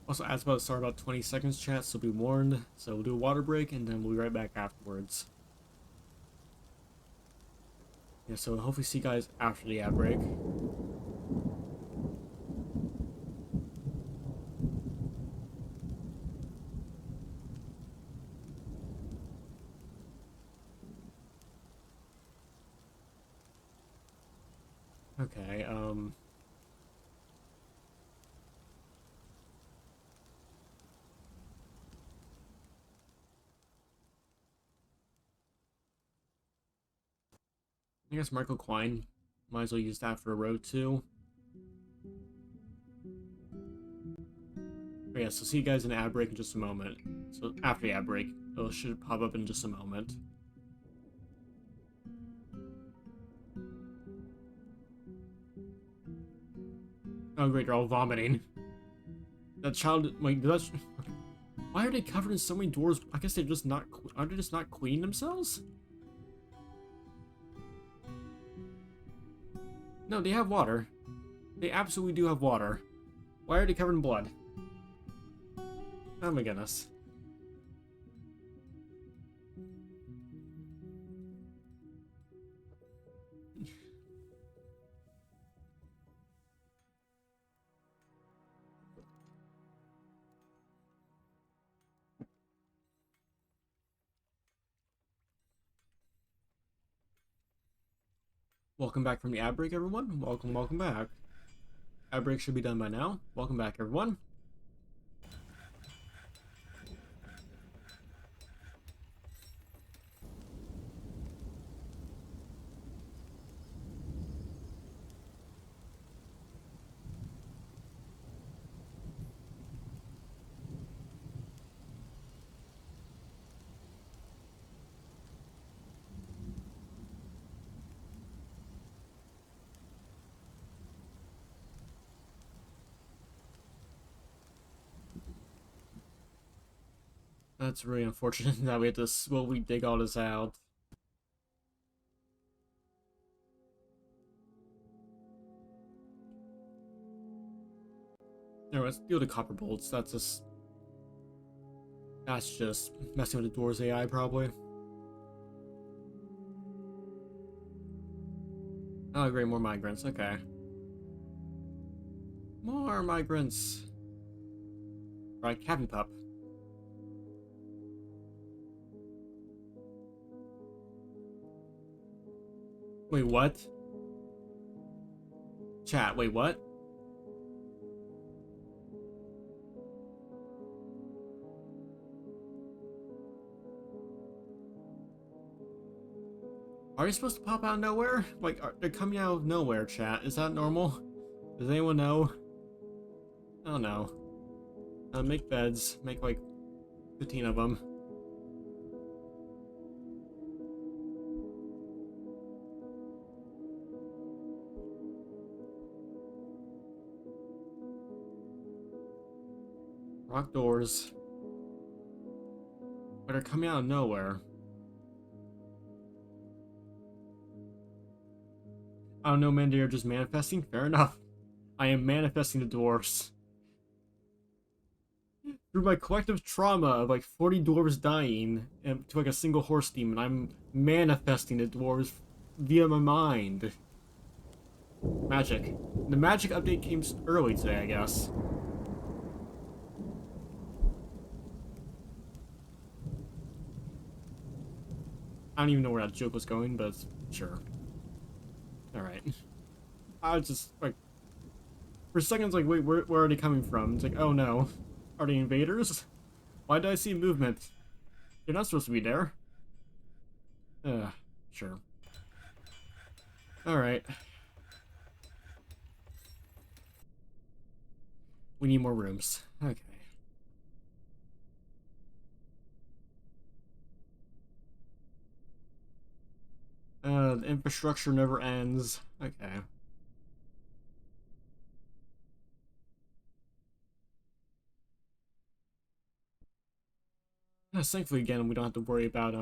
Also, as about to start about 20 seconds, chat, so be warned. So we'll do a water break, and then we'll be right back afterwards. Yeah, so hopefully see you guys after the ad break. Okay, I guess Michael Quine might as well use that for a road too. But yeah, so see you guys in the ad break in just a moment. So after the ad break, it should pop up in just a moment. Oh great, they're all vomiting. That child, like, that's... Why are they covered in so many doors? I guess they're just not... Are they just not cleaning themselves? No, they have water. They absolutely do have water. Why are they covered in blood? Oh my goodness. Welcome back from the ad break, everyone. Welcome back. Ad break should be done by now. Welcome back, everyone. That's really unfortunate that we have to slowly dig all this out. Anyway, let's deal with the copper bolts. That's just messing with the door's AI, probably. Oh, great, more migrants. Okay. More migrants. Right, Cabin Pup. Wait, what? Chat, wait, what? Are you supposed to pop out of nowhere? Like, they're coming out of nowhere, chat. Is that normal? Does anyone know? I don't know. Make beds. Make, like, 15 of them. Rock doors. But they're coming out of nowhere. I don't know, man, they're just manifesting? Fair enough. I am manifesting the dwarfs. Through my collective trauma of like 40 dwarves dying and to like a single horse demon, I'm manifesting the dwarves via my mind. Magic. The magic update came early today, I guess. I don't even know where that joke was going, but sure. Alright. I was just like, for seconds, like, wait, where are they coming from? It's like, oh no. Are they invaders? Why did I see movement? You're not supposed to be there. Sure. Alright. We need more rooms. Okay. The infrastructure never ends. Okay. Thankfully, again, we don't have to worry about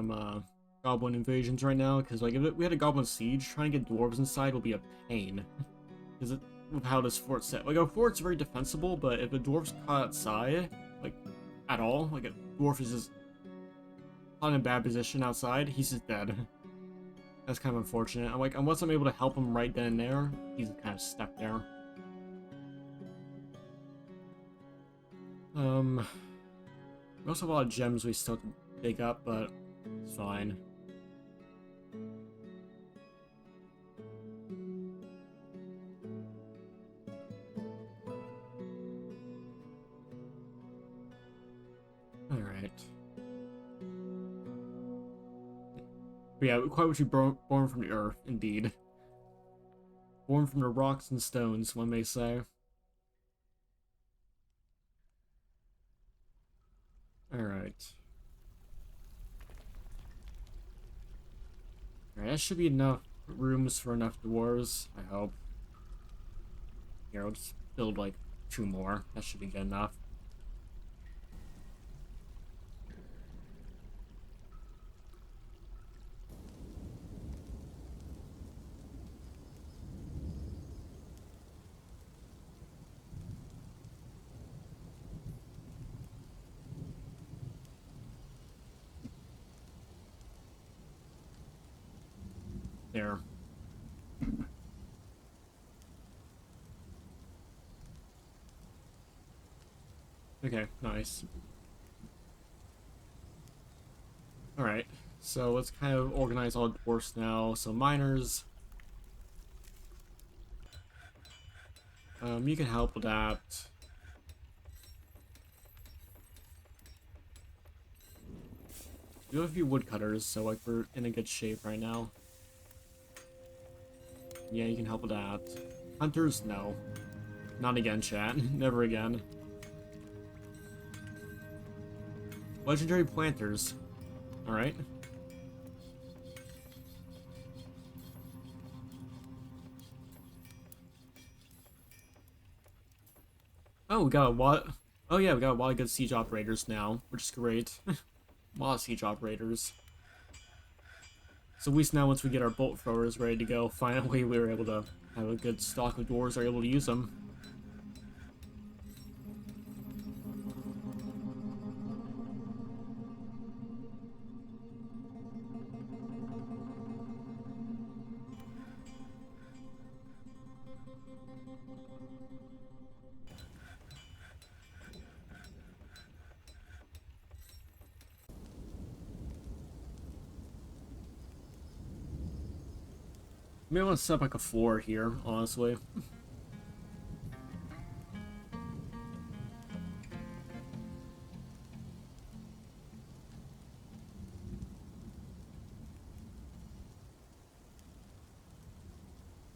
goblin invasions right now, because like if we had a goblin siege, trying to get dwarves inside will be a pain. Because of how this fort's set. Like, a fort's very defensible, but if a dwarf's caught outside, like, at all, like a dwarf is just caught in a bad position outside, he's just dead. That's kind of unfortunate. I'm like, unless I'm able to help him right then and there, he's kind of stuck there. We also have a lot of gems we still have to dig up, but it's fine. Alright. But yeah, quite what you born from the earth, indeed. Born from the rocks and stones, one may say. Alright. Alright, that should be enough rooms for enough dwarves, I hope. Here, I'll just build like 2 more. That should be good enough. There. Okay, nice. Alright, so let's kind of organize all dwarfs now. So miners. You can help adapt. We have a few woodcutters, so like we're in a good shape right now. Yeah, you can help adapt. Hunters, no. Not again, chat. Never again. Legendary planters. Alright. Oh, we got a lot. Oh yeah, we got a lot of good siege operators now, which is great. A lot of siege operators. So at least now, once we get our bolt throwers ready to go, finally we were able to have a good stock of dwarves are able to use them. Maybe I want to set up like a floor here, honestly.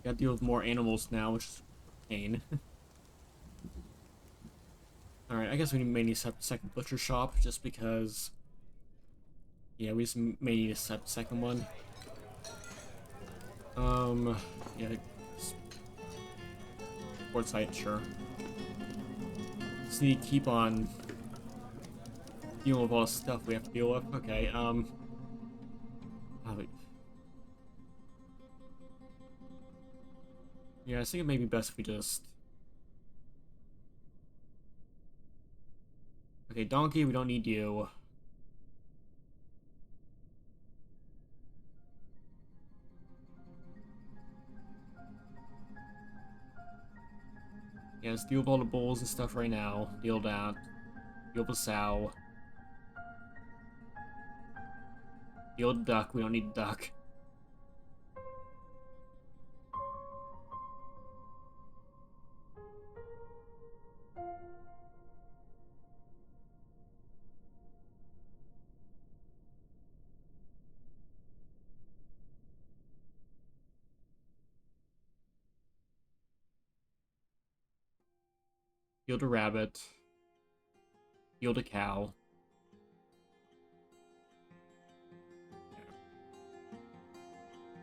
Gotta deal with more animals now, which is a pain. Alright, I guess we may need to set up a second butcher shop, just because... Yeah, we just may need to set up a second one. Yeah... Port site, sure. Just need to keep on... dealing with all the stuff we have to deal with. Okay, oh, yeah, I think it may be best if we just... Okay, donkey, we don't need you. Yeah, let's deal with all the bulls and stuff right now. Deal that. Deal with the sow. Deal with the duck, we don't need the duck. Yield a rabbit. Yield a cow.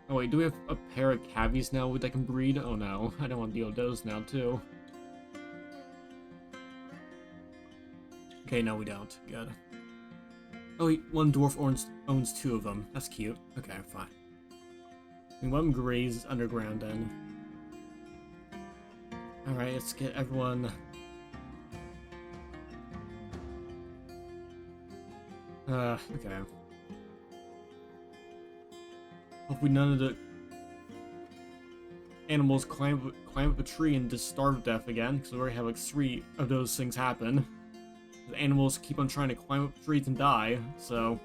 Oh wait, do we have a pair of cavies now that can breed? Oh no, I don't want to deal with those now too. Okay, no we don't. Good. Oh wait, one dwarf owns two of them. That's cute. Okay, fine. I mean, one of them grazes underground then. Alright, let's get everyone... okay. Hopefully none of the animals climb up a tree and just starve to death again, because we already have like 3 of those things happen. The animals keep on trying to climb up trees and die, so...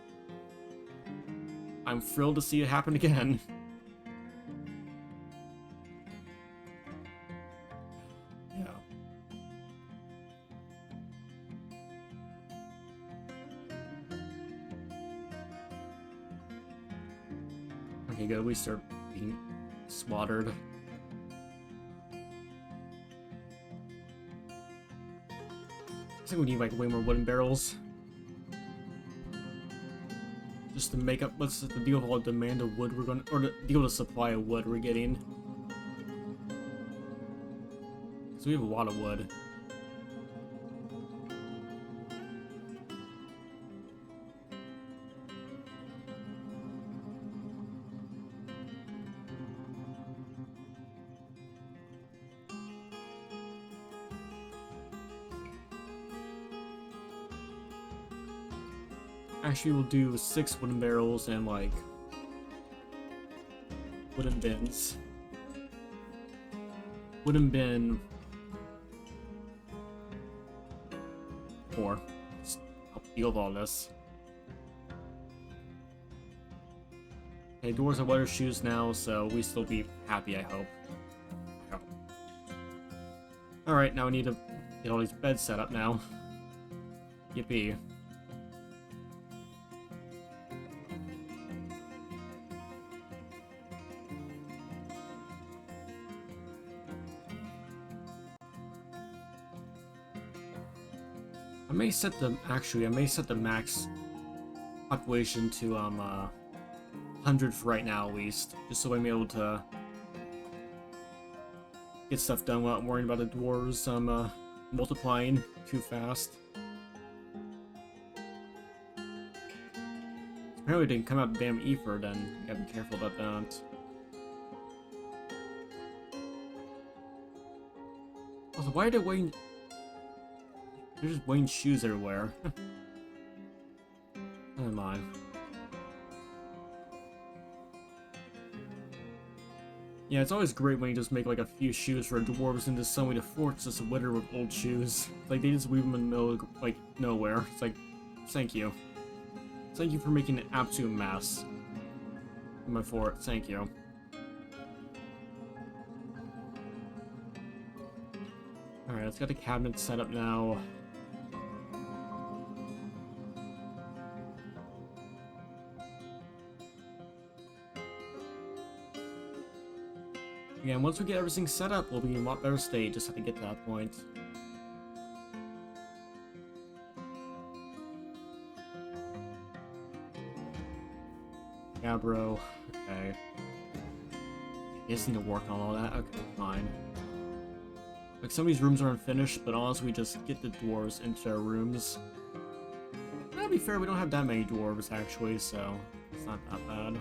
I'm thrilled to see it happen again. Yeah. Okay, good. We start being slaughtered. I think we need like way more wooden barrels. Just to make up, let's just deal with all the demand of wood we're going to, or to deal with the supply of wood we're getting. So we have a lot of wood. Actually, we'll do 6 wooden barrels and, like, wooden bins. Wooden bin... 4. Just help deal with all this. Okay, doors have weather shoes now, so we still be happy, I hope. Alright, now we need to get all these beds set up now. Yippee. I may set the max population to 100 for right now at least, just so I'm able to get stuff done without worrying about the dwarves multiplying too fast. Apparently it didn't come out damn ether, then you gotta be careful about that. Also, why are they waiting? They're just wearing shoes everywhere. Never mind. Yeah, it's always great when you just make like a few shoes for dwarves and just suddenly the forts just litter with old shoes. Like they just leave them in the middle of, like, nowhere. It's like, thank you. Thank you for making an absolute mess in my fort. Thank you. Alright, let's get the cabinet set up now. Again, once we get everything set up, we'll be in a lot better state. Just have to get to that point. Yeah, bro. Okay. You just need to work on all that? Okay, fine. Like, some of these rooms are unfinished, but honestly, we just get the dwarves into their rooms. To be fair, we don't have that many dwarves, actually, so it's not that bad.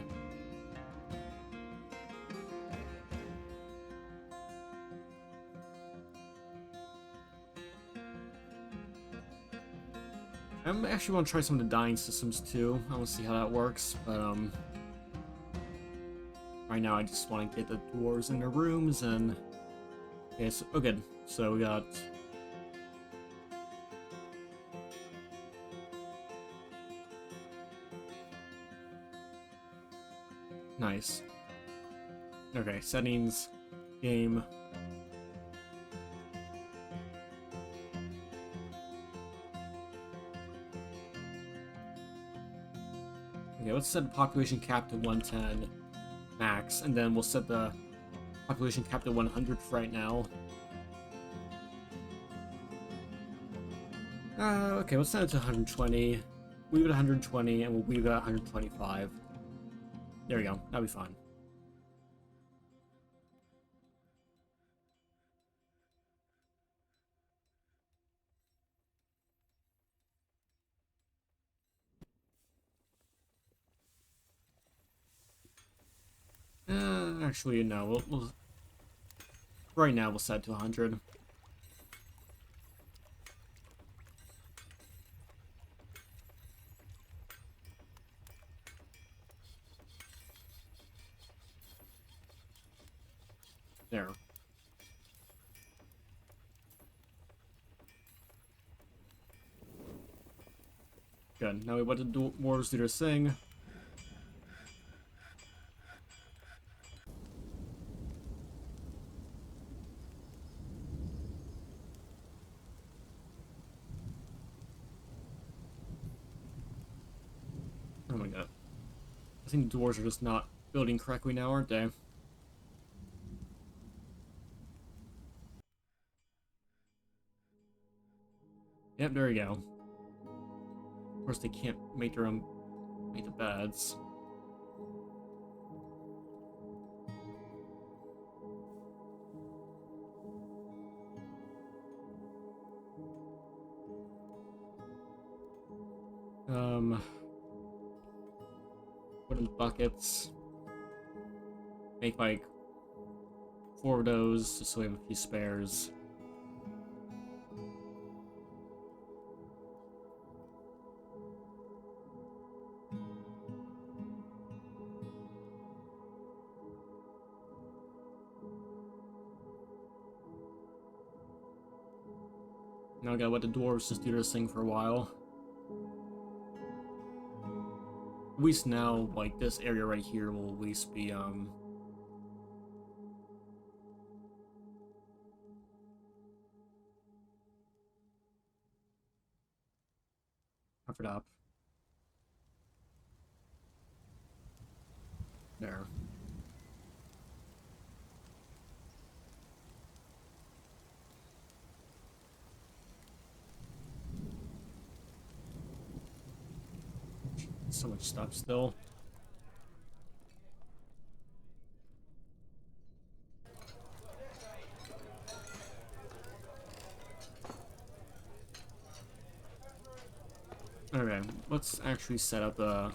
I actually want to try some of the dying systems, too. I want to see how that works, but, right now I just want to get the dwarves in their rooms, and... Okay, so, oh good. So we got... Nice. Okay, settings, game. Okay, let's set the population cap to 110 max, and then we'll set the population cap to 100 for right now. Okay, let's set it to 120. Leave it at 120, and we'll leave it at 125. There we go. That'll be fine. Actually, no. We'll right now we'll set it to 100. There. Good. Now we let the dwarves do their thing. Oh my god. I think the dwarves are just not building correctly now, aren't they? Yep, there we go. Of course, they can't make their own... make the beds. Wooden buckets. Make, like, 4 of those, just so we have a few spares. Now I gotta let the dwarves just do this thing for a while. At least now, like, this area right here will at least be, covered up. There. So much stuff still. Okay, let's actually set up a...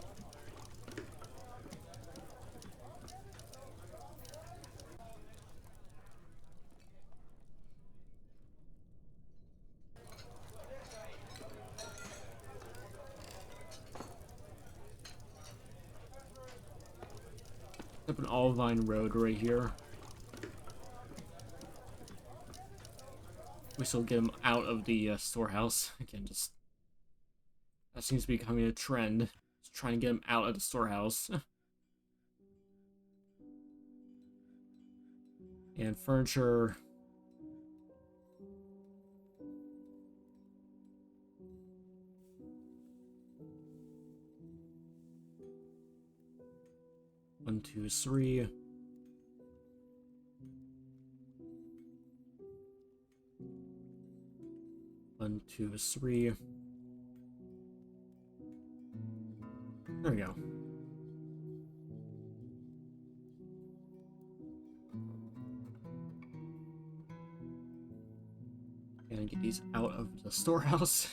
up an Olivine Road right here. We still get them out of the storehouse. Again, just... that seems to be becoming a trend. Just trying to get them out of the storehouse. And furniture... 1, 2, 3. One, two, three. There we go. Gonna get these out of the storehouse.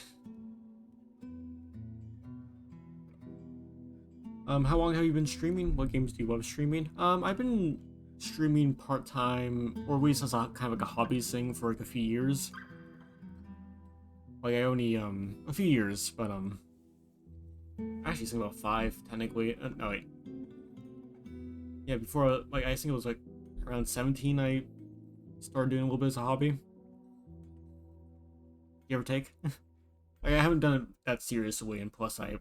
How long have you been streaming? What games do you love streaming? I've been streaming part-time, or at least as a kind of like a hobby thing for like a few years. Like I only, a few years, but actually think about 5, technically. No, wait. Yeah, before, like, I think it was like around 17 I started doing a little bit as a hobby. Give or take. Like, I haven't done it that seriously, and plus I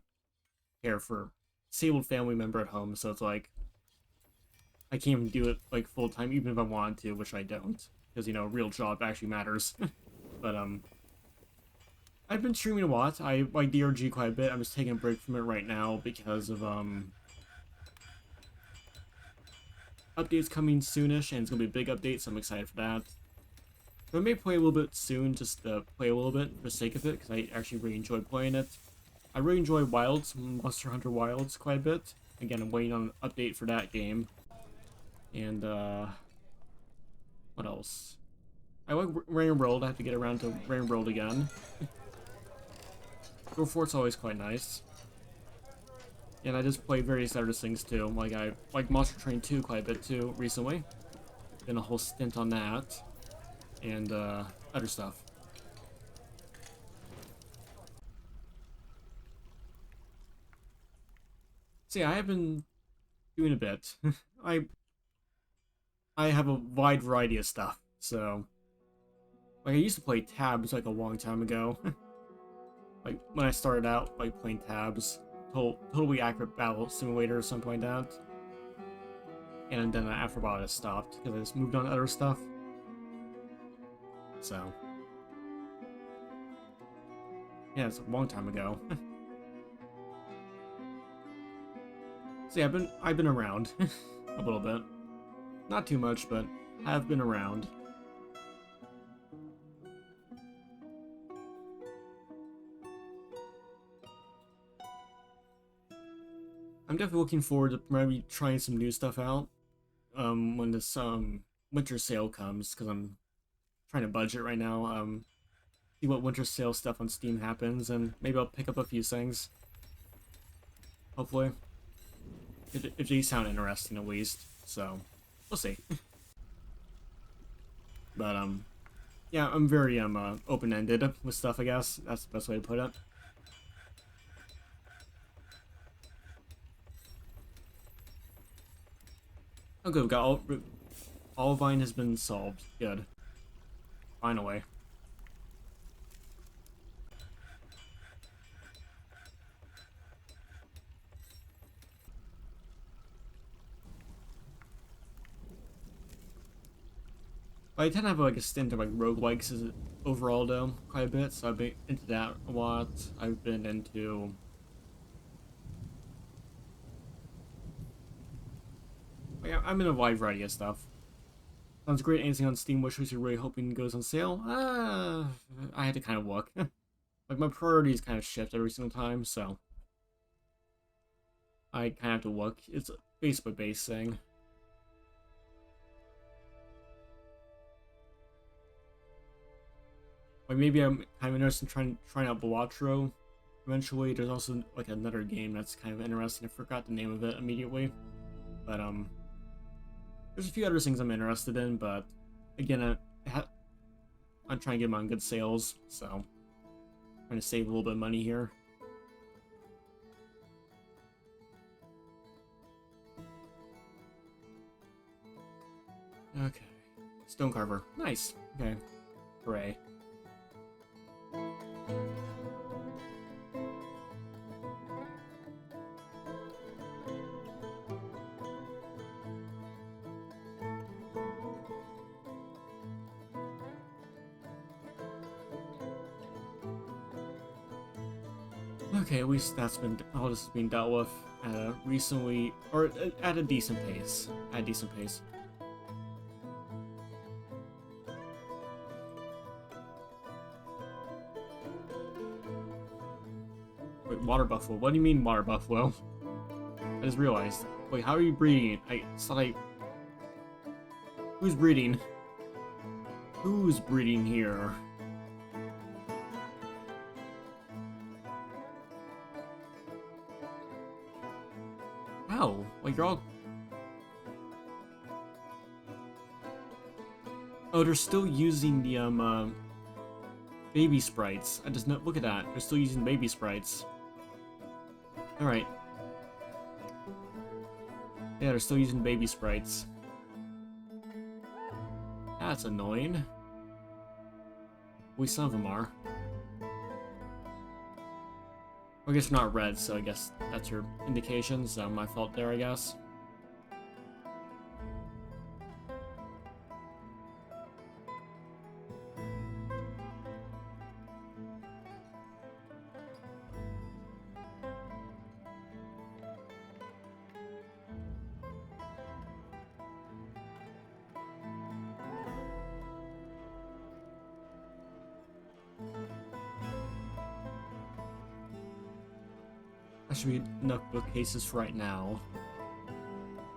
care for disabled family member at home, so it's like I can't even do it like full time, even if I wanted to, which I don't, because you know, real job actually matters. But I've been streaming a lot. I like DRG quite a bit. I'm just taking a break from it right now because of updates coming soonish, and it's gonna be a big update, so I'm excited for that. So I may play a little bit soon, just play a little bit for the sake of it, because I actually really enjoy playing it. I really enjoy Wilds, Monster Hunter Wilds, quite a bit. Again, I'm waiting on an update for that game. And, what else? I like Rain World. I have to get around to Rain World again. Go Fort's always quite nice. And I just play various other things too. Like I like Monster Train 2 quite a bit too recently. Been a whole stint on that. And other stuff. So yeah, I have been doing a bit. I have a wide variety of stuff. So like I used to play tabs like a long time ago. Like when I started out like playing tabs. Totally accurate battle simulator or something like that. And then after a while I just stopped because I just moved on to other stuff. So yeah, it's a long time ago. So yeah, I've been around a little bit. Not too much, but have been around. I'm definitely looking forward to maybe trying some new stuff out when this winter sale comes, because I'm trying to budget right now. See what winter sale stuff on Steam happens, and maybe I'll pick up a few things. Hopefully, if these sound interesting at least. So we'll see. But yeah, I'm very open-ended with stuff. I guess that's the best way to put it. Oh, good. We got all Vine has been solved. Good. Finally. I tend to have like a stint of like roguelikes overall though, quite a bit, so I've been into that a lot. I've been into yeah, I'm in a wide variety of stuff. Sounds great. Anything on Steam wishlist you're really hoping goes on sale? I had to kind of look. Like my priorities kind of shift every single time, so I kind of have to look. It's a Facebook based thing. Like maybe I'm kind of interested in trying out Balatro eventually. There's also like another game that's kind of interesting. I forgot the name of it immediately, but there's a few other things I'm interested in. But again, I'm trying to get them on good sales, so I'm trying to save a little bit of money here. Okay, Stonecarver, nice. Okay, hooray. Okay, at least that's been all this has been dealt with. recently, or at a decent pace. At a decent pace. Wait, water buffalo. What do you mean water buffalo? I just realized. Wait, how are you breeding? It's like... Who's breeding? Who's breeding here? How? Like, you're all... Oh, they're still using the, baby sprites. I just know... Look at that. They're still using baby sprites. Alright. Yeah, they're still using baby sprites. That's annoying. At least some of them are. I guess they're not red, so I guess that's your indication, so my fault there, I guess. That should be enough bookcases for right now.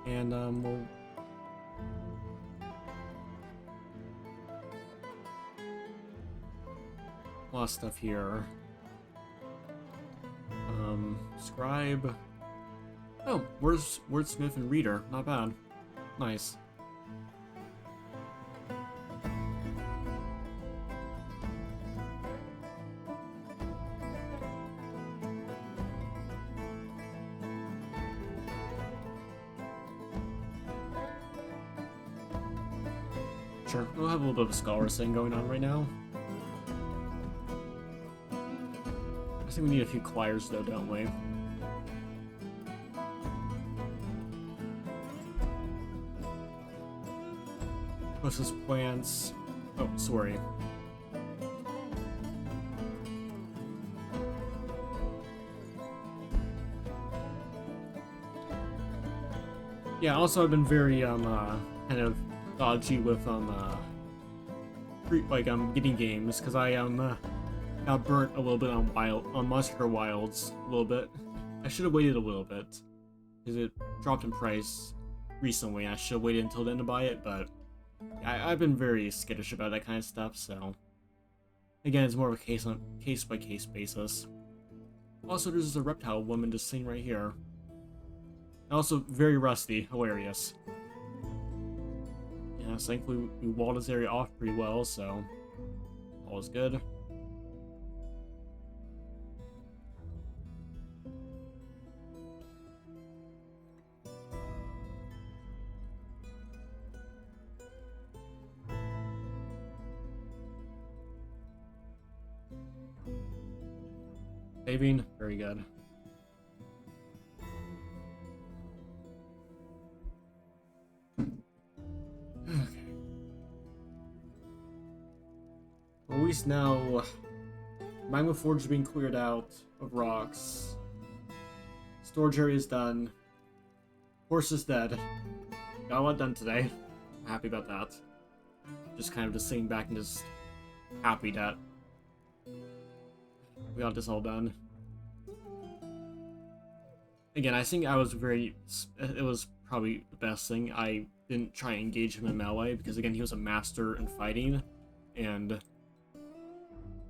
And, we'll... a lot of stuff here. Scribe... Oh, wordsmith and reader. Not bad. Nice. Sure, we'll have a little bit of a scholar's thing going on right now. I think we need a few choirs though, don't we? Versus plants. Oh, sorry. Yeah, also I've been very, kind of dodgy with, getting games, because I, got burnt a little bit on Monster Wilds, a little bit. I should have waited a little bit, because it dropped in price recently, and I should have waited until then to buy it, but I've been very skittish about that kind of stuff, so... Again, it's more of a case-by-case basis. Also, there's a reptile woman just sitting right here. Also, very rusty, hilarious. Yeah, so thankfully we walled this area off pretty well, so all is good. Saving, very good. At least now, Magma Forge is being cleared out of rocks. Storage area is done. Horse is dead. Got a lot done today. I'm happy about that. Just kind of just sitting back and just happy that we got this all done. Again, I think I was it was probably the best thing. I didn't try and engage him in melee because, again, he was a master in fighting, and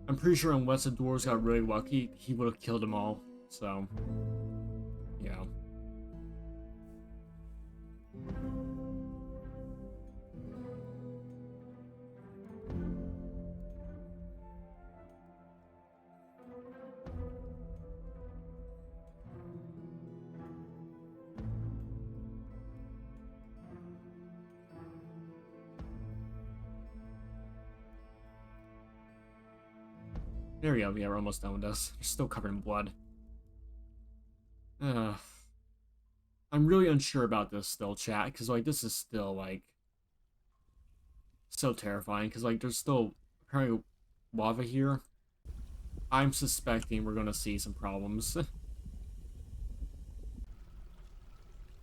I'm pretty sure unless the dwarves got really lucky, he would have killed them all. So, yeah. There we go, yeah, we're almost done with this. We're still covered in blood. I'm really unsure about this still, chat, because, like, this is still, like, so terrifying, because, like, there's still apparently lava here. I'm suspecting we're gonna see some problems.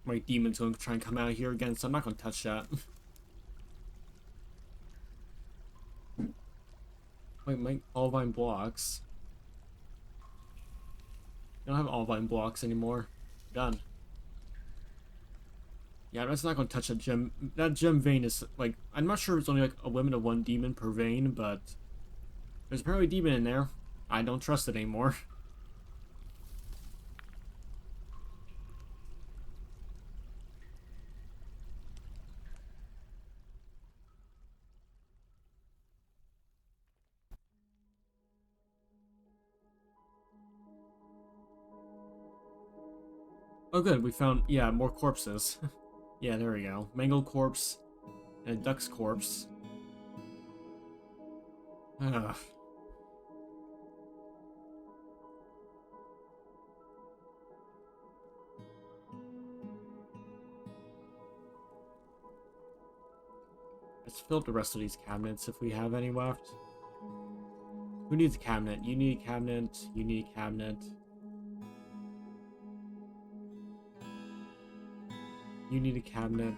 My demon's gonna try and come out here again, so I'm not gonna touch that. Wait, my all-vine blocks. I don't have all-vine blocks anymore. Done. Yeah, that's not gonna touch that gem. That gem vein is, like, I'm not sure if it's only, like, a limit of 1 demon per vein, but there's apparently a demon in there. I don't trust it anymore. Oh good, we found, yeah, more corpses. Yeah, there we go. Mangled corpse and a duck's corpse. Ugh. Let's fill up the rest of these cabinets if we have any left. Who needs a cabinet? You need a cabinet. You need a cabinet. You need a cabinet.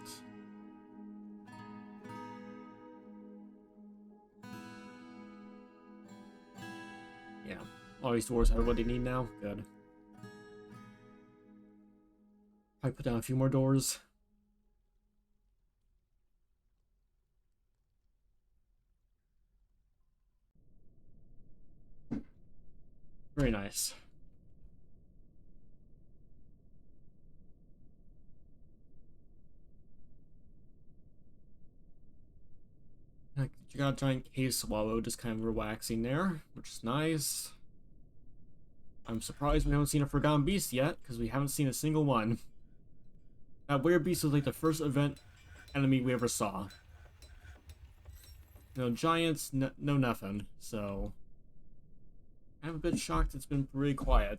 Yeah. All these doors have what they need now. Good. Probably put down a few more doors. Very nice. You got a giant cave swallow just kind of relaxing there, which is nice. I'm surprised we haven't seen a forgotten beast yet, because we haven't seen a single one. That weird beast was like the first event enemy we ever saw. No giants, no nothing, so I'm a bit shocked it's been pretty quiet.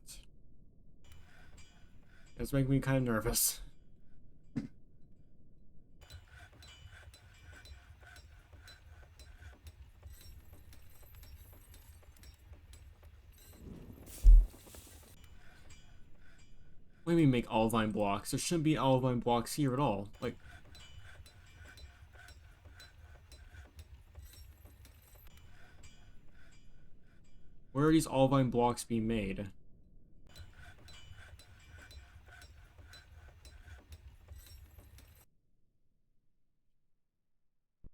It's making me kind of nervous. What do you mean make all vine blocks? There shouldn't be all vine blocks here at all. Like, where are these all vine blocks being made?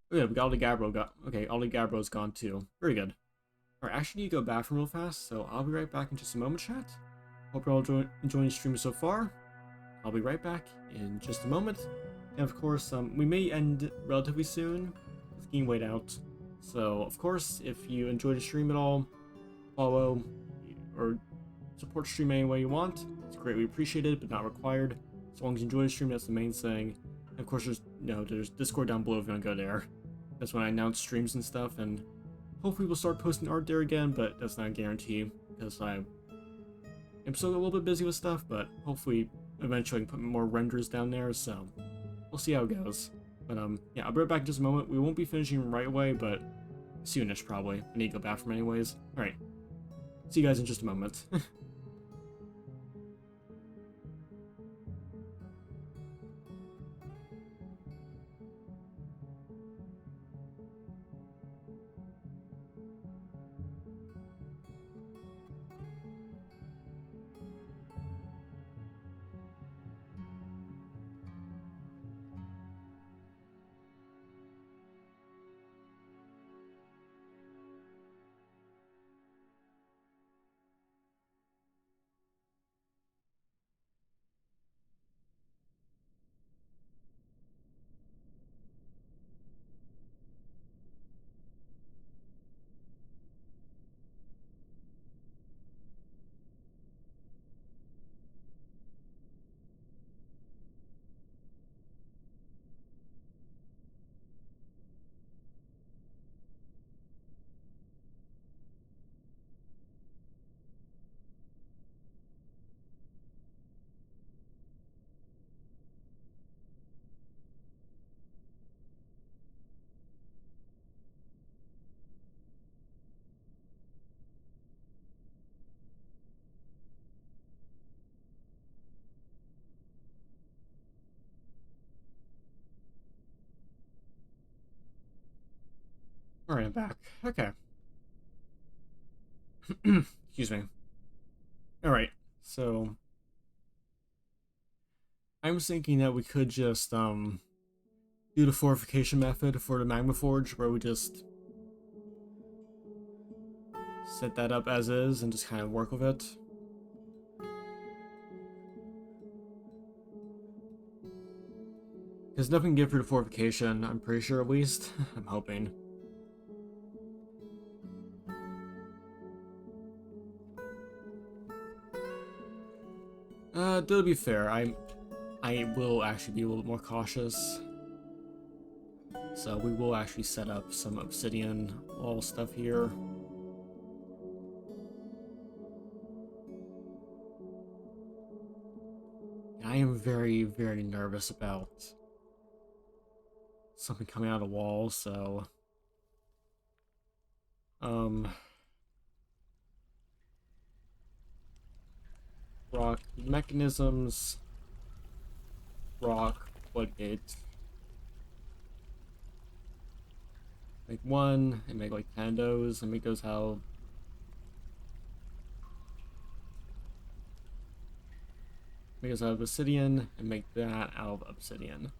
Oh yeah, we got all the Gabbro got. Okay, all the Gabbro's gone too. Very good. Alright, actually need to go bathroom real fast, so I'll be right back in just a moment, chat. Hope you're all enjoying the stream so far. I'll be right back in just a moment. And of course, we may end relatively soon. It's getting weighed out. So, of course, if you enjoy the stream at all, follow or support the stream any way you want. It's greatly appreciated, but not required. As long as you enjoy the stream, that's the main thing. And of course, there's Discord down below if you want to go there. That's when I announce streams and stuff, and hopefully we'll start posting art there again, but that's not a guarantee, because I'm still a little bit busy with stuff, but hopefully eventually I can put more renders down there, so we'll see how it goes. But yeah, I'll be right back in just a moment. We won't be finishing right away, but soonish probably. I need to go bathroom anyways. Alright, see you guys in just a moment. Alright, I'm back. Okay. Excuse me. Alright, so I was thinking that we could just do the fortification method for the Magma Forge, where we just set that up as is and just kind of work with it. Because nothing good for the fortification, I'm pretty sure at least. I'm hoping. To be fair, I will actually be a little more cautious. So we will actually set up some obsidian wall stuff here. I am very, very nervous about something coming out of the wall, so rock mechanisms, rock floodgate. Make one and make like 10 of those and make those how make those out of obsidian and make that out of obsidian.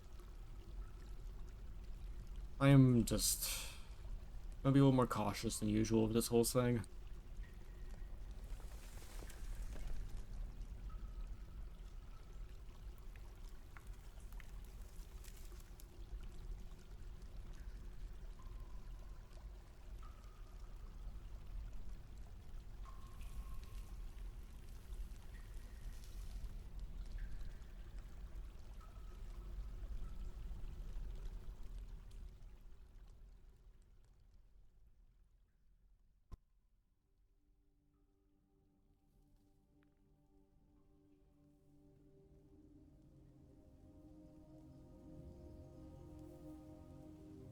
I am just gonna be a little more cautious than usual with this whole thing.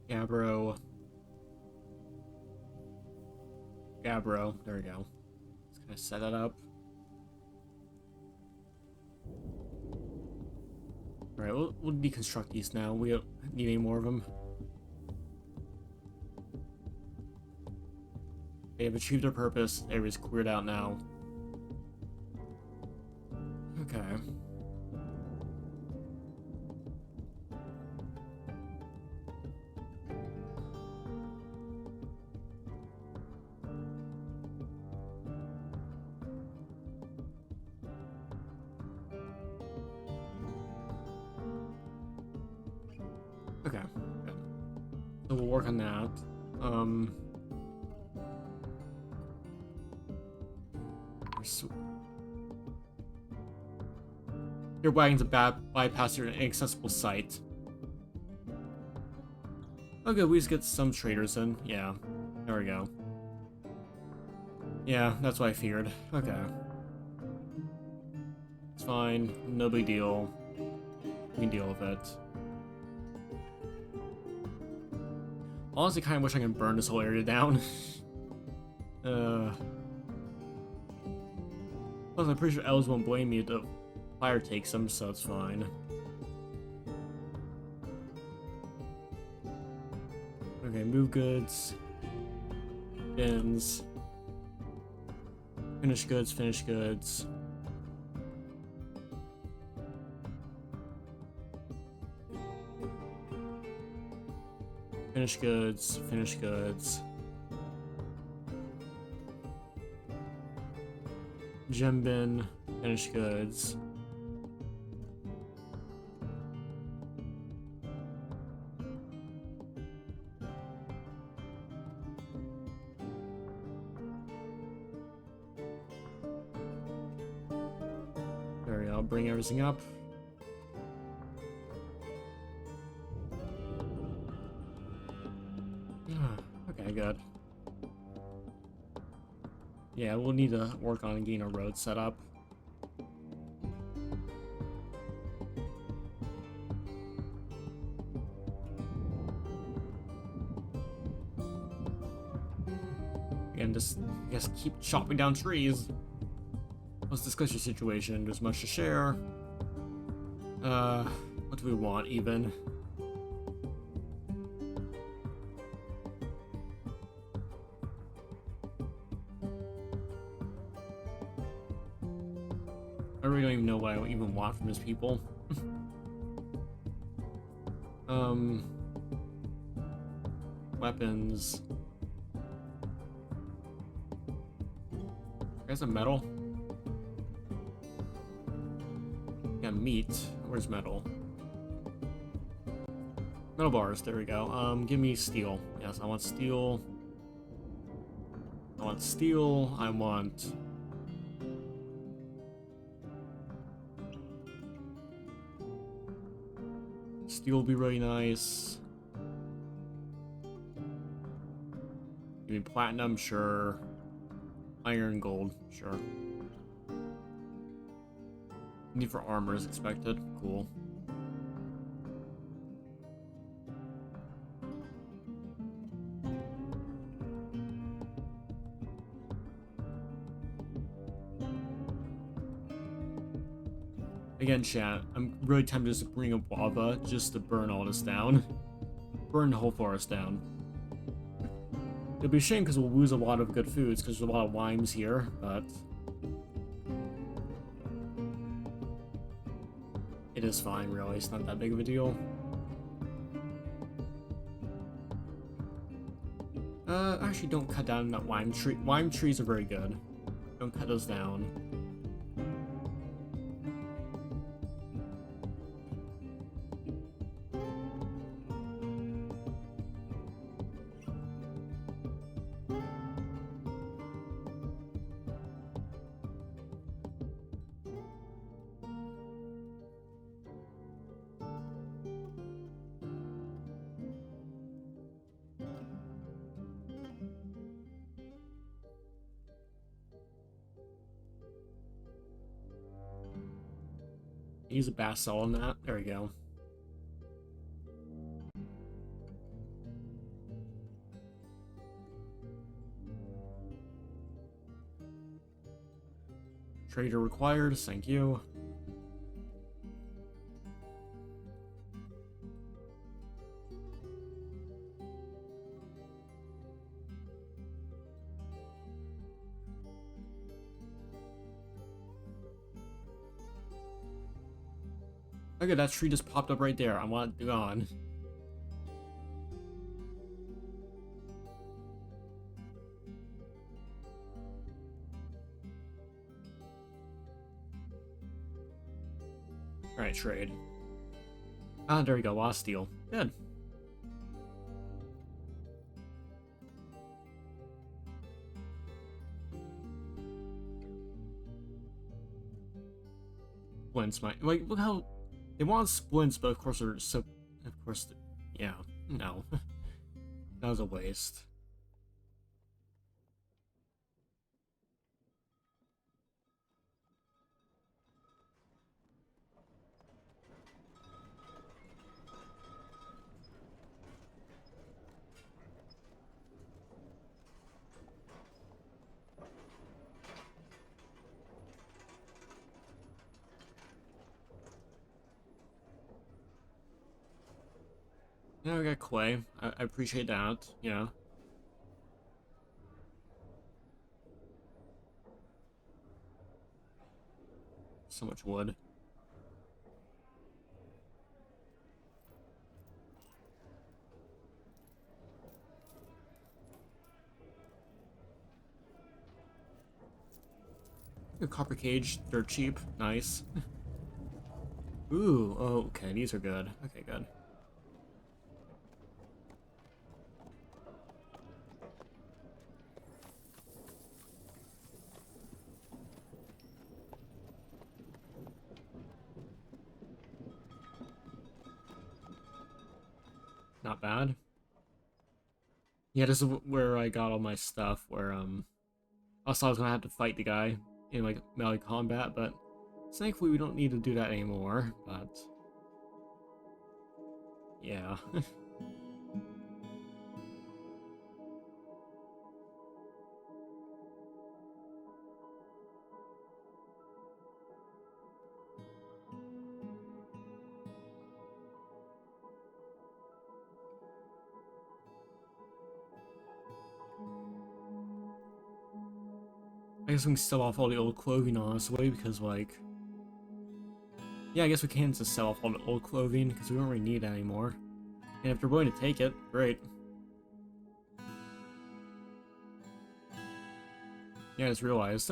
Gabbro. Gabbro. There we go. Just gonna set that up. Alright, we'll deconstruct these now. We don't need any more of them. They have achieved their purpose. Area's cleared out now. Okay. Okay, good. So we'll work on that. Your wagons bypass your inaccessible site. Okay, we just get some traders in. Yeah, there we go. Yeah, that's what I feared. Okay. It's fine. No big deal. We can deal with it. Honestly, kind of wish I could burn this whole area down. Plus, I'm pretty sure elves won't blame me if the fire takes them, so it's fine. Okay, move goods. Bins. Finish goods, finish goods. Finish goods, finish goods. Gem bin, finish goods. There we go, I'll bring everything up. Okay, good. Yeah, we'll need to work on getting a road set up. And just, I guess, keep chopping down trees. Let's discuss your situation. There's much to share. What do we want, even? don't even want from his people. um, weapons. There's a metal. Yeah, meat. Where's metal? Metal bars. There we go. Give me steel. Yes, I want steel. I want steel. I want. Steel will be really nice. Give me platinum, sure. Iron, gold, sure. Need for armor is expected. Cool. Again, chat, I'm really tempted to just bring up lava just to burn all this down. Burn the whole forest down. It'll be a shame because we'll lose a lot of good foods because there's a lot of limes here, but it is fine, really. It's not that big of a deal. Actually, don't cut down that lime tree. Lime trees are very good. Don't cut those down. Use a bass saw on that. There we go. Trader required. Thank you. Look at that tree just popped up right there. I want it gone. Alright, trade. Ah, there we go. Lost steel. Good. Splints might. Like, look how. They want splints, but of course they're so. Of course. Yeah. No. That was a waste. Yeah, we got clay. I appreciate that. Yeah. So much wood. A copper cage, they're cheap. Nice. Ooh, oh, okay, these are good. Okay, good. Not bad. Yeah, this is where I got all my stuff, where, I thought I was gonna have to fight the guy in, like, melee combat, but thankfully we don't need to do that anymore, but yeah. I guess we can sell off all the old clothing, honestly, because, like, Yeah, I guess we can just sell off all the old clothing, because we don't really need it anymore. And if they're willing to take it, great. Yeah, I just realized.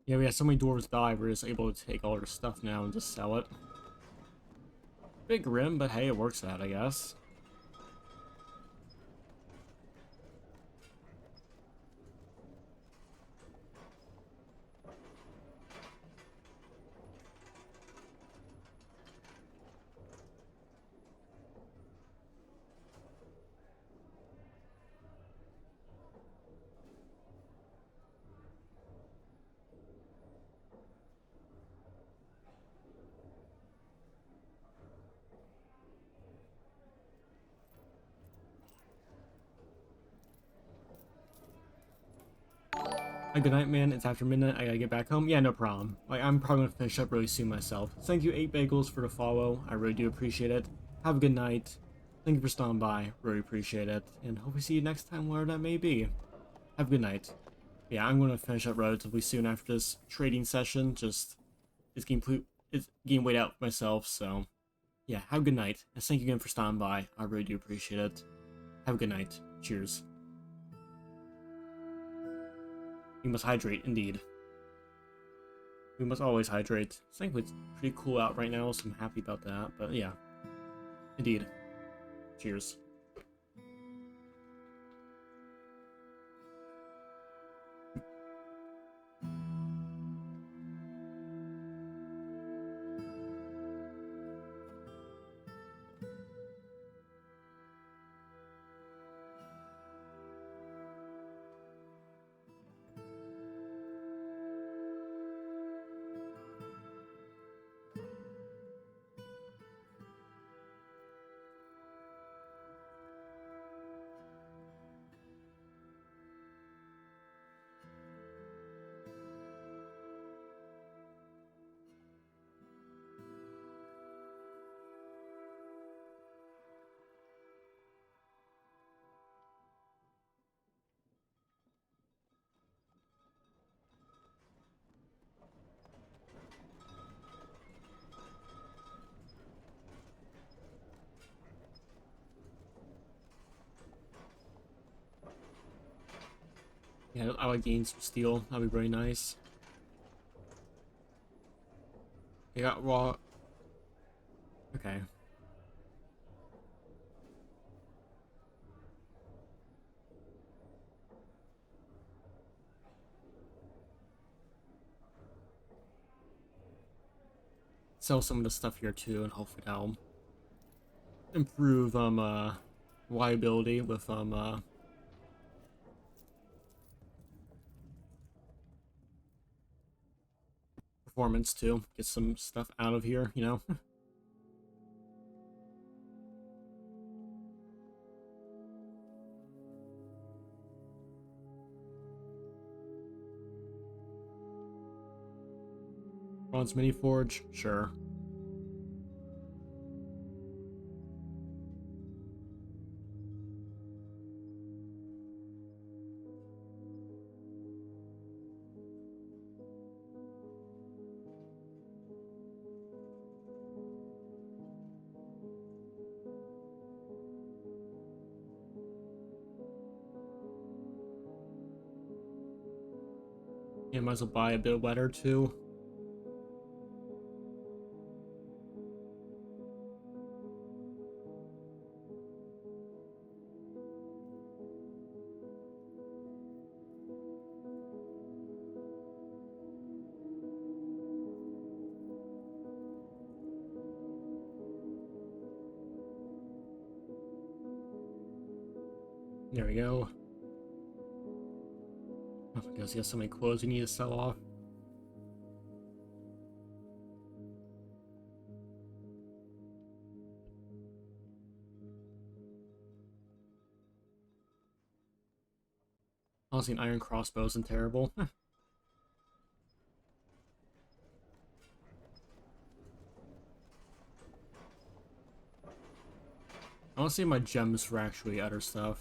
Yeah, we had so many dwarves die, we're just able to take all their stuff now and just sell it. Bit grim, but hey, it works out, I guess. Good night, man. It's after midnight. I gotta get back home. Yeah, no problem. Like, I'm probably gonna finish up really soon myself. Thank you, 8 Bagels, for the follow. I really do appreciate it. Have a good night. Thank you for stopping by. Really appreciate it. And hope we see you next time, wherever that may be. Have a good night. Yeah, I'm gonna finish up relatively soon after this trading session. It's getting weighed out for myself, so yeah, have a good night. And thank you again for stopping by. I really do appreciate it. Have a good night. Cheers. We must hydrate, indeed. We must always hydrate. Thankfully, it's pretty cool out right now, so I'm happy about that. But yeah, indeed. Cheers. Yeah, I like gain some steel. That'd be very nice. I got raw. Okay. Sell some of the stuff here too, and hopefully that'll improve reliability with performance too. Get some stuff out of here, you know. Bronze mini forge, sure. Yeah, might as well buy a bit of leather too. There we go. Oh my gosh, he has so many clothes we need to sell off. Honestly, an iron crossbow isn't terrible. I want to save my gems for actually other stuff.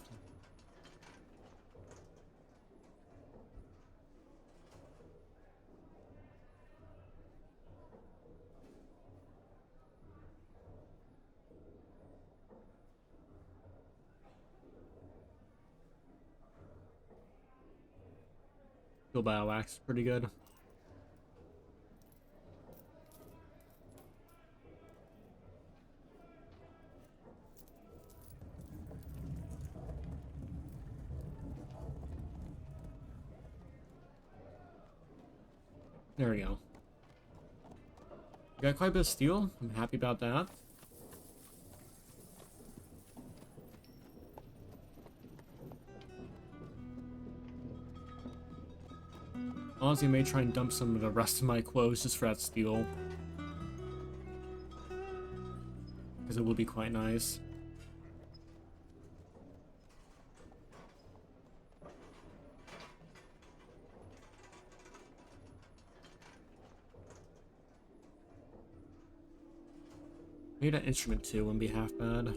Steel battle axe is pretty good. There we go. Got quite a bit of steel. I'm happy about that. Honestly, I may try and dump some of the rest of my clothes just for that steel. Because it would be quite nice. Maybe that instrument too wouldn't be half bad.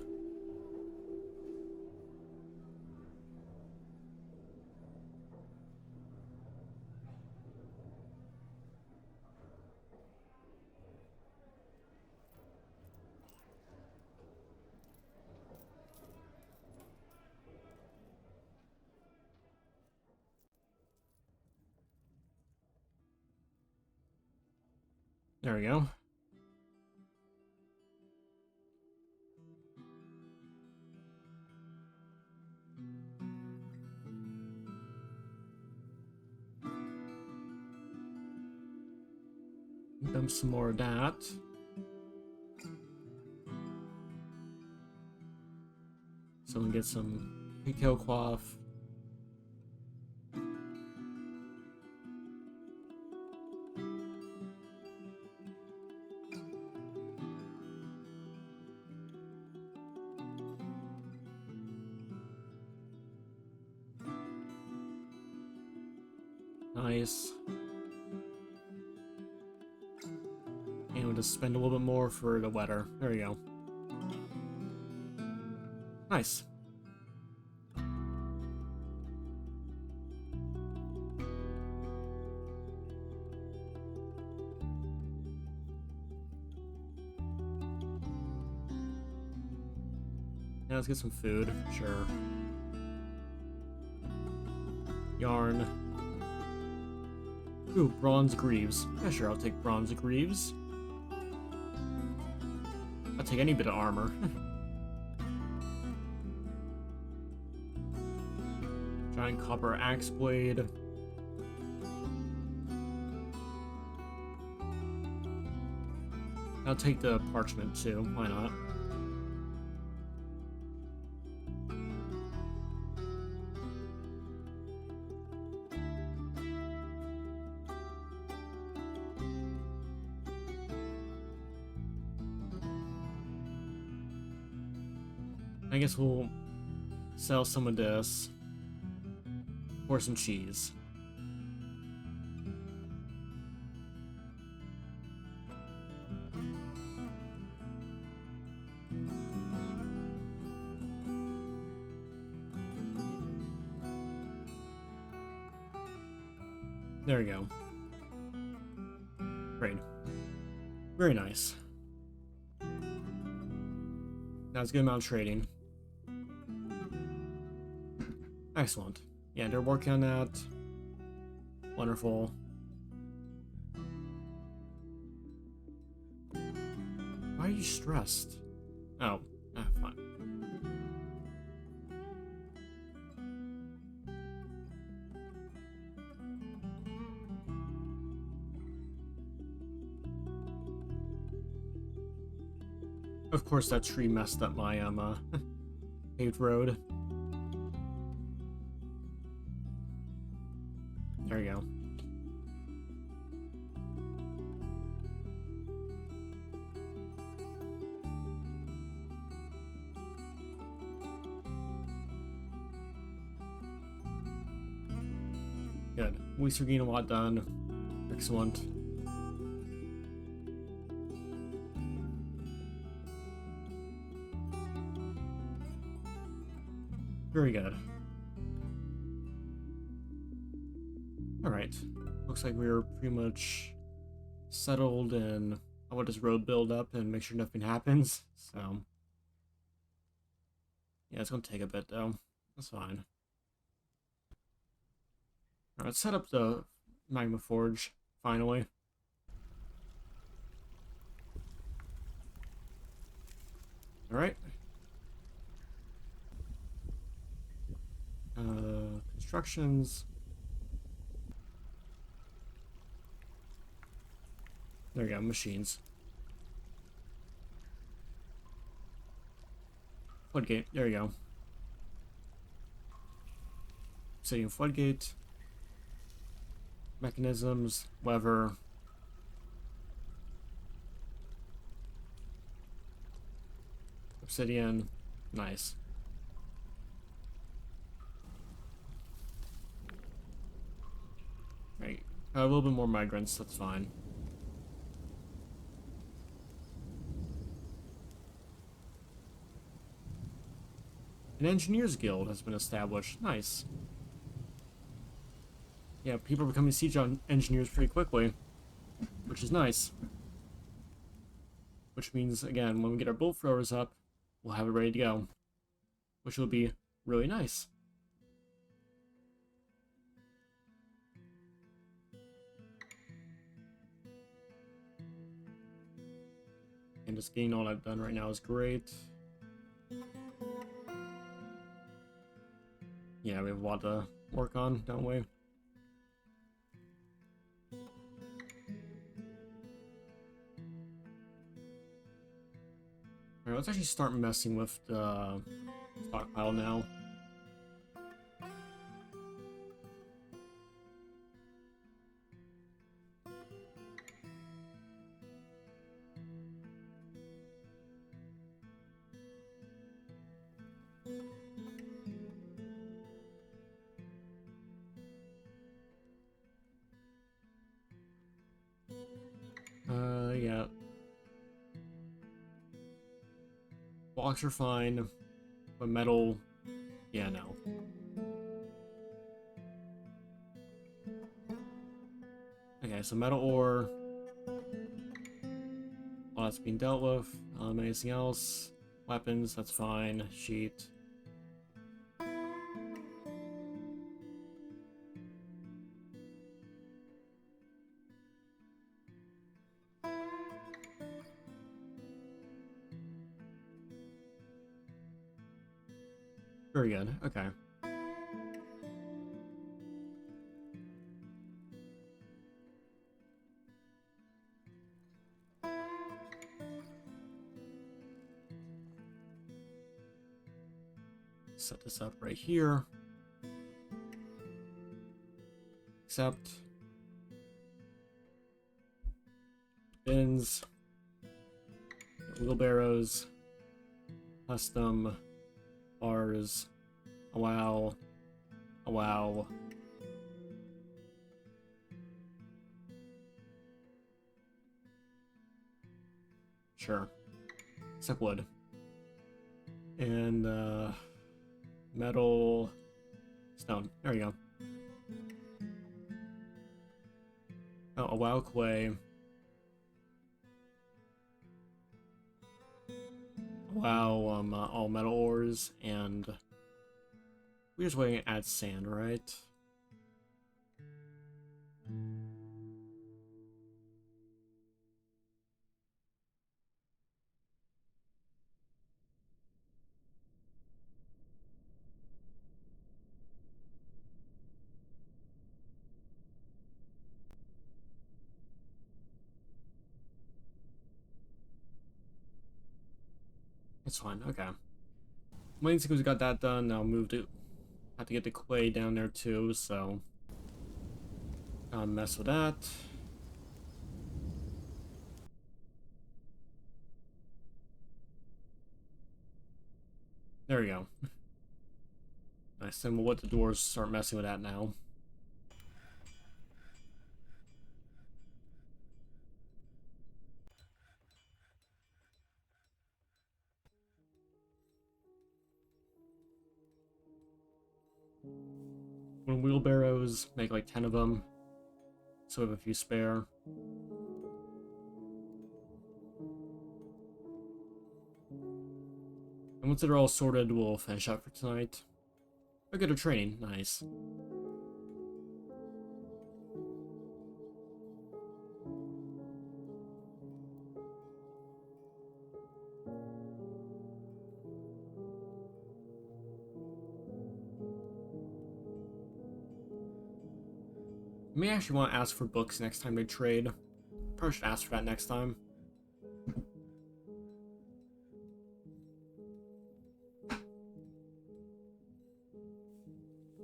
There we go. Dump some more of that. So we can get some pigtail cloth. Nice. And we'll just spend a little bit more for the weather. There we go. Nice. Now let's get some food. Sure. Yarn. Ooh, bronze greaves. Yeah, sure, I'll take bronze greaves. I'll take any bit of armor. Giant copper axe blade. I'll take the parchment too, why not? I guess we'll sell some of this for some cheese. There we go. Great. Very nice. Now it's a good amount of trading. Excellent. Yeah, they're working on that. Wonderful. Why are you stressed? Oh, fine. Of course, that tree messed up my paved road. There you go. Good. At least we're getting a lot done. Excellent. Very good. Alright. Looks like we're pretty much settled and I want this road build up and make sure nothing happens. So yeah, it's gonna take a bit though. That's fine. Alright, let's set up the Magma Forge, finally. Alright. Constructions. There you go, machines. Floodgate, there you go. Obsidian floodgate. Mechanisms, lever. Obsidian, nice. Right, a little bit more migrants, that's fine. An engineers guild has been established, nice. Yeah, people are becoming siege on engineers pretty quickly, which is nice. Which means, again, when we get our bolt throwers up, we'll have it ready to go, which will be really nice. And just getting all that done right now is great. Yeah, we have a lot to work on, don't we? Alright, let's actually start messing with the stockpile now. Yeah. Blocks are fine, but metal, yeah, no. Okay, so metal ore. All that's being dealt with. Anything else? Weapons, that's fine. Sheet. Very good, okay. Set this up right here. Accept. Bins. Wheelbarrows. Custom. Bars. Allow. Allow. Sure. Except wood. And, metal. Stone. There you go. Oh, allow clay. Allow, all metal ores, and we're just waiting to add sand, right? It's fine, okay. Waiting to we got that done, now have to get the clay down there too, so mess with that. There we go. Nice, then we'll let the dwarves start messing with that now. When wheelbarrows, make like 10 of them, so we have a few spare. And once they're all sorted, we'll finish up for tonight. A good training, nice. I may actually want to ask for books next time they trade. Probably should ask for that next time.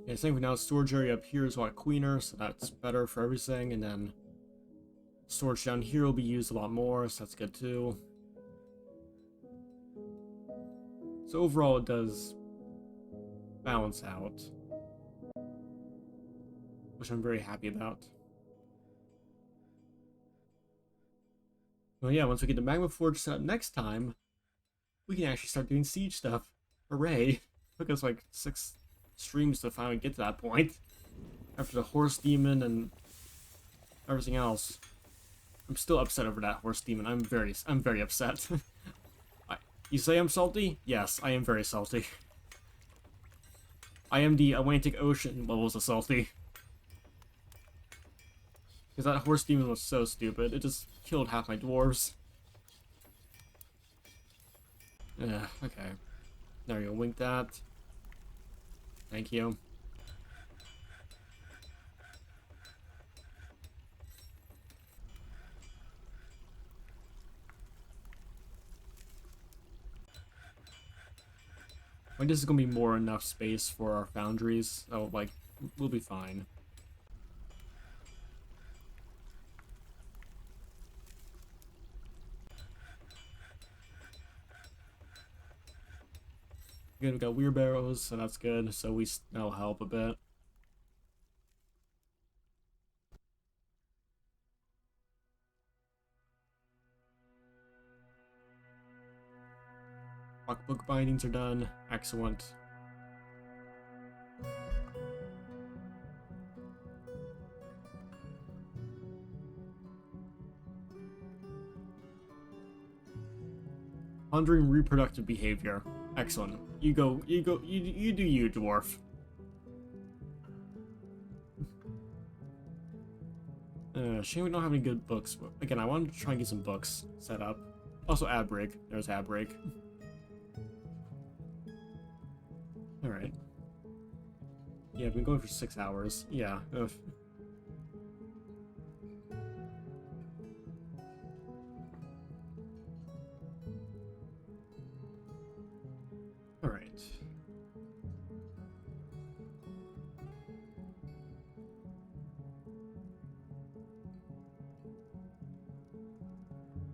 Yeah, same for now. Storage area up here is a lot cleaner, so that's better for everything. And then storage down here will be used a lot more, so that's good too. So overall, it does balance out, which I'm very happy about. Well, yeah, once we get the Magma Forge set up next time, we can actually start doing siege stuff. Hooray! Took us like 6 streams to finally get to that point. After the horse demon and everything else. I'm still upset over that horse demon. I'm very upset. You say I'm salty? Yes, I am very salty. I am the Atlantic Ocean levels of salty. Because that horse demon was so stupid. It just killed half my dwarves. Yeah, okay. There you go, wink that. Thank you. Like, this is gonna be more enough space for our foundries. So, like, we'll be fine. Again, we got wheelbarrows, so that's good. So that'll help a bit. Book bindings are done. Excellent. Pondering reproductive behavior. Excellent. You do you, dwarf. Shame we don't have any good books. But again, I wanted to try and get some books set up. Also, ad break. There's ad break. Alright. Yeah, I've been going for 6 hours. Yeah. Ugh. Alright.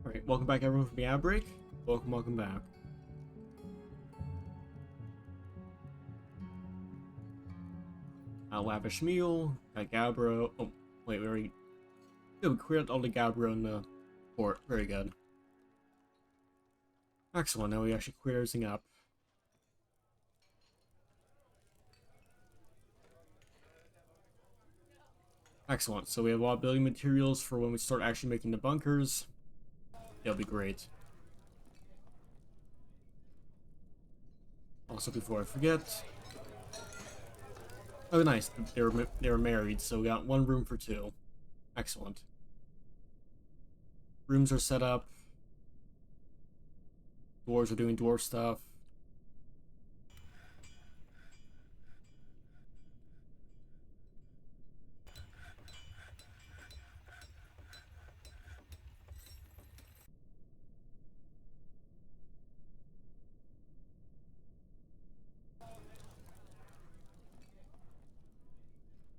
Alright, welcome back everyone from the ad break. Welcome back. Lavish meal, got Gabbro. Oh, wait, we already... Yeah, we cleared all the Gabbro in the port. Very good. Excellent, now we actually clear everything up. Excellent, so we have a lot of building materials for when we start actually making the bunkers. That'll be great. Also, before I forget... Oh, nice. They were married, so we got 1 room for 2. Excellent. Rooms are set up. Dwarves are doing dwarf stuff.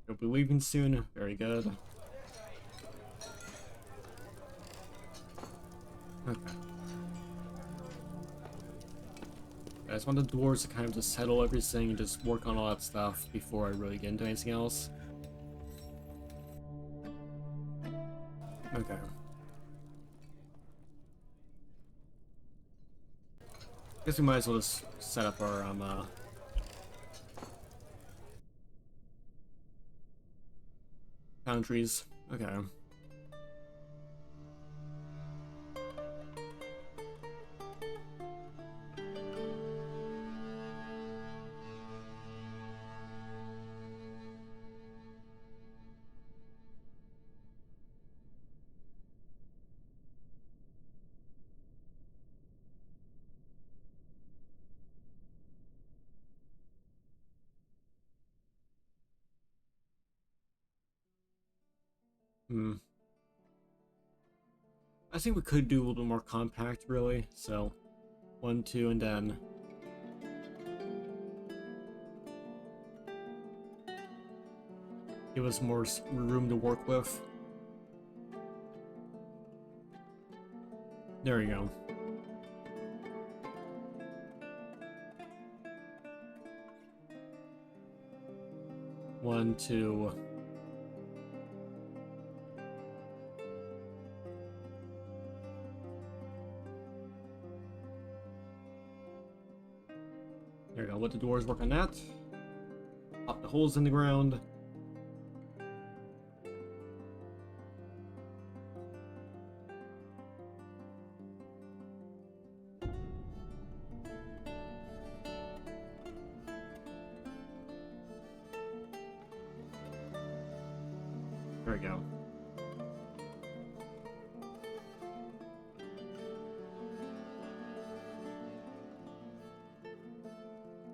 We'll be leaving soon. Very good. Okay. I just want the dwarves to kind of just settle everything and just work on all that stuff before I really get into anything else. Okay. Guess we might as well just set up our foundries. Okay. Hmm. I think we could do a little bit more compact, really. So, 1, 2, and then give us more room to work with. There we go. One, two. There we go. Let the doors work on that. Pop the holes in the ground. There we go.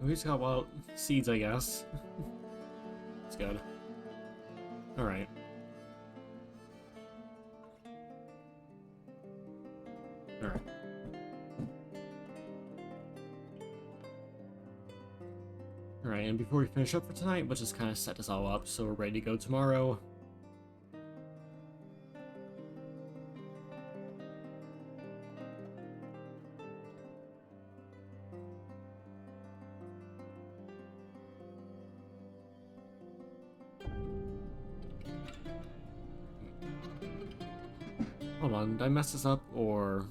We just got wild seeds, I guess. That's good. Alright. Alright. Alright, and before we finish up for tonight, let's just kind of set this all up so we're ready to go tomorrow. Hold on, did I mess this up, or...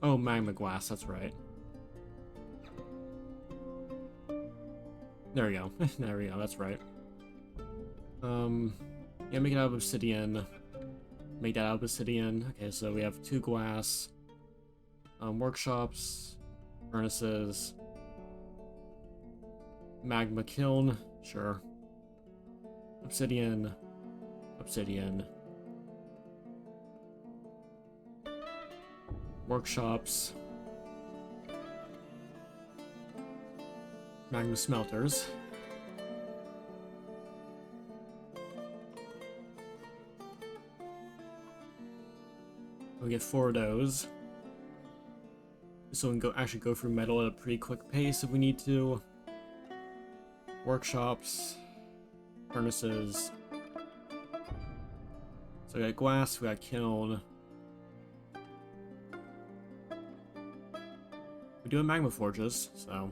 Oh, magma glass, that's right. There we go. There we go, that's right. Yeah, make it out of obsidian. Make that out of obsidian. Okay, so we have 2 glass. Workshops. Furnaces. Magma kiln. Sure. Obsidian. Obsidian. Workshops. Magma smelters. We get 4 of those. So we can actually go through metal at a pretty quick pace if we need to. Workshops. Furnaces. So we got glass, we got kiln. We do have magma forges, so...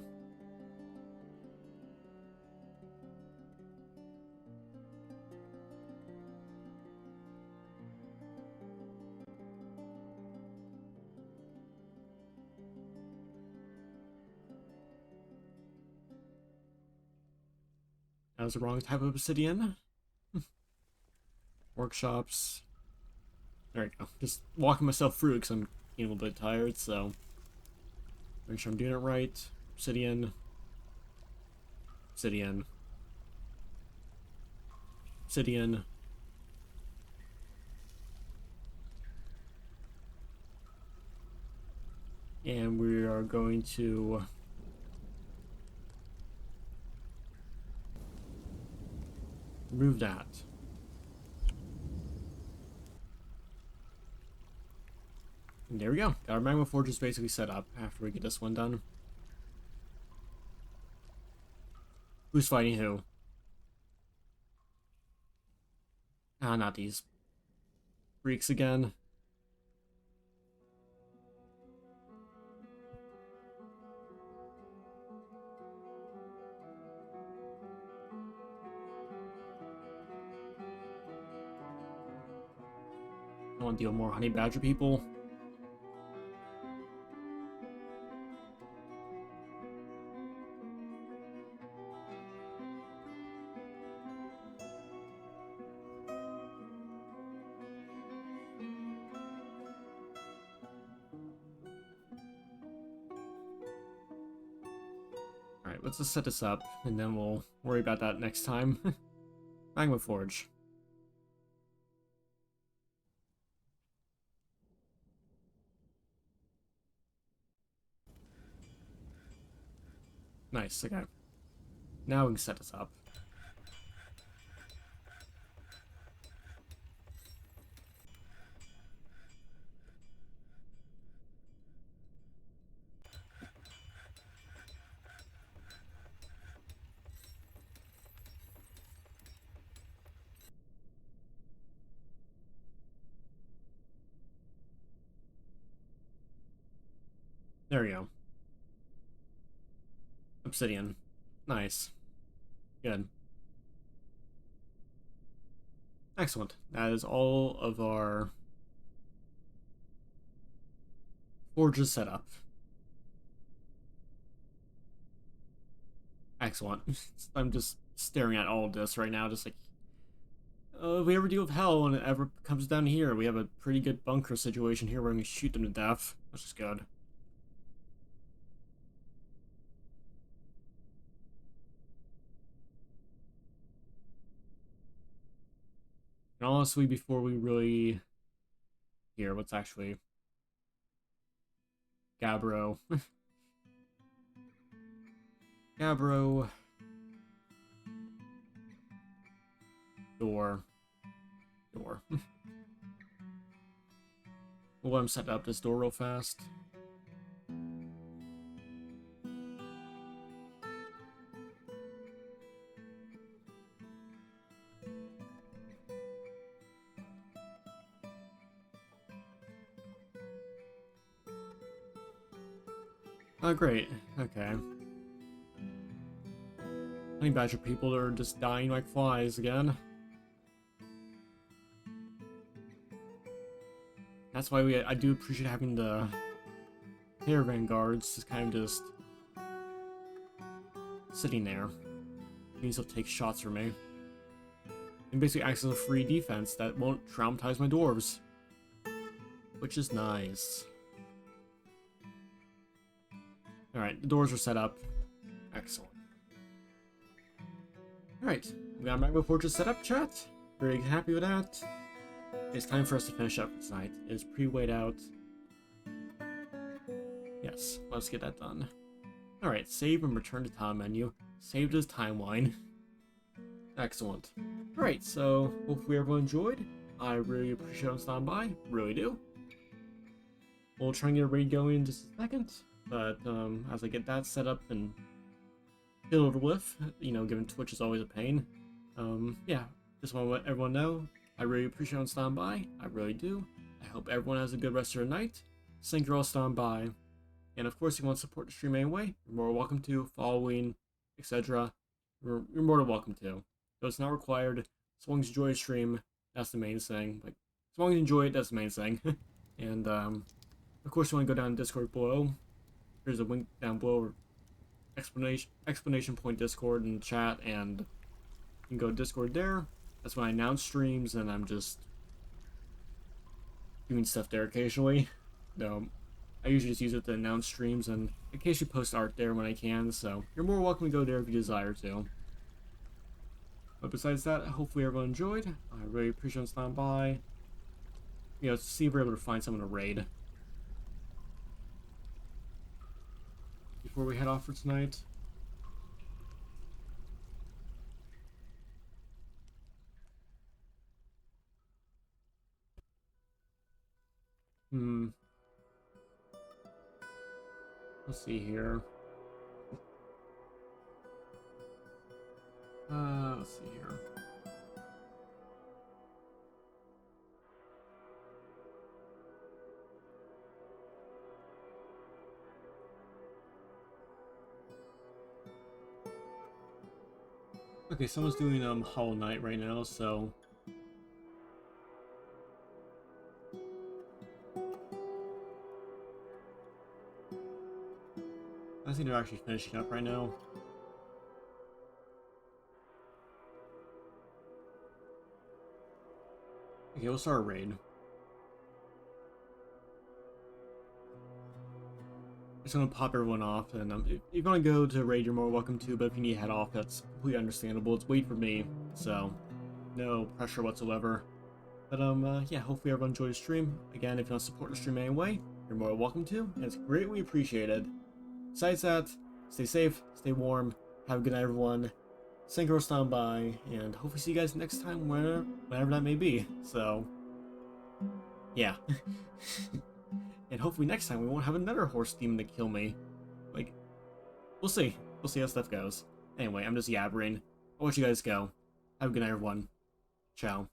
That was the wrong type of obsidian. Workshops. There we go. Just walking myself through because I'm getting a little bit tired, so... Make sure I'm doing it right. Obsidian. Obsidian. Obsidian. And we are going to... remove that. And there we go. Our magma forge is basically set up after we get this one done. Who's fighting who? Ah, not these freaks again. I want to deal with more honey badger people. Alright, let's just set this up, and then we'll worry about that next time. Magma Forge. Nice, okay. Now we can set this up. There we go. Obsidian. Nice. Good. Excellent. That is all of our forges set up. Excellent. I'm just staring at all of this right now, just like, if we ever deal with hell and it ever comes down here, we have a pretty good bunker situation here where we can shoot them to death, which is good. And honestly, before we really... Here, what's actually... Gabbro. Gabbro. Door. We'll let him set up this door real fast. Oh, great. Okay. Honey badger people are just dying like flies again. That's why I do appreciate having the caravan guards just kind of just sitting there. Means they'll take shots from me. And basically acts as a free defense that won't traumatize my dwarves. Which is nice. Alright, the doors are set up. Excellent. Alright, we got magma fortress set up, chat. Very happy with that. It's time for us to finish up for tonight. It's pre-weighed out. Yes, let's get that done. Alright, save and return to time menu. Saved as timeline. Excellent. Alright, so hopefully everyone enjoyed. I really appreciate them stopping by. Really do. We'll try and get a raid going in just a second. But as I get that set up and fiddled with, you know, given Twitch is always a pain. Yeah, just want to let everyone know, I really appreciate on stopping by. I really do. I hope everyone has a good rest of their night. Thank you all stopping by. And of course, if you want to support the stream anyway, you're more welcome to, following, etc. You're more than welcome to. So it's not required. As long as you enjoy the stream, that's the main thing. Like, as long as you enjoy it, that's the main thing. And of course, you want to go down to Discord below. There's a link down below, explanation point Discord and chat, and you can go to Discord there. That's when I announce streams, and I'm just doing stuff there occasionally. No, I usually just use it to announce streams, and occasionally post art there when I can, so you're more welcome to go there if you desire to. But besides that, hopefully everyone enjoyed. I really appreciate you stopping by. You know, see if we're able to find someone to raid before we head off for tonight. Let's see here. Let's see here. Okay, someone's doing Hollow Knight right now, so I think they're actually finishing up right now. Okay, we'll start a raid. Just gonna pop everyone off, and if you want to go to raid, you're more welcome to, but if you need to head off, that's completely understandable. It's wait for me, so no pressure whatsoever. But yeah, hopefully everyone enjoyed the stream. Again, if you want to support the stream anyway, you're more welcome to, and it's greatly appreciated. Besides that, stay safe, stay warm, Have a good night, everyone. Synchro stand by, and hopefully see you guys next time, whenever that may be. So, yeah. And hopefully next time we won't have another horse demon to kill me. Like, we'll see. We'll see how stuff goes. Anyway, I'm just yabbering. I'll let you guys go. Have a good night, everyone. Ciao.